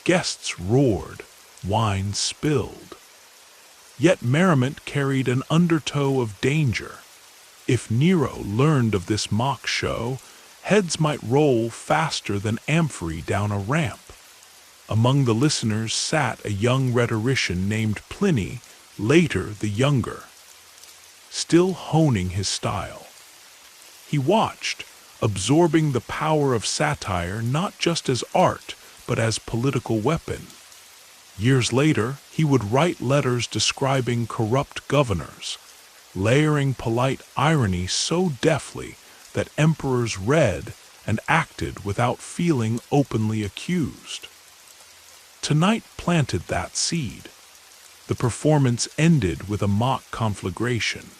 Guests roared, wine spilled. Yet merriment carried an undertow of danger. If Nero learned of this mock show, heads might roll faster than amphorae down a ramp. Among the listeners sat a young rhetorician named Pliny, later the Younger, still honing his style. He watched, absorbing the power of satire not just as art, but as political weapon. Years later, he would write letters describing corrupt governors, layering polite irony so deftly that emperors read and acted without feeling openly accused. Tonight planted that seed. The performance ended with a mock conflagration.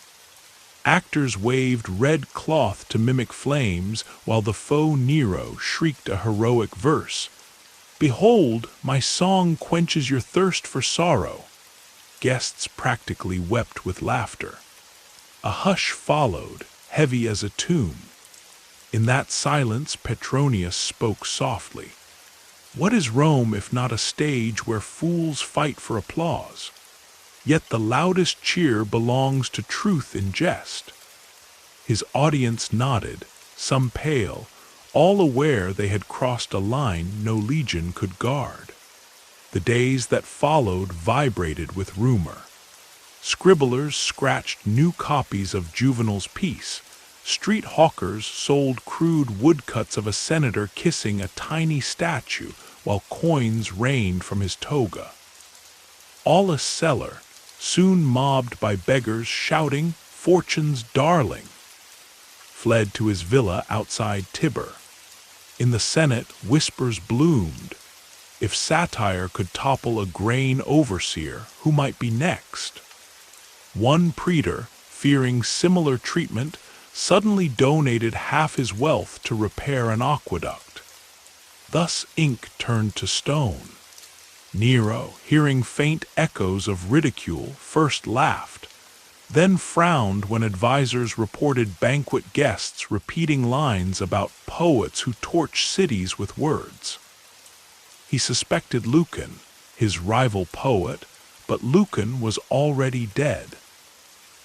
Actors waved red cloth to mimic flames, while the faux Nero shrieked a heroic verse. "Behold, my song quenches your thirst for sorrow." Guests practically wept with laughter. A hush followed, heavy as a tomb. In that silence, Petronius spoke softly. "What is Rome if not a stage where fools fight for applause? Yet the loudest cheer belongs to truth in jest." His audience nodded, some pale, all aware they had crossed a line no legion could guard. The days that followed vibrated with rumor. Scribblers scratched new copies of Juvenal's piece. Street hawkers sold crude woodcuts of a senator kissing a tiny statue while coins rained from his toga. Aulus Celer, soon mobbed by beggars shouting, "Fortune's darling," fled to his villa outside Tibur. In the Senate, whispers bloomed. If satire could topple a grain overseer, who might be next? One praetor, fearing similar treatment, suddenly donated half his wealth to repair an aqueduct. Thus ink turned to stone. Nero, hearing faint echoes of ridicule, first laughed, then frowned when advisors reported banquet guests repeating lines about poets who torch cities with words. He suspected Lucan, his rival poet, but Lucan was already dead.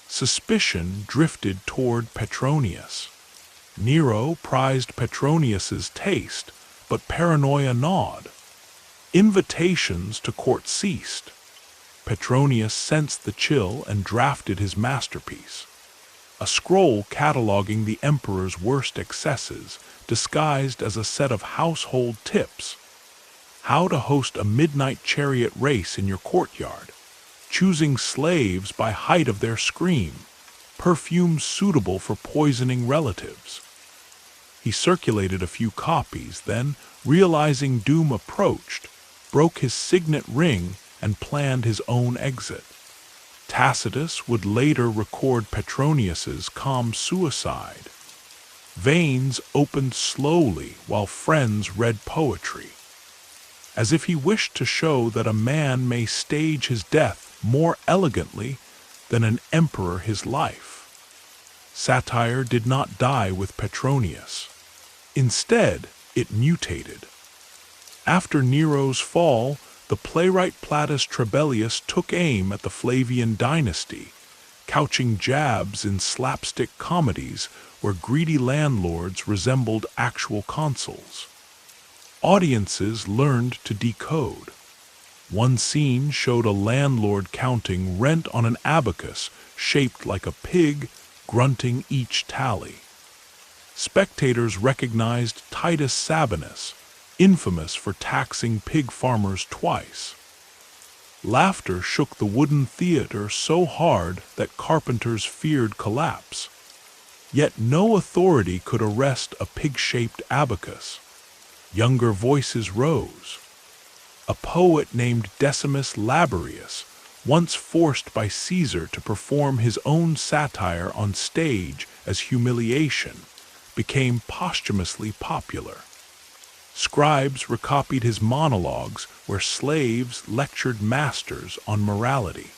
Suspicion drifted toward Petronius. Nero prized Petronius's taste, but paranoia gnawed. Invitations to court ceased. Petronius sensed the chill and drafted his masterpiece, a scroll cataloging the emperor's worst excesses, disguised as a set of household tips. How to host a midnight chariot race in your courtyard, choosing slaves by height of their scream, perfumes suitable for poisoning relatives. He circulated a few copies, then, realizing doom approached, broke his signet ring and planned his own exit. Tacitus would later record Petronius's calm suicide. Veins opened slowly while friends read poetry, as if he wished to show that a man may stage his death more elegantly than an emperor his life. Satire did not die with Petronius. Instead, it mutated. After Nero's fall, the playwright Plautus Trebellius took aim at the Flavian dynasty, couching jabs in slapstick comedies where greedy landlords resembled actual consuls. Audiences learned to decode. One scene showed a landlord counting rent on an abacus shaped like a pig, grunting each tally. spectators recognized Titus Sabinus, infamous for taxing pig farmers twice. Laughter shook the wooden theater so hard that carpenters feared collapse. Yet no authority could arrest a pig-shaped abacus. Younger voices rose. A poet named Decimus Laborius, once forced by Caesar to perform his own satire on stage as humiliation, became posthumously popular. Scribes recopied his monologues where slaves lectured masters on morality.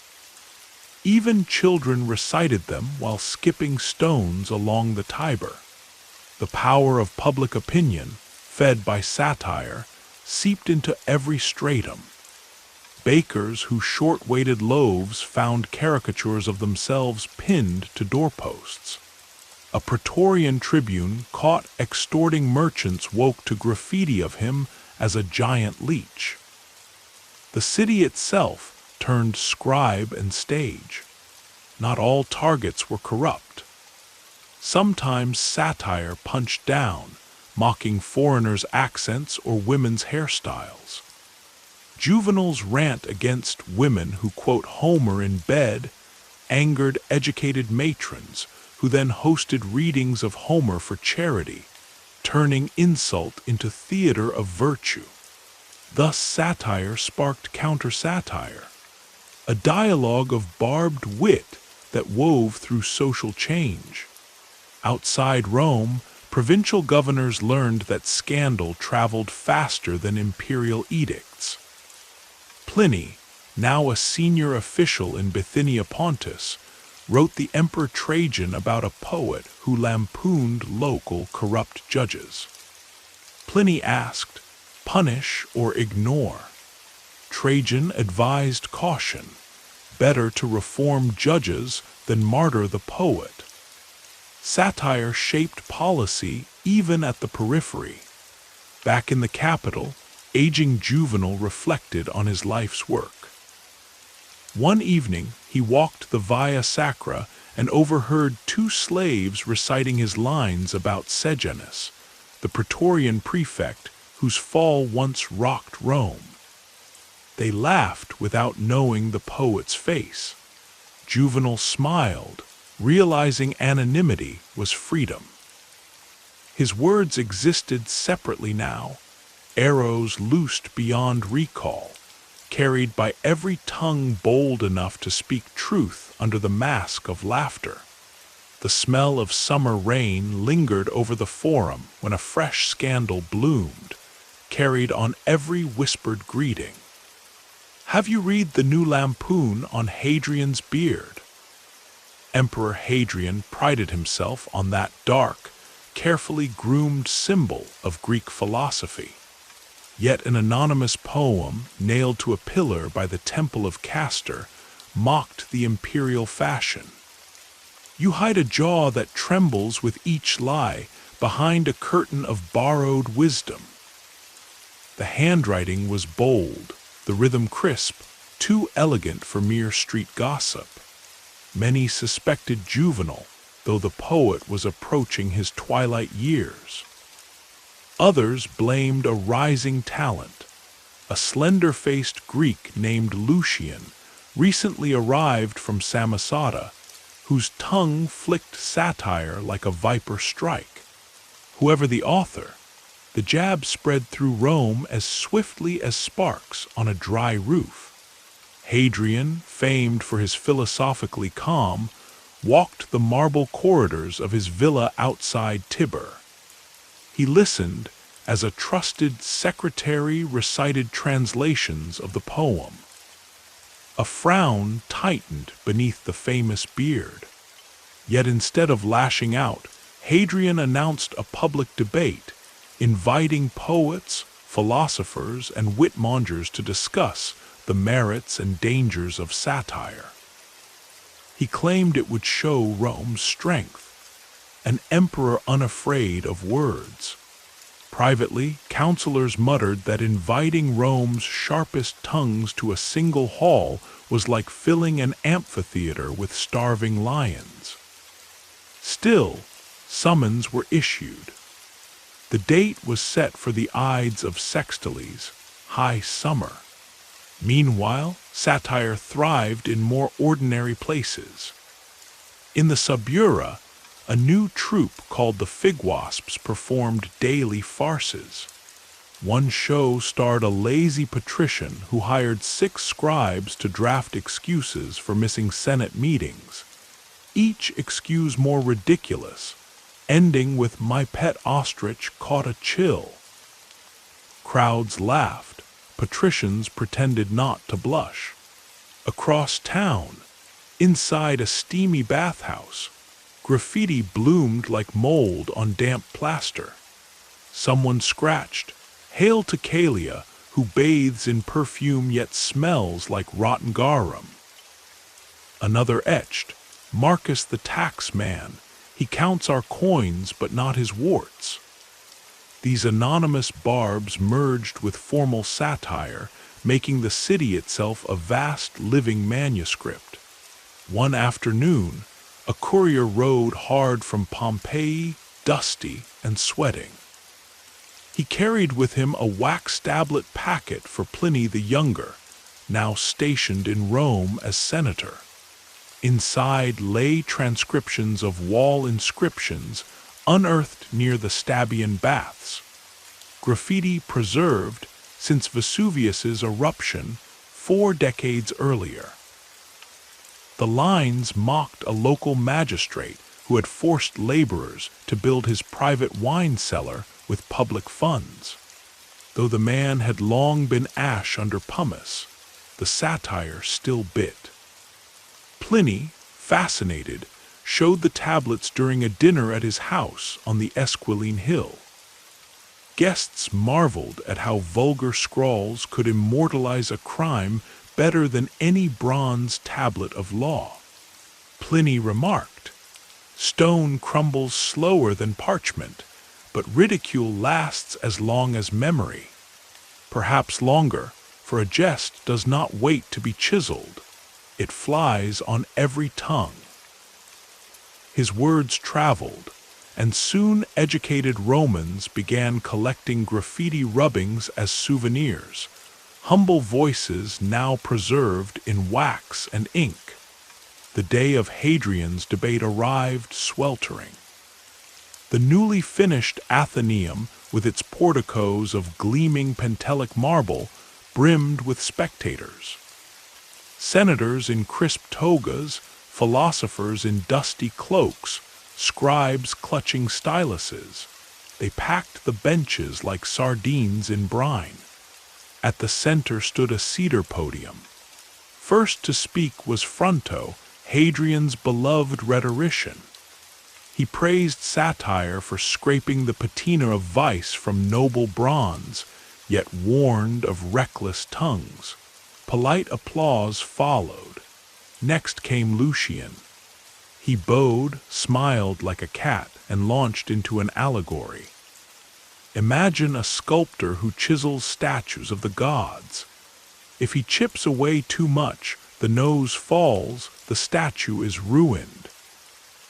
Even children recited them while skipping stones along the Tiber. The power of public opinion, fed by satire, seeped into every stratum. Bakers who short-weighted loaves found caricatures of themselves pinned to doorposts. A Praetorian tribune caught extorting merchants woke to graffiti of him as a giant leech. The city itself turned scribe and stage. Not all targets were corrupt. Sometimes satire punched down, mocking foreigners' accents or women's hairstyles. Juvenals' rant against women who quote Homer in bed angered educated matrons who then hosted readings of Homer for charity, turning insult into theater of virtue. Thus satire sparked counter-satire, a dialogue of barbed wit that wove through social change. Outside Rome, provincial governors learned that scandal traveled faster than imperial edicts. Pliny, now a senior official in Bithynia Pontus, wrote the Emperor Trajan about a poet who lampooned local corrupt judges. Pliny asked, punish or ignore? Trajan advised caution, better to reform judges than martyr the poet. Satire shaped policy even at the periphery. Back in the capital, aging Juvenal reflected on his life's work. One evening, he walked the Via Sacra and overheard two slaves reciting his lines about Sejanus, the Praetorian prefect whose fall once rocked Rome. They laughed without knowing the poet's face. Juvenal smiled, realizing anonymity was freedom. His words existed separately now, arrows loosed beyond recall, carried by every tongue bold enough to speak truth under the mask of laughter. The smell of summer rain lingered over the forum when a fresh scandal bloomed, carried on every whispered greeting. Have you read the new lampoon on Hadrian's beard? Emperor Hadrian prided himself on that dark, carefully groomed symbol of Greek philosophy. Yet an anonymous poem, nailed to a pillar by the Temple of Castor, mocked the imperial fashion. You hide a jaw that trembles with each lie behind a curtain of borrowed wisdom. The handwriting was bold, the rhythm crisp, too elegant for mere street gossip. Many suspected Juvenal, though the poet was approaching his twilight years. Others blamed a rising talent. A slender-faced Greek named Lucian, recently arrived from Samosata, whose tongue flicked satire like a viper strike. Whoever the author, the jab spread through Rome as swiftly as sparks on a dry roof. Hadrian, famed for his philosophically calm, walked the marble corridors of his villa outside Tiber. He listened as a trusted secretary recited translations of the poem. A frown tightened beneath the famous beard. Yet instead of lashing out, Hadrian announced a public debate, inviting poets, philosophers, and witmongers to discuss the merits and dangers of satire. He claimed it would show Rome's strength, an emperor unafraid of words. Privately, counselors muttered that inviting Rome's sharpest tongues to a single hall was like filling an amphitheater with starving lions. Still, summons were issued. The date was set for the Ides of Sextiles, high summer. Meanwhile, satire thrived in more ordinary places. In the Subura, a new troupe called the Figwasps performed daily farces. One show starred a lazy patrician who hired 6 scribes to draft excuses for missing Senate meetings. Each excuse more ridiculous, ending with "My pet ostrich caught a chill." Crowds laughed. Patricians pretended not to blush. Across town, inside a steamy bathhouse, graffiti bloomed like mold on damp plaster. Someone scratched, "Hail to Kalia, who bathes in perfume yet smells like rotten garum." Another etched, "Marcus the tax man, he counts our coins but not his warts." These anonymous barbs merged with formal satire, making the city itself a vast living manuscript. One afternoon, a courier rode hard from Pompeii, dusty and sweating. He carried with him a wax tablet packet for Pliny the Younger, now stationed in Rome as senator. Inside lay transcriptions of wall inscriptions unearthed near the Stabian baths, graffiti preserved since Vesuvius's eruption 4 decades earlier. The lines mocked a local magistrate who had forced laborers to build his private wine cellar with public funds. Though the man had long been ash under pumice, the satire still bit. Pliny, fascinated, showed the tablets during a dinner at his house on the Esquiline Hill. Guests marveled at how vulgar scrawls could immortalize a crime better than any bronze tablet of law. Pliny remarked, "Stone crumbles slower than parchment, but ridicule lasts as long as memory. Perhaps longer, for a jest does not wait to be chiseled. It flies on every tongue." His words traveled, and soon educated Romans began collecting graffiti rubbings as souvenirs, humble voices now preserved in wax and ink. The day of Hadrian's debate arrived sweltering. The newly finished Athenaeum, with its porticos of gleaming Pentelic marble, brimmed with spectators. Senators in crisp togas, philosophers in dusty cloaks, scribes clutching styluses. They packed the benches like sardines in brine. At the center stood a cedar podium. First to speak was Fronto, Hadrian's beloved rhetorician. He praised satire for scraping the patina of vice from noble bronze, yet warned of reckless tongues. Polite applause followed. Next came Lucian. He bowed, smiled like a cat, and launched into an allegory. Imagine a sculptor who chisels statues of the gods. If he chips away too much, the nose falls, the statue is ruined.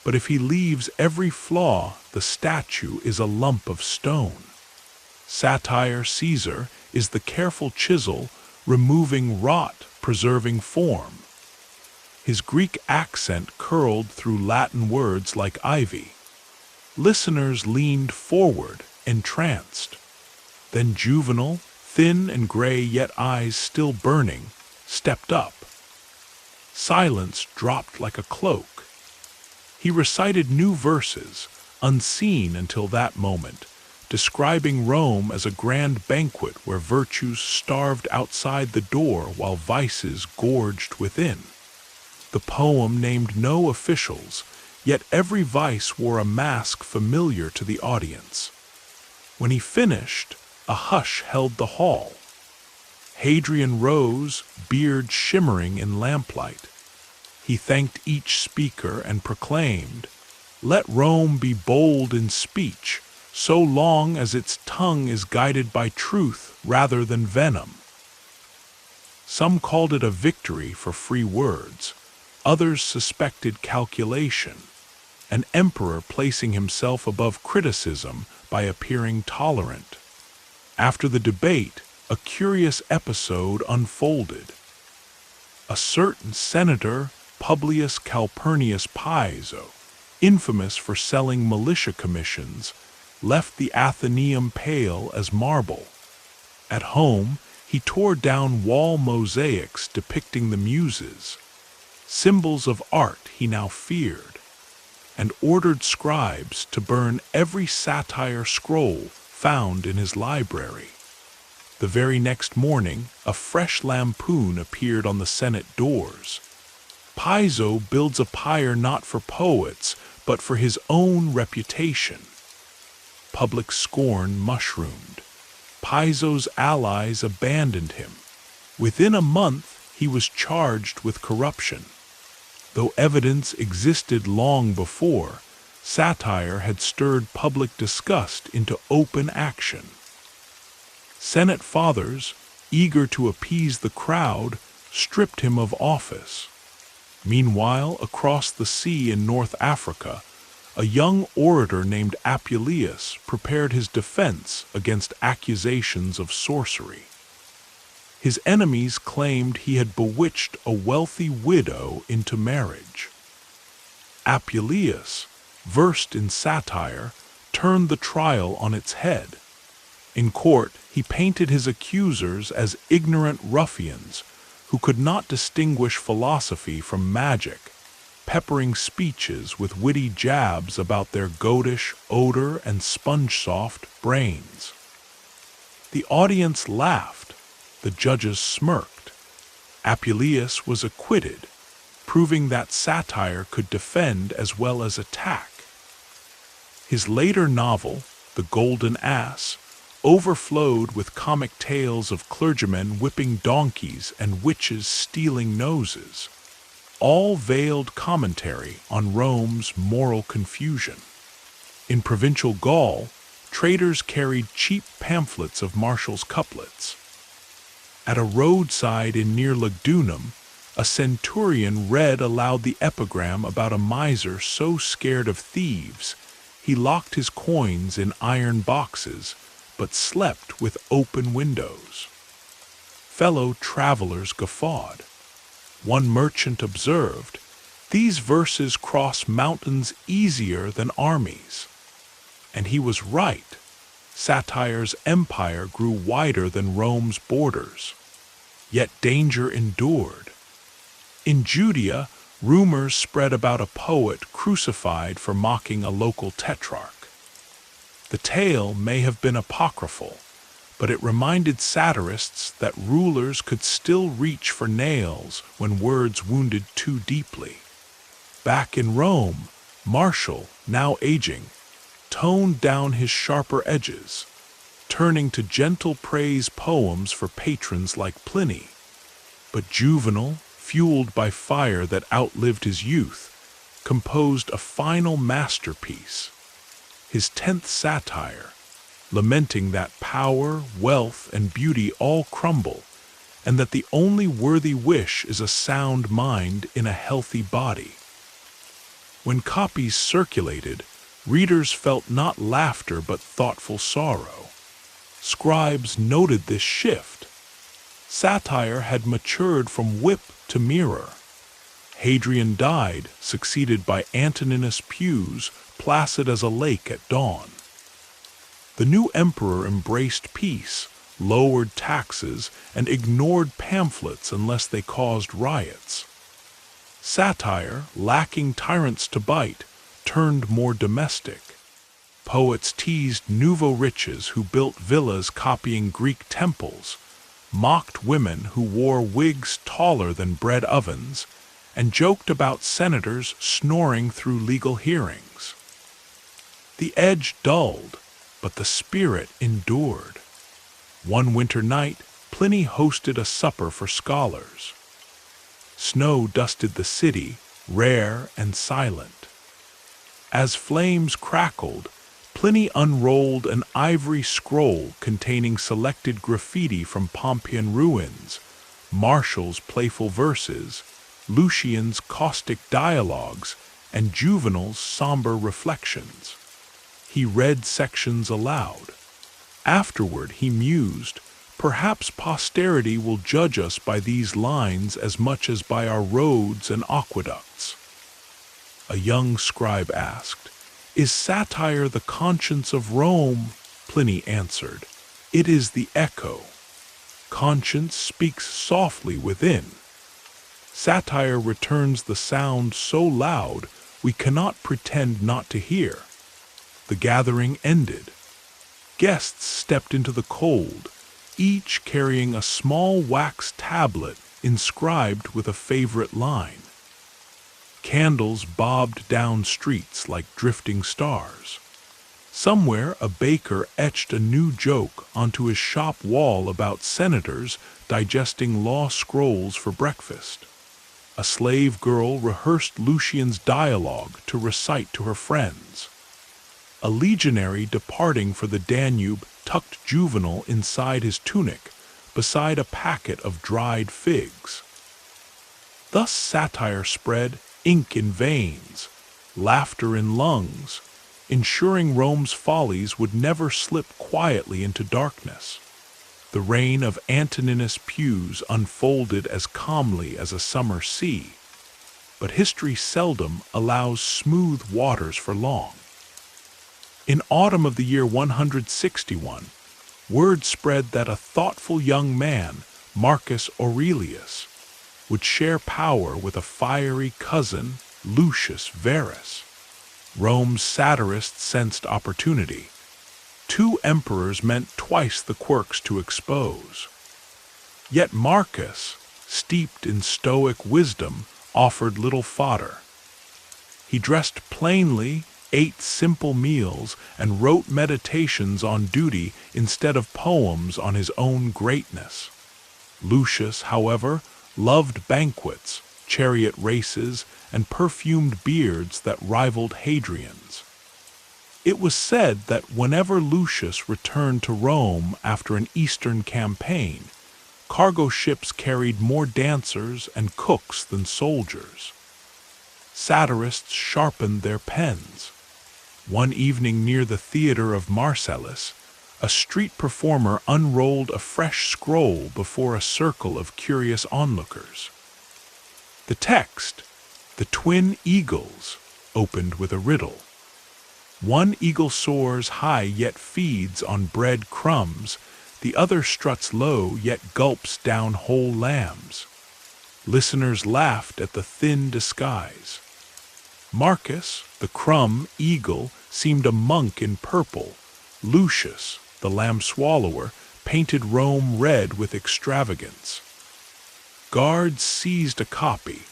But if he leaves every flaw, the statue is a lump of stone. Satire, Caesar, is the careful chisel, removing rot, preserving form. His Greek accent curled through Latin words like ivy. Listeners leaned forward, entranced. Then Juvenal, thin and gray yet eyes still burning, stepped up. Silence dropped like a cloak. He recited new verses, unseen until that moment, describing Rome as a grand banquet where virtues starved outside the door while vices gorged within. The poem named no officials, yet every vice wore a mask familiar to the audience. When he finished, a hush held the hall. Hadrian rose, beard shimmering in lamplight. He thanked each speaker and proclaimed, "Let Rome be bold in speech, so long as its tongue is guided by truth rather than venom." Some called it a victory for free words. Others suspected calculation. an emperor placing himself above criticism by appearing tolerant. After the debate, a curious episode unfolded. A certain senator, Publius Calpurnius Piso, infamous for selling militia commissions, left the Athenaeum pale as marble. At home, he tore down wall mosaics depicting the Muses, symbols of art he now feared, and ordered scribes to burn every satire scroll found in his library. The very next morning, a fresh lampoon appeared on the Senate doors. Piso builds a pyre not for poets, but for his own reputation. Public scorn mushroomed. Piso's allies abandoned him. Within a month, he was charged with corruption. Though evidence existed long before, satire had stirred public disgust into open action. Senate fathers, eager to appease the crowd, stripped him of office. Meanwhile, across the sea in North Africa, a young orator named Apuleius prepared his defense against accusations of sorcery. His enemies claimed he had bewitched a wealthy widow into marriage. Apuleius, versed in satire, turned the trial on its head. In court, he painted his accusers as ignorant ruffians who could not distinguish philosophy from magic, peppering speeches with witty jabs about their goatish odor and sponge-soft brains. The audience laughed. The judges smirked. Apuleius was acquitted, proving that satire could defend as well as attack. His later novel, The Golden Ass, overflowed with comic tales of clergymen whipping donkeys and witches stealing noses, all veiled commentary on Rome's moral confusion. In provincial Gaul, traders carried cheap pamphlets of Martial's couplets. At a roadside in near Lugdunum, a centurion read aloud the epigram about a miser so scared of thieves, he locked his coins in iron boxes, but slept with open windows. Fellow travelers guffawed. One merchant observed, "These verses cross mountains easier than armies." And he was right. Satire's empire grew wider than Rome's borders. Yet danger endured. In Judea, rumors spread about a poet crucified for mocking a local tetrarch. The tale may have been apocryphal, but it reminded satirists that rulers could still reach for nails when words wounded too deeply. Back in Rome, Martial, now aging, toned down his sharper edges, turning to gentle praise poems for patrons like Pliny. But Juvenal, fueled by fire that outlived his youth, composed a final masterpiece, his 10th satire, lamenting that power, wealth, and beauty all crumble, and that the only worthy wish is a sound mind in a healthy body. When copies circulated, readers felt not laughter but thoughtful sorrow. Scribes noted this shift. Satire had matured from whip to mirror. Hadrian died, succeeded by Antoninus Pius, placid as a lake at dawn. The new emperor embraced peace, lowered taxes, and ignored pamphlets unless they caused riots. Satire, lacking tyrants to bite, turned more domestic. Poets teased nouveau riches who built villas copying Greek temples, mocked women who wore wigs taller than bread ovens, and joked about senators snoring through legal hearings. The edge dulled, but the spirit endured. One winter night, Pliny hosted a supper for scholars. Snow dusted the city, rare and silent. As flames crackled, Pliny unrolled an ivory scroll containing selected graffiti from Pompeian ruins, Martial's playful verses, Lucian's caustic dialogues, and Juvenal's somber reflections. He read sections aloud. Afterward he mused, "Perhaps posterity will judge us by these lines as much as by our roads and aqueducts." A young scribe asked, "Is satire the conscience of Rome?" Pliny answered, "It is the echo. Conscience speaks softly within. Satire returns the sound so loud we cannot pretend not to hear." The gathering ended. Guests stepped into the cold, each carrying a small wax tablet inscribed with a favorite line. Candles bobbed down streets like drifting stars. Somewhere a baker etched a new joke onto his shop wall about senators digesting law scrolls for breakfast. A slave girl rehearsed Lucian's dialogue to recite to her friends. A legionary departing for the Danube tucked Juvenal inside his tunic, beside a packet of dried figs. Thus satire spread, ink in veins, laughter in lungs, ensuring Rome's follies would never slip quietly into darkness. The reign of Antoninus Pius unfolded as calmly as a summer sea, but history seldom allows smooth waters for long. In autumn of the year 161, word spread that a thoughtful young man, Marcus Aurelius, would share power with a fiery cousin, Lucius Verus. Rome's satirists sensed opportunity. Two emperors meant twice the quirks to expose. Yet Marcus, steeped in stoic wisdom, offered little fodder. He dressed plainly, ate simple meals, and wrote meditations on duty instead of poems on his own greatness. Lucius, however, loved banquets, chariot races, and perfumed beards that rivaled Hadrian's. It was said that whenever Lucius returned to Rome after an eastern campaign, cargo ships carried more dancers and cooks than soldiers. Satirists sharpened their pens. One evening near the theater of Marcellus, a street performer unrolled a fresh scroll before a circle of curious onlookers. The text, "The twin eagles," opened with a riddle. One eagle soars high yet feeds on bread crumbs, the other struts low yet gulps down whole lambs. Listeners laughed at the thin disguise. Marcus, the crumb eagle, seemed a monk in purple. Lucius, the lamb swallower, painted Rome red with extravagance. Guards seized a copy,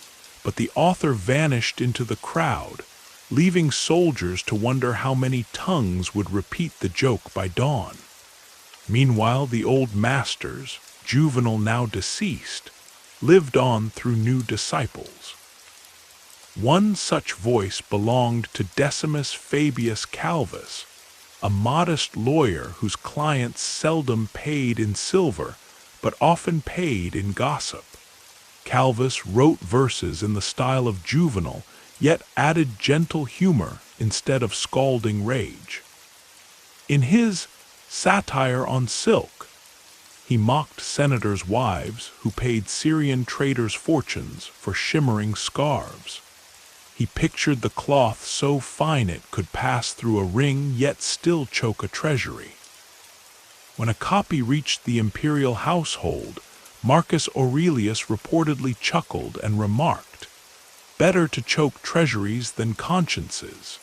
but the author vanished into the crowd, leaving soldiers to wonder how many tongues would repeat the joke by dawn. Meanwhile, the old masters, Juvenal now deceased, lived on through new disciples. One such voice belonged to Decimus Fabius Calvus, a modest lawyer whose clients seldom paid in silver, but often paid in gossip. Calvus wrote verses in the style of Juvenal, yet added gentle humor instead of scalding rage. In his Satire on Silk, he mocked senators' wives who paid Syrian traders fortunes for shimmering scarves. He pictured the cloth so fine it could pass through a ring yet still choke a treasury. When a copy reached the imperial household, Marcus Aurelius reportedly chuckled and remarked, "Better to choke treasuries than consciences."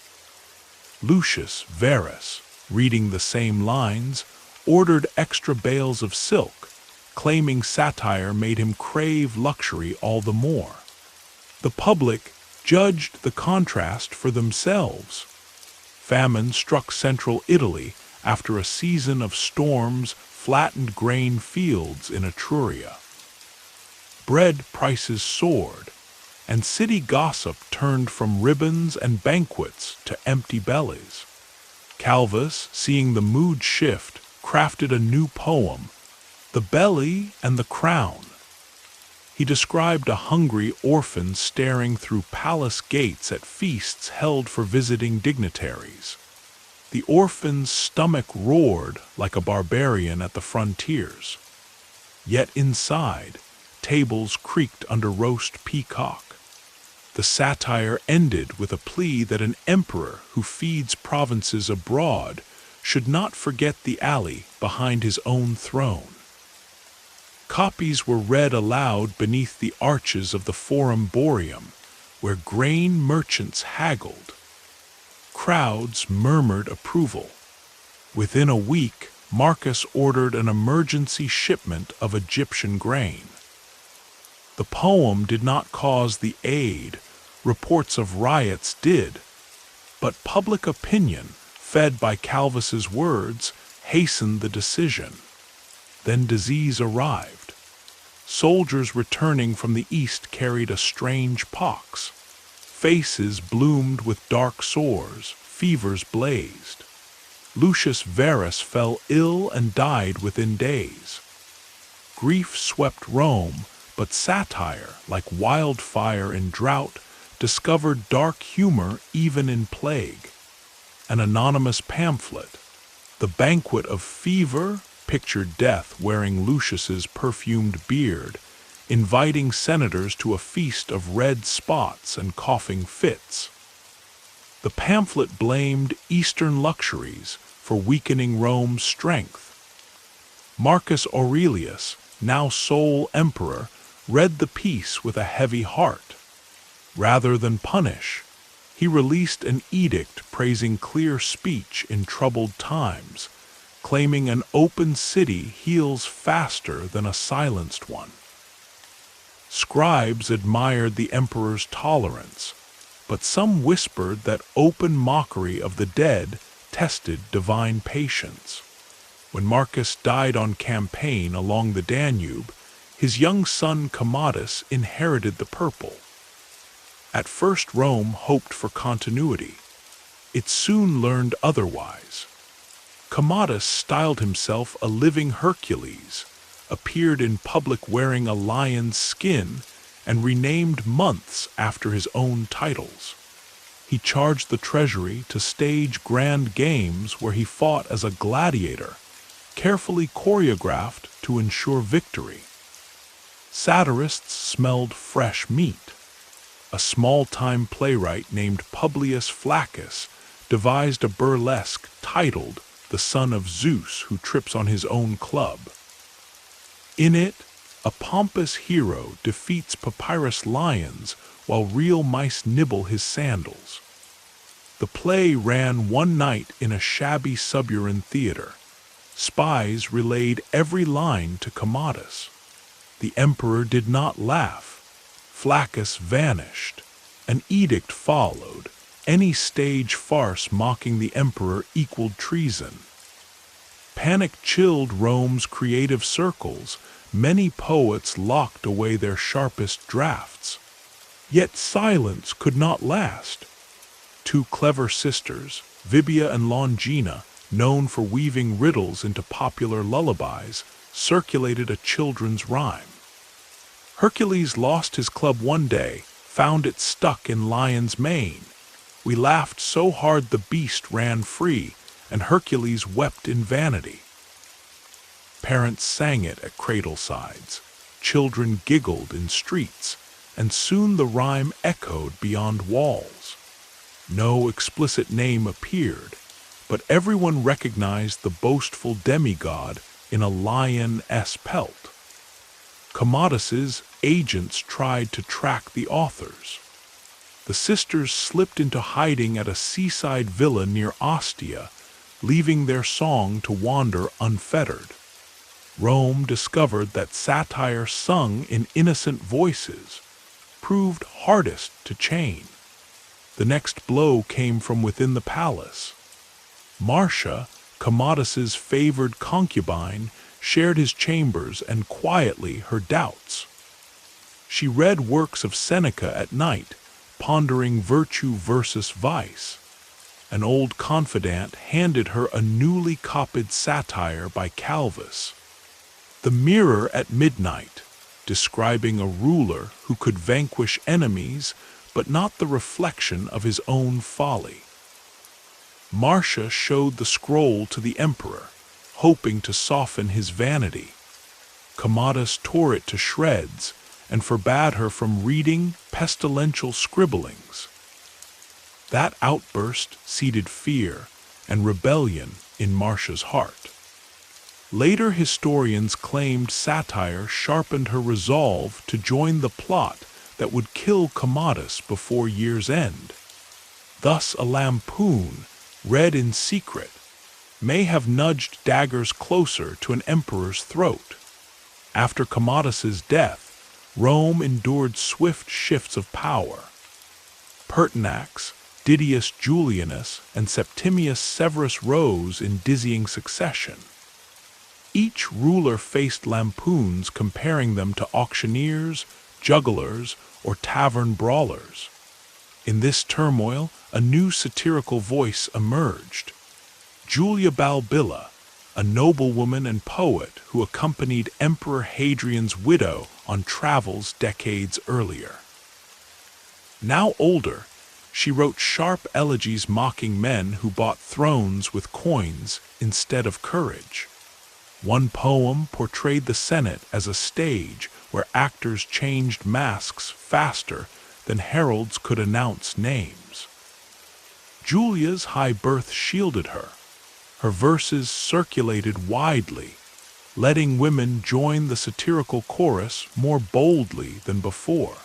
Lucius Verus, reading the same lines, ordered extra bales of silk, claiming satire made him crave luxury all the more. The public judged the contrast for themselves. Famine struck central Italy after a season of storms flattened grain fields in Etruria. Bread prices soared, and city gossip turned from ribbons and banquets to empty bellies. Calvus, seeing the mood shift, crafted a new poem, "The Belly and the Crown." He described a hungry orphan staring through palace gates at feasts held for visiting dignitaries. The orphan's stomach roared like a barbarian at the frontiers. Yet inside, tables creaked under roast peacock. The satire ended with a plea that an emperor who feeds provinces abroad should not forget the alley behind his own throne. Copies were read aloud beneath the arches of the Forum Boreum, where grain merchants haggled. Crowds murmured approval. Within a week, Marcus ordered an emergency shipment of Egyptian grain. The poem did not cause the aid, reports of riots did, but public opinion, fed by Calvus's words, hastened the decision. Then disease arrived. Soldiers returning from the east carried a strange pox. Faces bloomed with dark sores, fevers blazed. Lucius Verus fell ill and died within days. Grief swept Rome, but satire, like wildfire in drought, discovered dark humor even in plague. An anonymous pamphlet, The Banquet of Fever, pictured death wearing Lucius's perfumed beard, inviting senators to a feast of red spots and coughing fits. The pamphlet blamed Eastern luxuries for weakening Rome's strength. Marcus Aurelius, now sole emperor, read the piece with a heavy heart. Rather than punish, he released an edict praising clear speech in troubled times, claiming an open city heals faster than a silenced one. Scribes admired the emperor's tolerance, but some whispered that open mockery of the dead tested divine patience. When Marcus died on campaign along the Danube, his young son Commodus inherited the purple. At first Rome hoped for continuity. It soon learned otherwise. Commodus styled himself a living Hercules, appeared in public wearing a lion's skin, and renamed months after his own titles. He charged the treasury to stage grand games where he fought as a gladiator, carefully choreographed to ensure victory. Satirists smelled fresh meat. A small-time playwright named Publius Flaccus devised a burlesque titled The Son of Zeus Who Trips on His Own Club. In it, a pompous hero defeats papyrus lions while real mice nibble his sandals. The play ran one night in a shabby suburban theater. Spies relayed every line to Commodus. The emperor did not laugh. Flaccus vanished. An edict followed. Any stage farce mocking the emperor equaled treason. Panic chilled Rome's creative circles. Many poets locked away their sharpest drafts. Yet silence could not last. Two clever sisters, Vibia and Longina, known for weaving riddles into popular lullabies, circulated a children's rhyme. Hercules lost his club one day, found it stuck in lion's mane. We laughed so hard the beast ran free, and Hercules wept in vanity. Parents sang it at cradle sides, children giggled in streets, and soon the rhyme echoed beyond walls. No explicit name appeared, but everyone recognized the boastful demigod in a lion's pelt. Commodus's agents tried to track the authors. The sisters slipped into hiding at a seaside villa near Ostia, leaving their song to wander unfettered. Rome discovered that satire sung in innocent voices proved hardest to chain. The next blow came from within the palace. Marcia, Commodus's favored concubine, shared his chambers and quietly her doubts. She read works of Seneca at night, pondering virtue versus vice. An old confidant handed her a newly copied satire by Calvus. The Mirror at Midnight, describing a ruler who could vanquish enemies, but not the reflection of his own folly. Marcia showed the scroll to the emperor, hoping to soften his vanity. Commodus tore it to shreds and forbade her from reading pestilential scribblings. That outburst seeded fear and rebellion in Marcia's heart. Later historians claimed Satire sharpened her resolve to join the plot that would kill Commodus before year's end. Thus a lampoon, read in secret, may have nudged daggers closer to an emperor's throat. After Commodus's death, Rome endured swift shifts of power. Pertinax, Didius Julianus, and Septimius Severus rose in dizzying succession. Each ruler faced lampoons comparing them to auctioneers, jugglers, or tavern brawlers. In this turmoil, a new satirical voice emerged. Julia Balbilla, a noblewoman and poet who accompanied Emperor Hadrian's widow on travels decades earlier. Now older, she wrote sharp elegies mocking men who bought thrones with coins instead of courage. One poem portrayed the Senate as a stage where actors changed masks faster than heralds could announce names. Julia's high birth shielded her. Her verses circulated widely, letting women join the satirical chorus more boldly than before.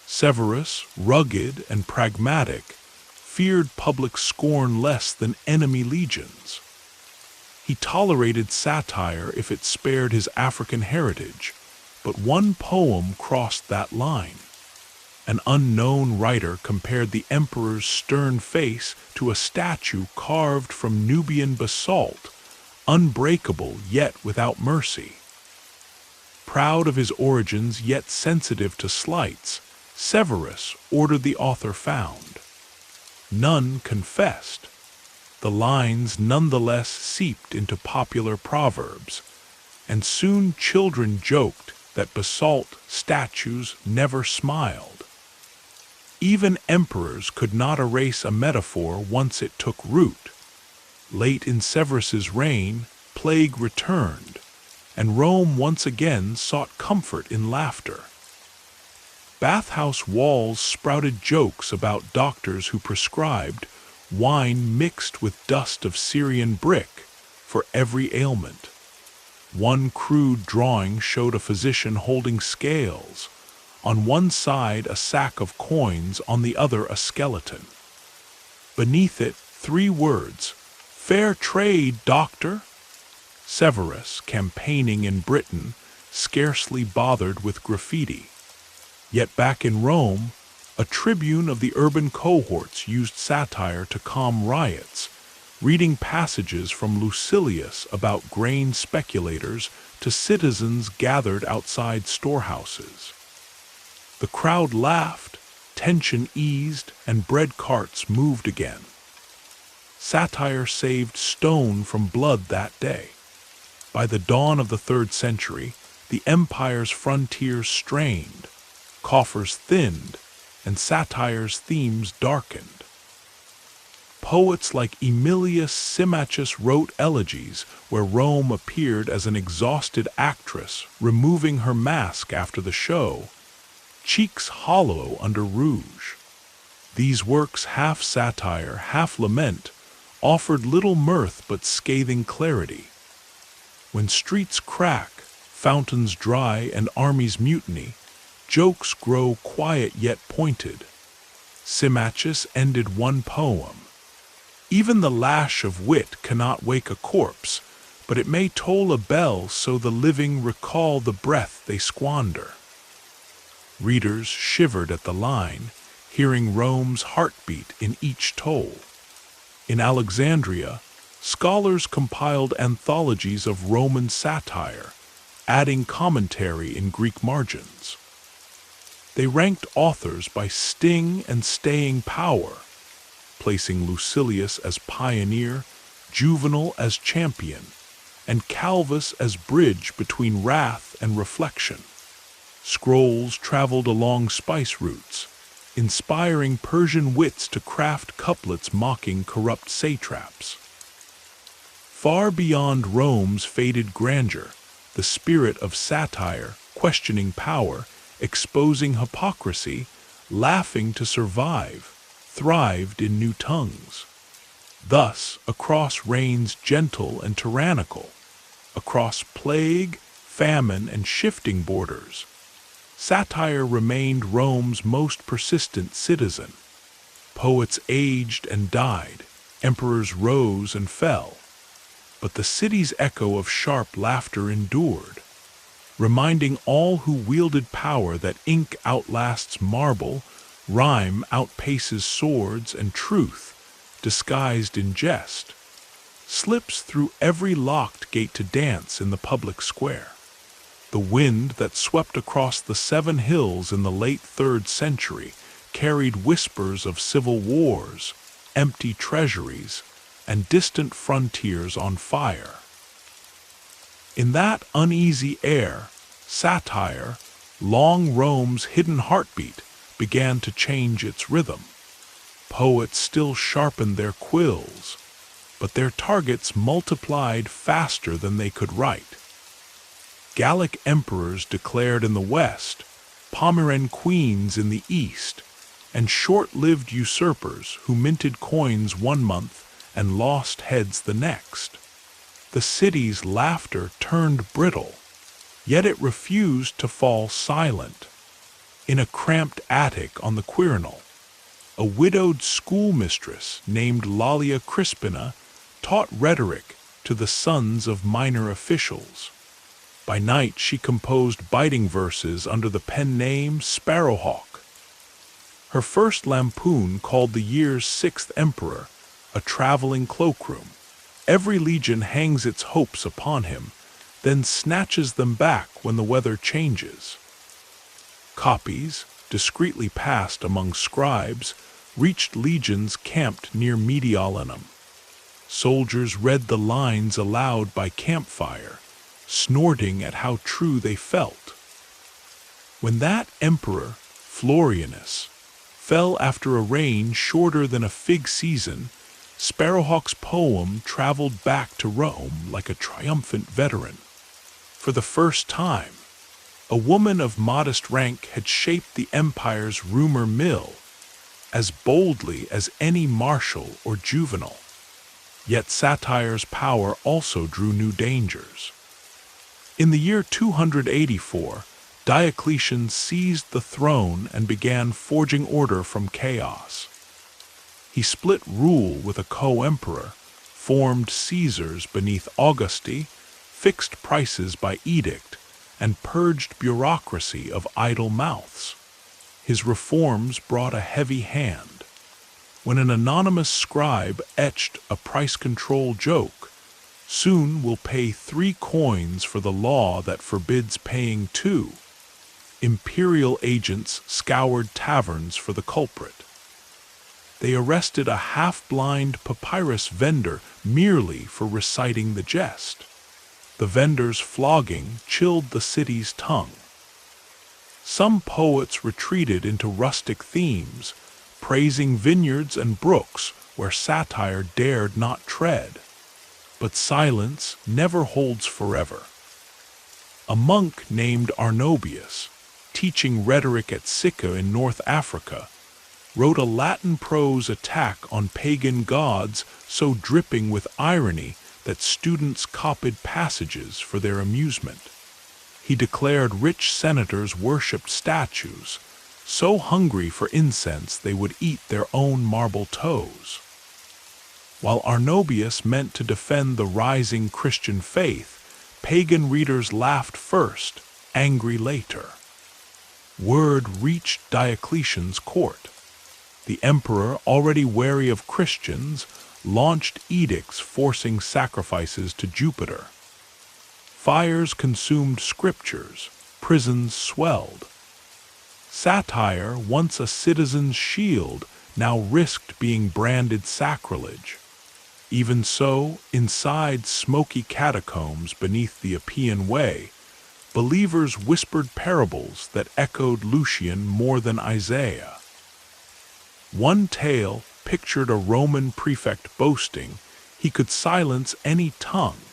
Severus, rugged and pragmatic, feared public scorn less than enemy legions. He tolerated satire if it spared his African heritage, but one poem crossed that line. An unknown writer compared the emperor's stern face to a statue carved from Nubian basalt, unbreakable yet without mercy. Proud of his origins yet sensitive to slights, Severus ordered the author found. None confessed. The lines nonetheless seeped into popular proverbs, and soon children joked that basalt statues never smiled. Even emperors could not erase a metaphor once it took root. Late in Severus's reign, plague returned, and Rome once again sought comfort in laughter. Bathhouse walls sprouted jokes about doctors who prescribed wine mixed with dust of Syrian brick for every ailment. One crude drawing showed a physician holding scales, on one side a sack of coins, on the other a skeleton. Beneath it, 3 words, "Fair trade, doctor." Severus, campaigning in Britain, scarcely bothered with graffiti. Yet back in Rome, a tribune of the urban cohorts used satire to calm riots, reading passages from Lucilius about grain speculators to citizens gathered outside storehouses. The crowd laughed, tension eased, and bread carts moved again. Satire saved stone from blood that day. By the dawn of the 3rd century, the empire's frontiers strained, coffers thinned, and satire's themes darkened. Poets like Aemilius Symmachus wrote elegies where Rome appeared as an exhausted actress removing her mask after the show, cheeks hollow under rouge. These works, half satire, half lament, offered little mirth but scathing clarity. When streets crack, fountains dry, and armies mutiny, jokes grow quiet yet pointed. Symmachus ended one poem. Even the lash of wit cannot wake a corpse, but it may toll a bell so the living recall the breath they squander. Readers shivered at the line, hearing Rome's heartbeat in each toll. In Alexandria, scholars compiled anthologies of Roman satire, adding commentary in Greek margins. They ranked authors by sting and staying power, placing Lucilius as pioneer, Juvenal as champion, and Calvus as bridge between wrath and reflection. Scrolls traveled along spice routes, inspiring Persian wits to craft couplets mocking corrupt satraps. Far beyond Rome's faded grandeur, the spirit of satire, questioning power, exposing hypocrisy, laughing to survive, thrived in new tongues. Thus, across reigns gentle and tyrannical, across plague, famine, and shifting borders, satire remained Rome's most persistent citizen. Poets aged and died, emperors rose and fell, but the city's echo of sharp laughter endured, reminding all who wielded power that ink outlasts marble, rhyme outpaces swords, and truth, disguised in jest, slips through every locked gate to dance in the public square. The wind that swept across the 7 hills in the late 3rd century carried whispers of civil wars, empty treasuries, and distant frontiers on fire. In that uneasy air, satire, long Rome's hidden heartbeat, began to change its rhythm. Poets still sharpened their quills, but their targets multiplied faster than they could write. Gallic emperors declared in the west, Pomeranian queens in the east, and short-lived usurpers who minted coins one month and lost heads the next. The city's laughter turned brittle, yet it refused to fall silent. In a cramped attic on the Quirinal, a widowed schoolmistress named Lalia Crispina taught rhetoric to the sons of minor officials. By night she composed biting verses under the pen name Sparrowhawk. Her first lampoon called the year's 6th emperor a traveling cloakroom. Every legion hangs its hopes upon him, then snatches them back when the weather changes. Copies, discreetly passed among scribes, reached legions camped near Mediolanum. Soldiers read the lines aloud by campfire, snorting at how true they felt. When that emperor, Florianus, fell after a reign shorter than a fig season, Sparrowhawk's poem traveled back to Rome like a triumphant veteran. For the first time, a woman of modest rank had shaped the empire's rumor mill, as boldly as any Martial or Juvenal. Yet satire's power also drew new dangers. In the year 284, Diocletian seized the throne and began forging order from chaos. He split rule with a co-emperor, formed Caesars beneath Augusti, fixed prices by edict, and purged bureaucracy of idle mouths. His reforms brought a heavy hand. When an anonymous scribe etched a price-control joke, "Soon we'll pay 3 coins for the law that forbids paying 2," imperial agents scoured taverns for the culprit. They arrested a half-blind papyrus vendor merely for reciting the jest. The vendor's flogging chilled the city's tongue. Some poets retreated into rustic themes, praising vineyards and brooks where satire dared not tread. But silence never holds forever. A monk named Arnobius, teaching rhetoric at Sicca in North Africa, wrote a Latin prose attack on pagan gods so dripping with irony that students copied passages for their amusement. He declared rich senators worshipped statues, so hungry for incense they would eat their own marble toes. While Arnobius meant to defend the rising Christian faith, pagan readers laughed first, angry later. Word reached Diocletian's court. The emperor, already wary of Christians, launched edicts forcing sacrifices to Jupiter. Fires consumed scriptures, prisons swelled. Satire, once a citizen's shield, now risked being branded sacrilege. Even so, inside smoky catacombs beneath the Appian Way, believers whispered parables that echoed Lucian more than Isaiah. One tale pictured a Roman prefect boasting he could silence any tongue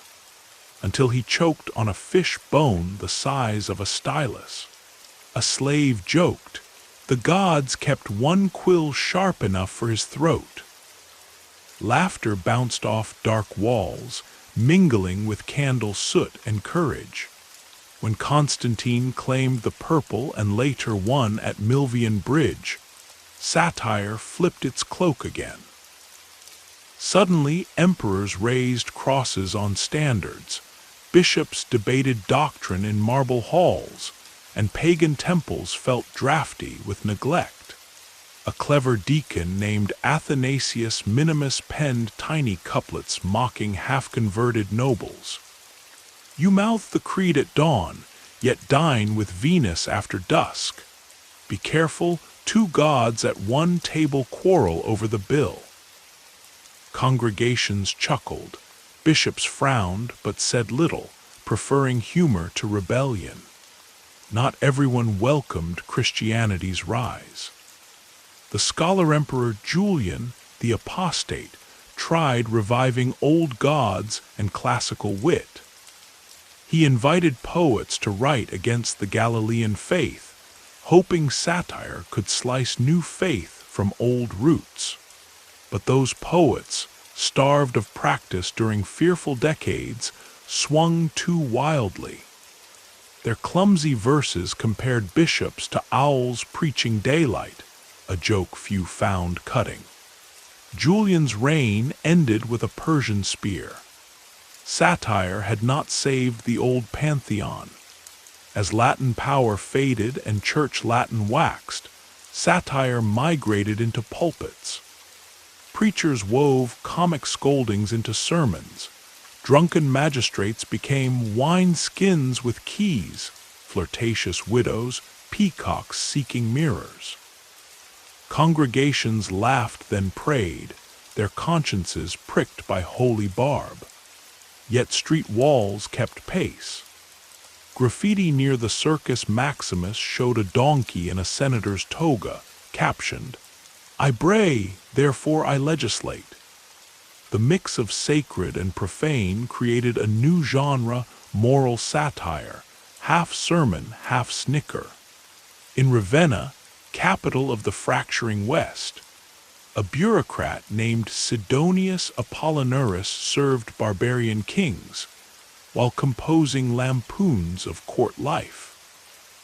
until he choked on a fish bone the size of a stylus. A slave joked, "The gods kept one quill sharp enough for his throat." Laughter bounced off dark walls, mingling with candle soot and courage. When Constantine claimed the purple and later won at Milvian Bridge, satire flipped its cloak again. Suddenly, emperors raised crosses on standards, bishops debated doctrine in marble halls, and pagan temples felt drafty with neglect. A clever deacon named Athanasius Minimus penned tiny couplets mocking half-converted nobles. "You mouth the creed at dawn, yet dine with Venus after dusk. Be careful, two gods at one table quarrel over the bill." Congregations chuckled, bishops frowned but said little, preferring humor to rebellion. Not everyone welcomed Christianity's rise. The scholar-emperor Julian, the apostate, tried reviving old gods and classical wit. He invited poets to write against the Galilean faith, hoping satire could slice new faith from old roots. But those poets, starved of practice during fearful decades, swung too wildly. Their clumsy verses compared bishops to owls preaching daylight, a joke few found cutting. Julian's reign ended with a Persian spear. Satire had not saved the old pantheon. As Latin power faded and church Latin waxed, satire migrated into pulpits. Preachers wove comic scoldings into sermons. Drunken magistrates became wine-skins with keys, flirtatious widows, peacocks seeking mirrors. Congregations laughed then prayed, their consciences pricked by holy barb. Yet street walls kept pace. Graffiti near the Circus Maximus showed a donkey in a senator's toga, captioned, "I bray, therefore I legislate." The mix of sacred and profane created a new genre, moral satire, half sermon, half snicker. In Ravenna, capital of the fracturing West, a bureaucrat named Sidonius Apollinaris served barbarian kings, while composing lampoons of court life.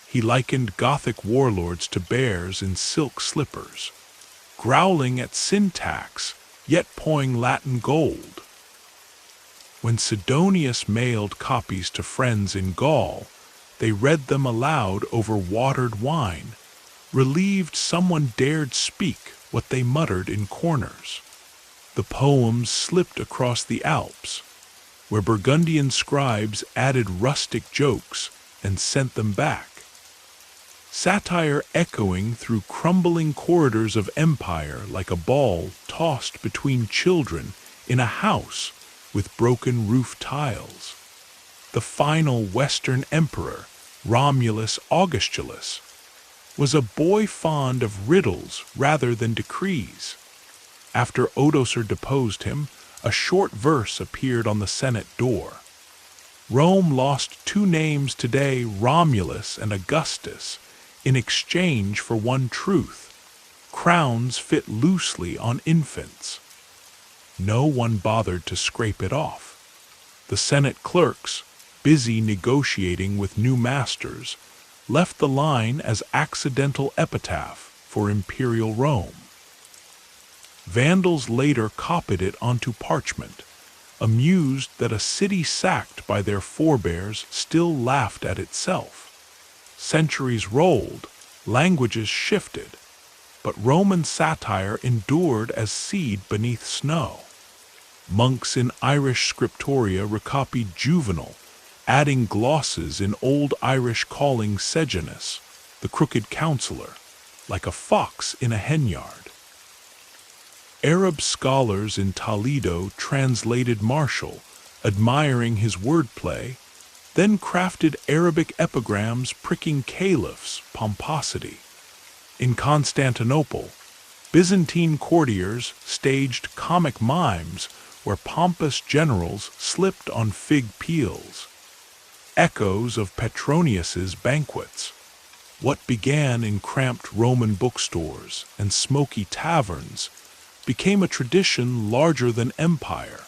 He likened Gothic warlords to bears in silk slippers, growling at syntax, yet pouring Latin gold. When Sidonius mailed copies to friends in Gaul, they read them aloud over watered wine, relieved someone dared speak what they muttered in corners. The poems slipped across the Alps, where Burgundian scribes added rustic jokes and sent them back. Satire echoing through crumbling corridors of empire like a ball tossed between children in a house with broken roof tiles. The final Western emperor, Romulus Augustulus, was a boy fond of riddles rather than decrees. After Odoacer deposed him, a short verse appeared on the Senate door. Rome lost two names today, Romulus and Augustus, in exchange for one truth: crowns fit loosely on infants. No one bothered to scrape it off. The Senate clerks, busy negotiating with new masters, left the line as accidental epitaph for imperial Rome. Vandals later copied it onto parchment, amused that a city sacked by their forebears still laughed at itself. Centuries rolled, languages shifted, but Roman satire endured as seed beneath snow. Monks in Irish scriptoria recopied Juvenal, adding glosses in Old Irish calling Sejanus, the crooked counselor, like a fox in a henyard. Arab scholars in Toledo translated Martial, admiring his wordplay, then crafted Arabic epigrams pricking caliphs' pomposity. In Constantinople, Byzantine courtiers staged comic mimes where pompous generals slipped on fig peels. Echoes of Petronius's banquets. What began in cramped Roman bookstores and smoky taverns became a tradition larger than empire,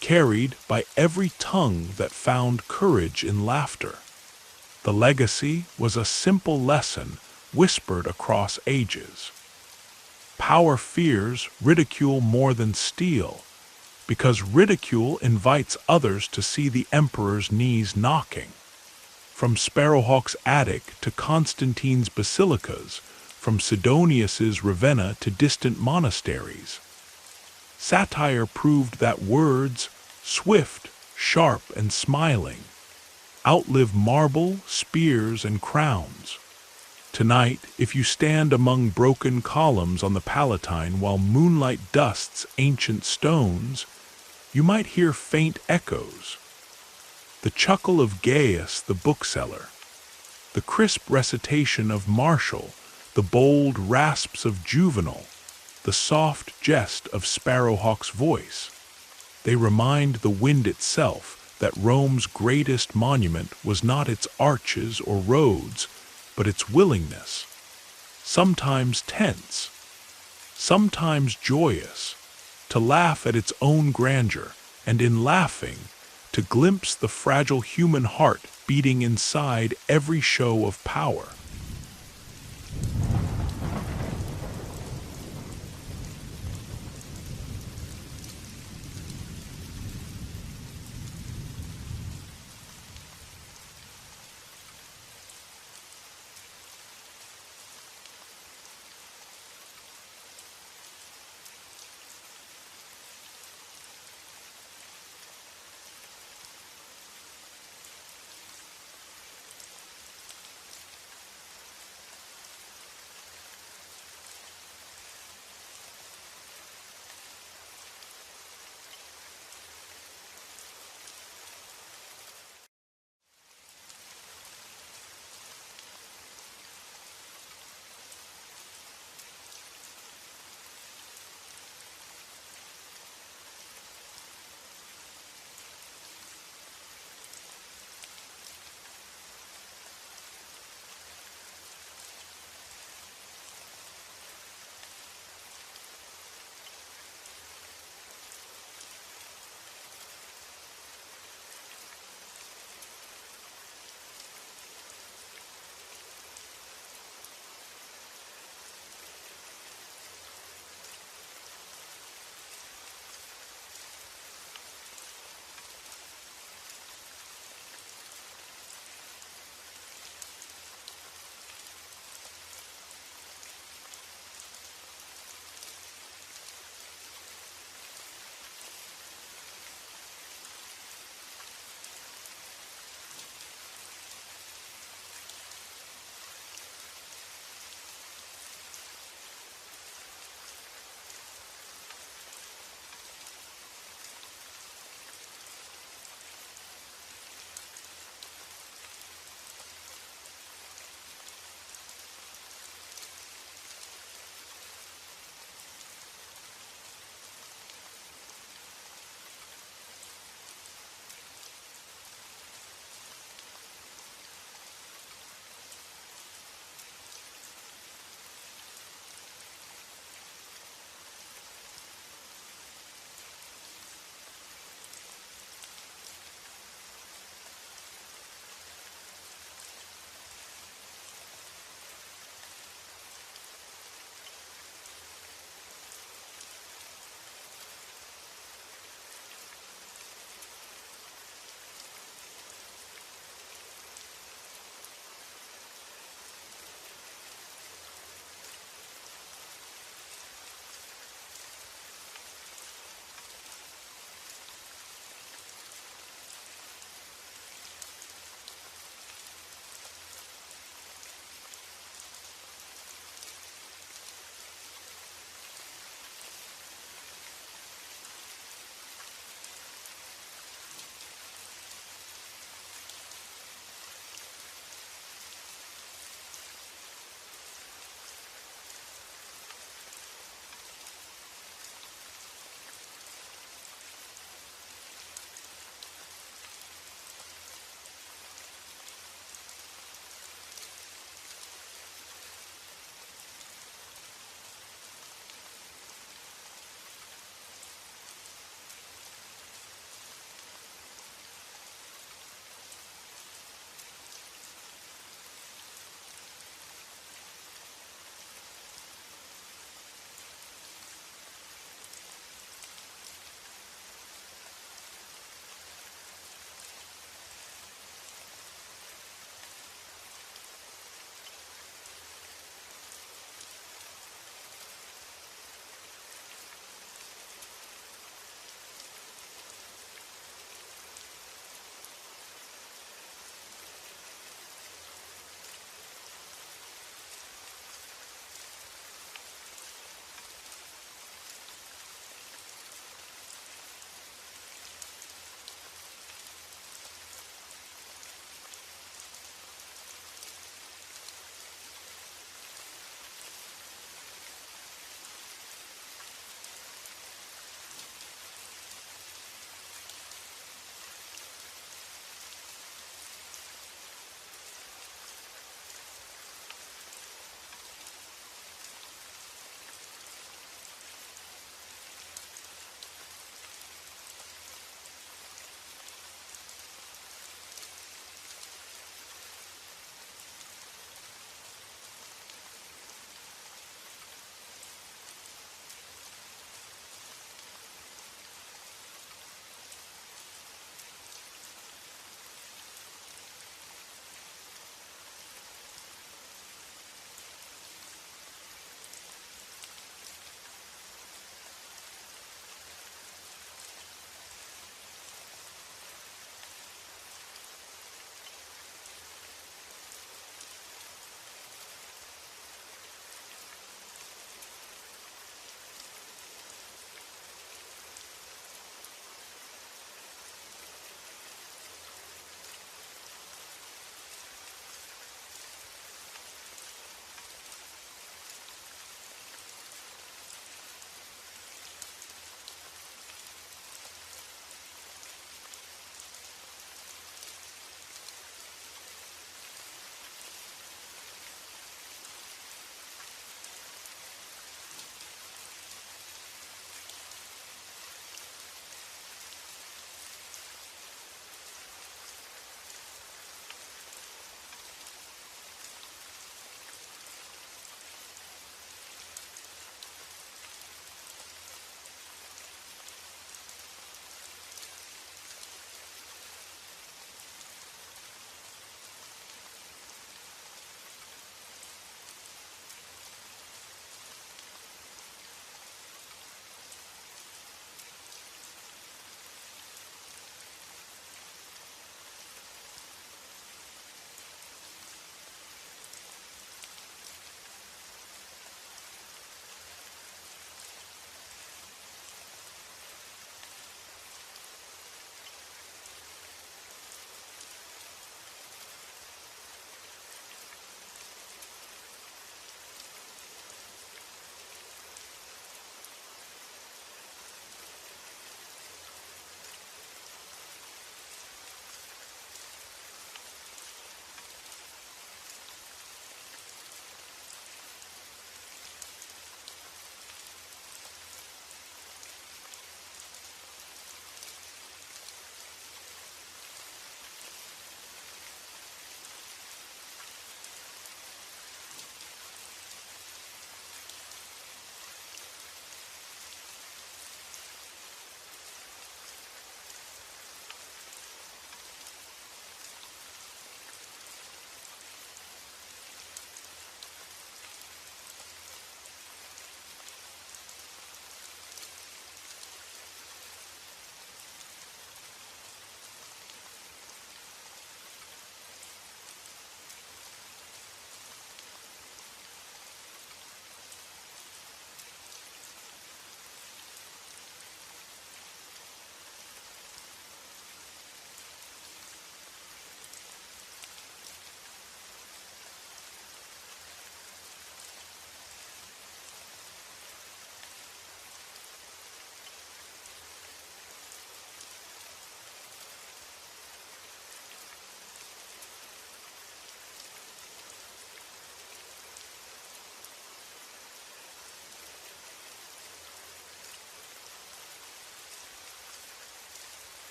carried by every tongue that found courage in laughter. The legacy was a simple lesson whispered across ages. Power fears ridicule more than steel, because ridicule invites others to see the emperor's knees knocking. From Sparrowhawk's attic to Constantine's basilicas, from Sidonius's Ravenna to distant monasteries. Satire proved that words, swift, sharp, and smiling, outlive marble, spears, and crowns. Tonight, if you stand among broken columns on the Palatine while moonlight dusts ancient stones, you might hear faint echoes. The chuckle of Gaius the bookseller, the crisp recitation of Martial, the bold rasps of Juvenal, the soft jest of Sparrowhawk's voice. They remind the wind itself that Rome's greatest monument was not its arches or roads, but its willingness, sometimes tense, sometimes joyous, to laugh at its own grandeur, and in laughing, to glimpse the fragile human heart beating inside every show of power.